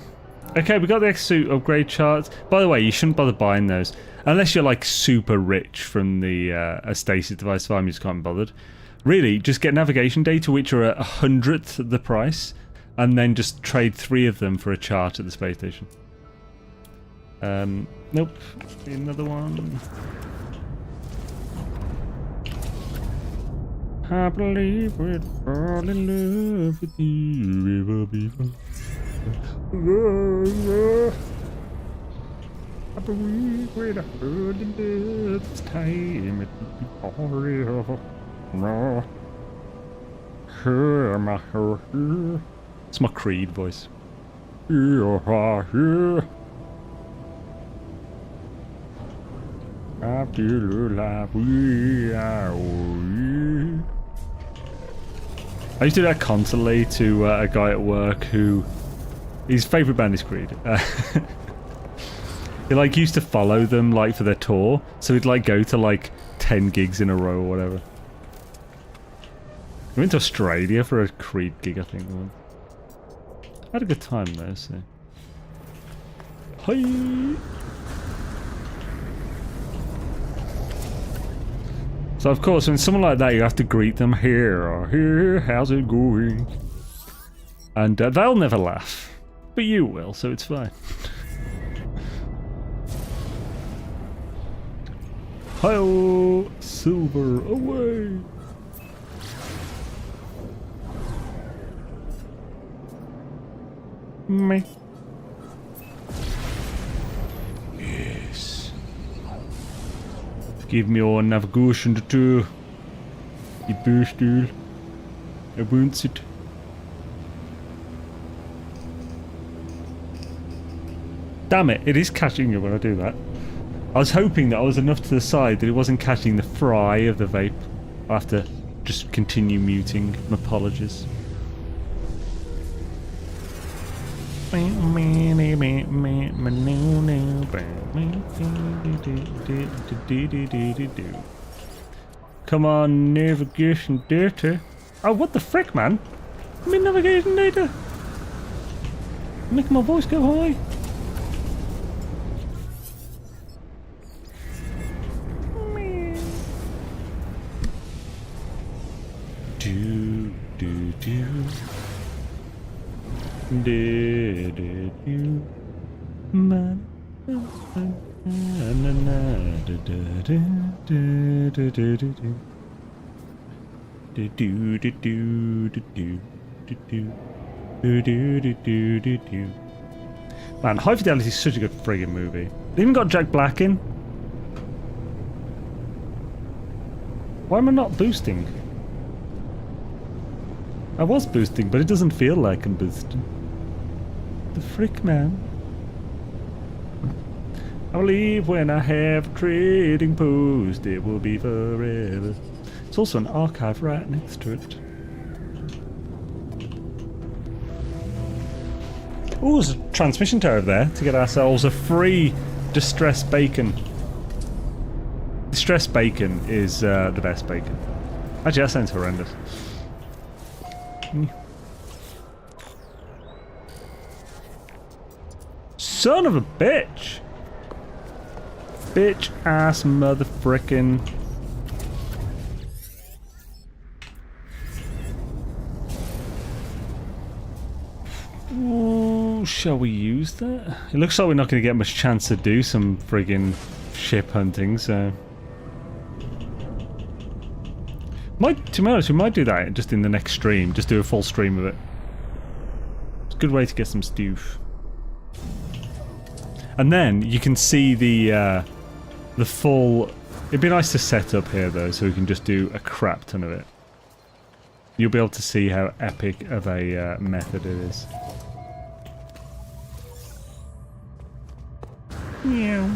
Okay, we got the exosuit upgrade charts. By the way, you shouldn't bother buying those. Unless you're like super rich from the a stasis device farm, you just can't be bothered. Really, just get navigation data which are at 100th the price, and then just trade 3 of them for a chart at the space station. Nope. Another one. I believe we'd fall in love with you, river people. I believe we'd have heard in this time it would be forever. It's my Creed voice. I feel like we are. I used to do that constantly to a guy at work who his favourite band is Creed. He like used to follow them like for their tour, so he'd like go to like 10 gigs in a row or whatever. We went to Australia for a Creed gig, I think. I had a good time there, so. Hi. So of course, when someone like that, you have to greet them here, how's it going? And they'll never laugh, but you will, so it's fine. Hi-oh, silver away. Me. Yes. Give me your navigation to do. You bastard. I want it. Damn it, it is catching you when I do that. I was hoping that I was enough to the side that it wasn't catching the fry of the vape. I'll have to just continue muting. My apologies. Come on, navigation data. Oh, what the frick, man? I mean, navigation data. Making my voice go high. Do do do. Did you man? Man, High Fidelity is such a good friggin' movie. They even got Jack Black in. Why am I not boosting? I was boosting, but it doesn't feel like I'm boosting. The frick, man. I believe when I have a trading post, it will be forever. It's also an archive right next to it. Oh, there's a transmission tower there to get ourselves a free distressed bacon. Distressed bacon is the best bacon. Actually, that sounds horrendous. Son of a bitch! Bitch ass mother frickin'. Ooh, shall we use that? It looks like we're not going to get much chance to do some friggin' ship hunting, so. To be honest, we might do that just in the next stream. Just do a full stream of it. It's a good way to get some stoof. And then you can see the full... It'd be nice to set up here though, so we can just do a crap ton of it. You'll be able to see how epic of a method it is. Meow.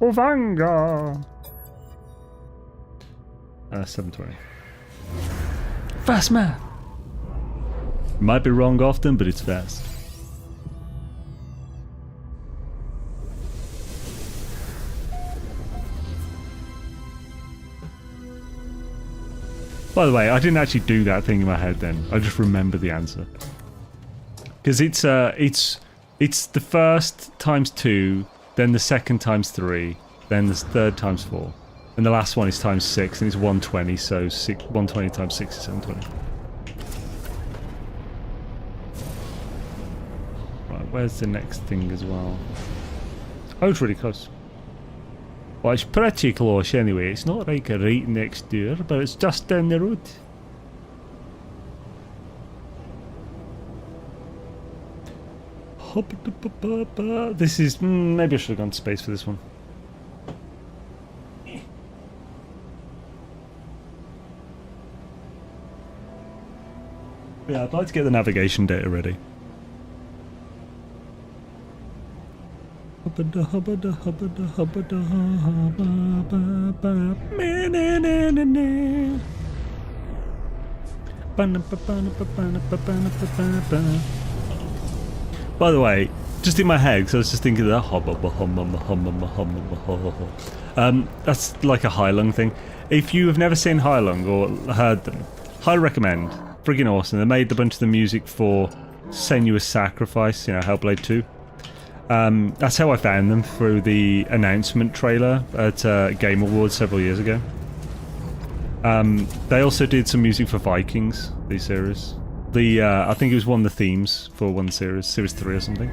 Ovanga! 720. Fast math! Might be wrong often, but it's fast. By the way, I didn't actually do that thing in my head then. I just remembered the answer. Because it's the first times 2, then the second times 3, then the third times 4. And the last one is times 6, and it's 120, so 120 times 6 is 720. Right, where's the next thing as well? Oh, it's really close. Well, it's pretty close anyway. It's not like right next door, but it's just down the road. This is... maybe I should have gone to space for this one. Yeah, I'd like to get the navigation data ready. By the way, just in my head, because I was just thinking that that's like a Heilung thing. If you have never seen Heilung or heard them, highly recommend. Friggin' awesome. They made a bunch of the music for Senua's Sacrifice, you know, Hellblade 2. That's how I found them, through the announcement trailer at Game Awards several years ago. They also did some music for Vikings, the series. I think it was one of the themes for one series, Series 3 or something.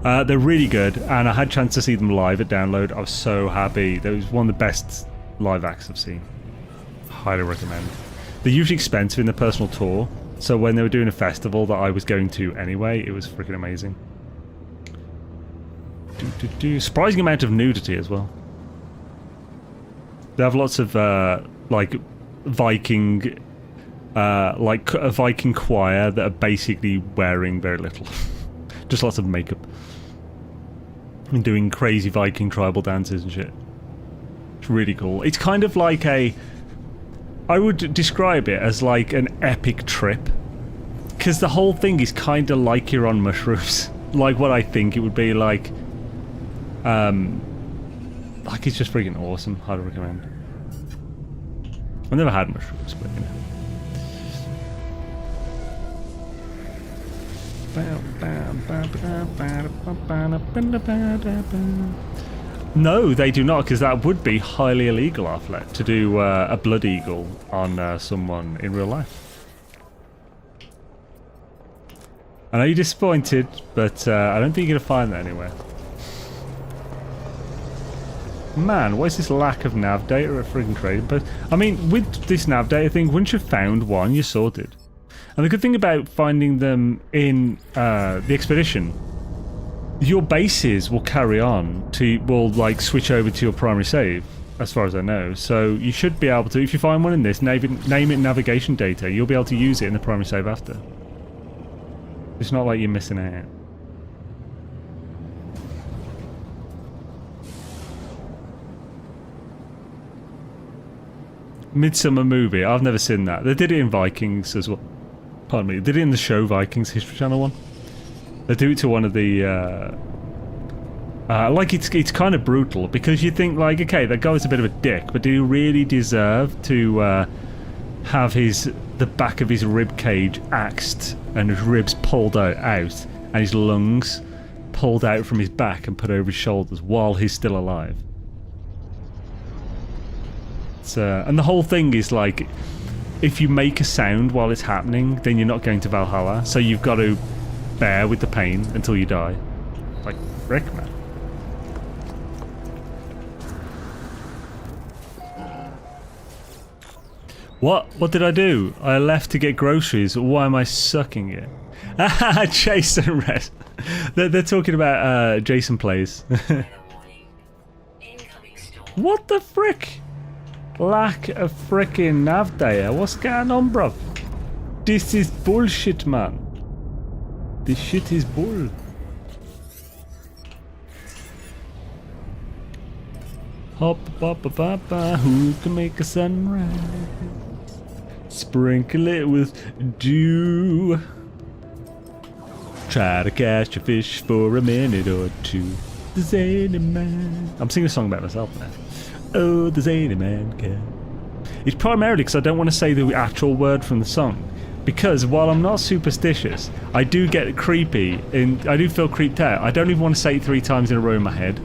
They're really good, and I had a chance to see them live at Download. I was so happy. That was one of the best live acts I've seen. Highly recommend. They're usually expensive in the personal tour, so when they were doing a festival that I was going to anyway, it was freaking amazing. Surprising amount of nudity as well. They have lots of like Viking, like a Viking choir that are basically wearing very little, just lots of makeup and doing crazy Viking tribal dances and shit. It's really cool. It's kind of like I would describe it as like an epic trip, because the whole thing is kind of like you're on mushrooms, like what I think it would be like. Like it's just freaking awesome. Highly recommend. I've never had mushrooms, but you know. No, they do not, because that would be highly illegal, Arflet, to do a blood eagle on someone in real life. I know you're disappointed, but I don't think you're going to find that anywhere. Man, what is this lack of nav data at friggin' trading? But I mean, with this nav data thing, once you've found one, you're sorted. And the good thing about finding them in the expedition, your bases will carry on will like switch over to your primary save, as far as I know. So you should be able to, if you find one in this, name it navigation data. You'll be able to use it in the primary save after. It's not like you're missing out. Midsummer movie. I've never seen that. They did it in Vikings as well. Pardon me. They did it in the show Vikings, History Channel one. They do it to one of the... like it's kind of brutal, because you think like, okay, that guy's a bit of a dick, but do you really deserve to have the back of his rib cage axed and his ribs pulled out and his lungs pulled out from his back and put over his shoulders while he's still alive? And the whole thing is like, if you make a sound while it's happening, then you're not going to Valhalla, so you've got to bear with the pain until you die. Like, frick, man. What? What did I do? I left to get groceries. Why am I sucking it? Jason Red. They're talking about Jason Plays. What the frick? Lack of frickin' nav data. What's going on, bruv? This is bullshit, man. This shit is bull. Hop, bop, ba, ba, who can make a sunrise? Sprinkle it with dew. Try to catch a fish for a minute or two. Does any man... I'm singing a song about myself now. Oh, does any man care? It's primarily because I don't want to say the actual word from the song. Because while I'm not superstitious, I do get creepy and I do feel creeped out. I don't even want to say it 3 times in a row in my head.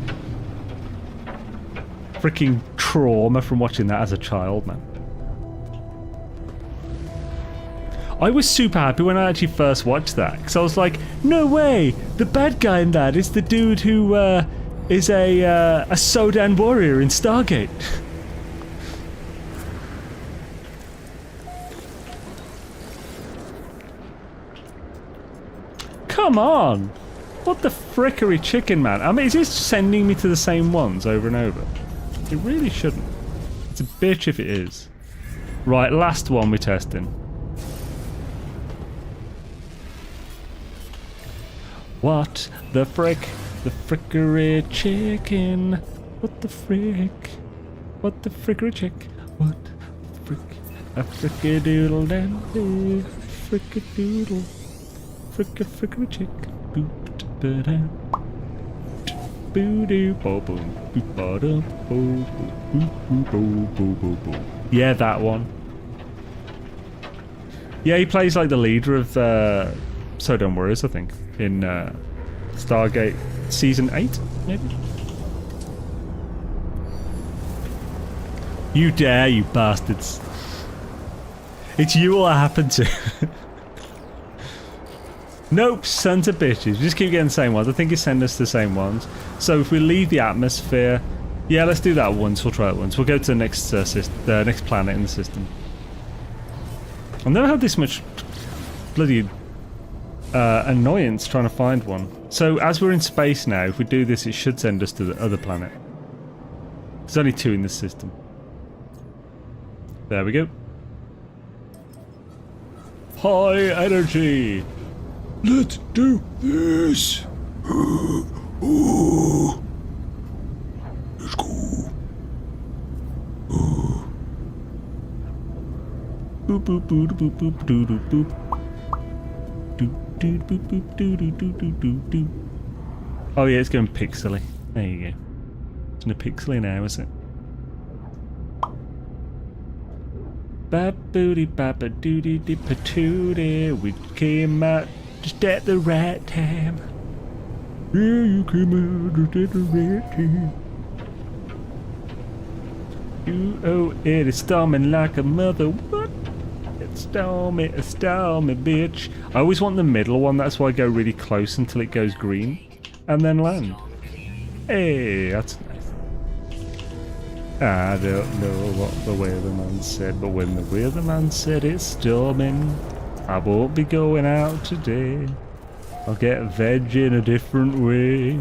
Freaking trauma from watching that as a child, man. I was super happy when I actually first watched that, because I was like, no way, the bad guy in that is the dude who is a Sodan warrior in Stargate. Come on! What the frickery chicken, man? I mean, is this sending me to the same ones over and over? It really shouldn't. It's a bitch if it is. Right, last one we're testing. What the frick? The frickery chicken. What the frick? What the frickery chick? What the frick? A frickadoodle dandy. Frickadoodle. Frickery chick. Boop ba da. Boo doo bo boom. Boop ba da. Bo bo. Yeah, that one. Yeah, he plays like the leader of Sodan Warriors, I think, in Stargate Season 8, maybe? You dare, you bastards. It's you all I happened to. Nope, sons of bitches. We just keep getting the same ones. I think it's sending us the same ones. So if we leave the atmosphere... Yeah, let's do that once. We'll try it once. We'll go to the next, next planet in the system. I've never had this much bloody annoyance trying to find one. So as we're in space now, if we do this, it should send us to the other planet. There's only 2 in this system. There we go. High energy. Let's do this. Let's go. Boop boop boop boop boop doo doo boop. Boop boop boop doo doo doo doo doo doo. Oh yeah, it's going pixely. There you go. It's in a pixely now, is it? Bap booty bapa doody dee patooty. We came out just at the right time. Yeah, you came out just at the right time. Oh, it is storming like a mother. What? It's stormy, bitch. I always want the middle one, that's why I go really close until it goes green. And then land. Hey, that's nice. I don't know what the weatherman said, but when the weatherman said it's storming, I won't be going out today. I'll get veg in a different way.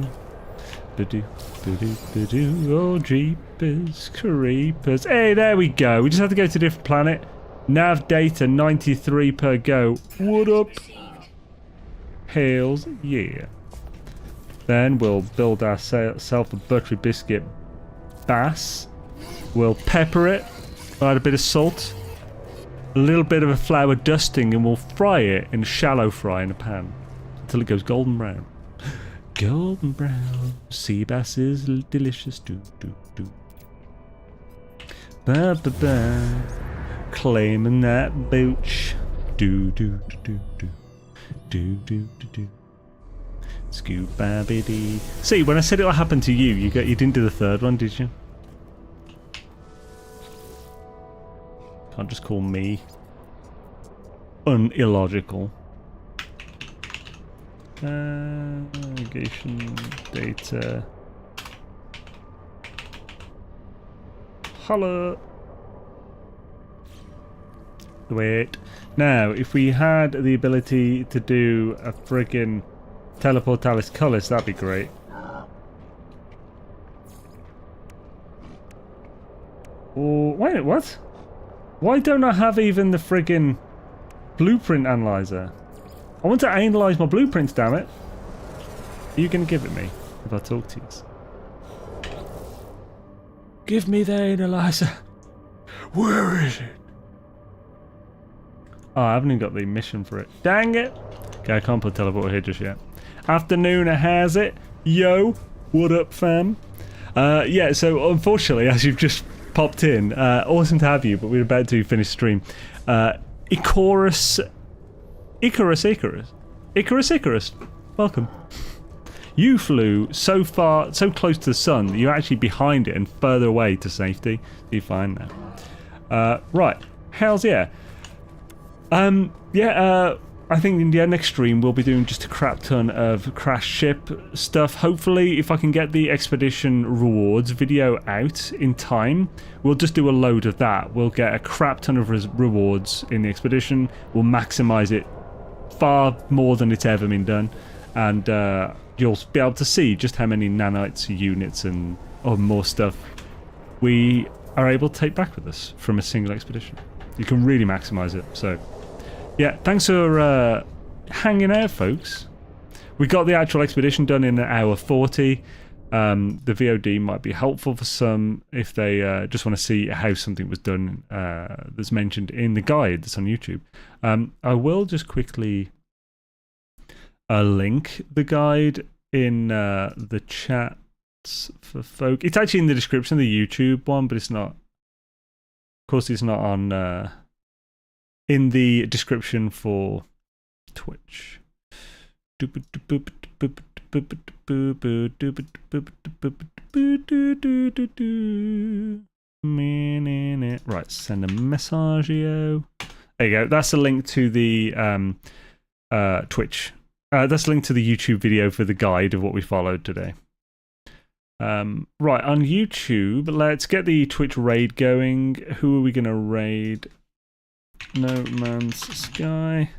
Ba-do, ba-do, ba-do. Oh, jeepers, creepers. Hey, there we go. We just have to go to a different planet. Nav data 93 per go. What up? Hails, yeah. Then we'll build ourselves a buttery biscuit bass. We'll pepper it. Add a bit of salt. A little bit of a flour dusting, and we'll fry it in a shallow fry in a pan until it goes golden brown. Golden brown. Sea bass is delicious. Do do do. Ba ba ba. Claiming that booch. Do do do do do. Do do do do. Scoop babby dee. See, when I said it'll happen to you, you didn't do the third one, did you? Can't just call me illogical. Navigation data. Holla. Sweet. Now, if we had the ability to do a friggin' teleportalis colors, that'd be great. Oh, wait, what? Why don't I have even the friggin' blueprint analyzer? I want to analyze my blueprints, damn it. Are you going to give it me if I talk to you? Give me the analyzer. Where is it? Oh, I haven't even got the mission for it. Dang it. Okay, I can't put teleporter here just yet. Afternoon, has it? Yo, what up, fam? Yeah, so unfortunately, as you've just popped in, awesome to have you, but we're about to finish stream. Icarus, welcome. You flew so far, so close to the sun that you're actually behind it and further away to safety. You're fine now. Right, hells yeah. I think in the next stream we'll be doing just a crap ton of crash ship stuff. Hopefully, if I can get the expedition rewards video out in time, we'll just do a load of that. We'll get a crap ton of rewards in the expedition. We'll maximize it far more than it's ever been done, and you'll be able to see just how many nanites, units, and more stuff we are able to take back with us from a single expedition. You can really maximize it. So yeah, thanks for hanging out, folks. We got the actual expedition done in 1:40. The VOD might be helpful for some if they just want to see how something was done that's mentioned in the guide that's on YouTube. I will just quickly link the guide in the chats for folk. It's actually in the description of the YouTube one, but it's not. Of course, it's not on in the description for Twitch. Right, send a messagio. There you go. That's a link to the Twitch. That's a link to the YouTube video for the guide of what we followed today. Right, on YouTube, let's get the Twitch raid going. Who are we going to raid? No Man's Sky.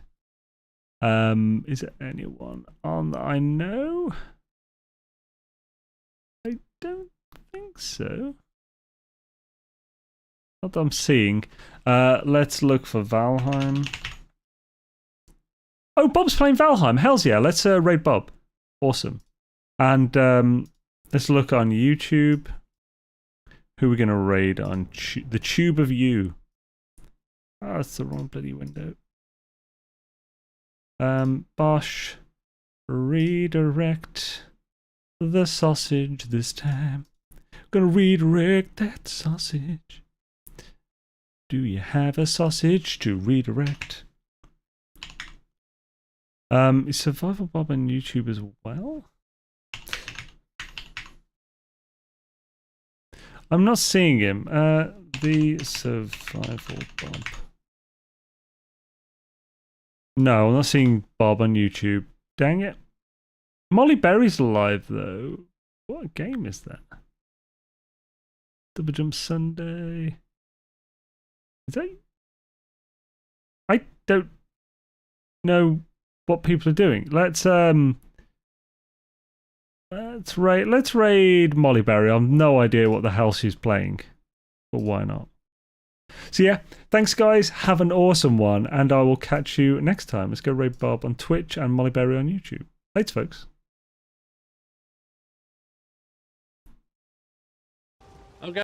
Is there anyone on that I know? I don't think so. Not that I'm seeing. Let's look for Valheim. Oh, Bob's playing Valheim. Hells yeah. Let's raid Bob. Awesome. And let's look on YouTube. Who are we going to raid on? The Tube of You. Oh, that's the wrong bloody window. Bosch. Redirect the sausage this time. Gonna redirect that sausage. Do you have a sausage to redirect? Is Survival Bob on YouTube as well? I'm not seeing him. The Survival Bob. No, I'm not seeing Bob on YouTube. Dang it. Molly Berry's alive, though. What game is that? Double Jump Sunday. Is that... I don't know what people are doing. Let's raid Molly Berry. I've no idea what the hell she's playing, but why not? So yeah, thanks guys. Have an awesome one, and I will catch you next time. Let's go raid Bob on Twitch and Molly Berry on YouTube. Thanks, folks.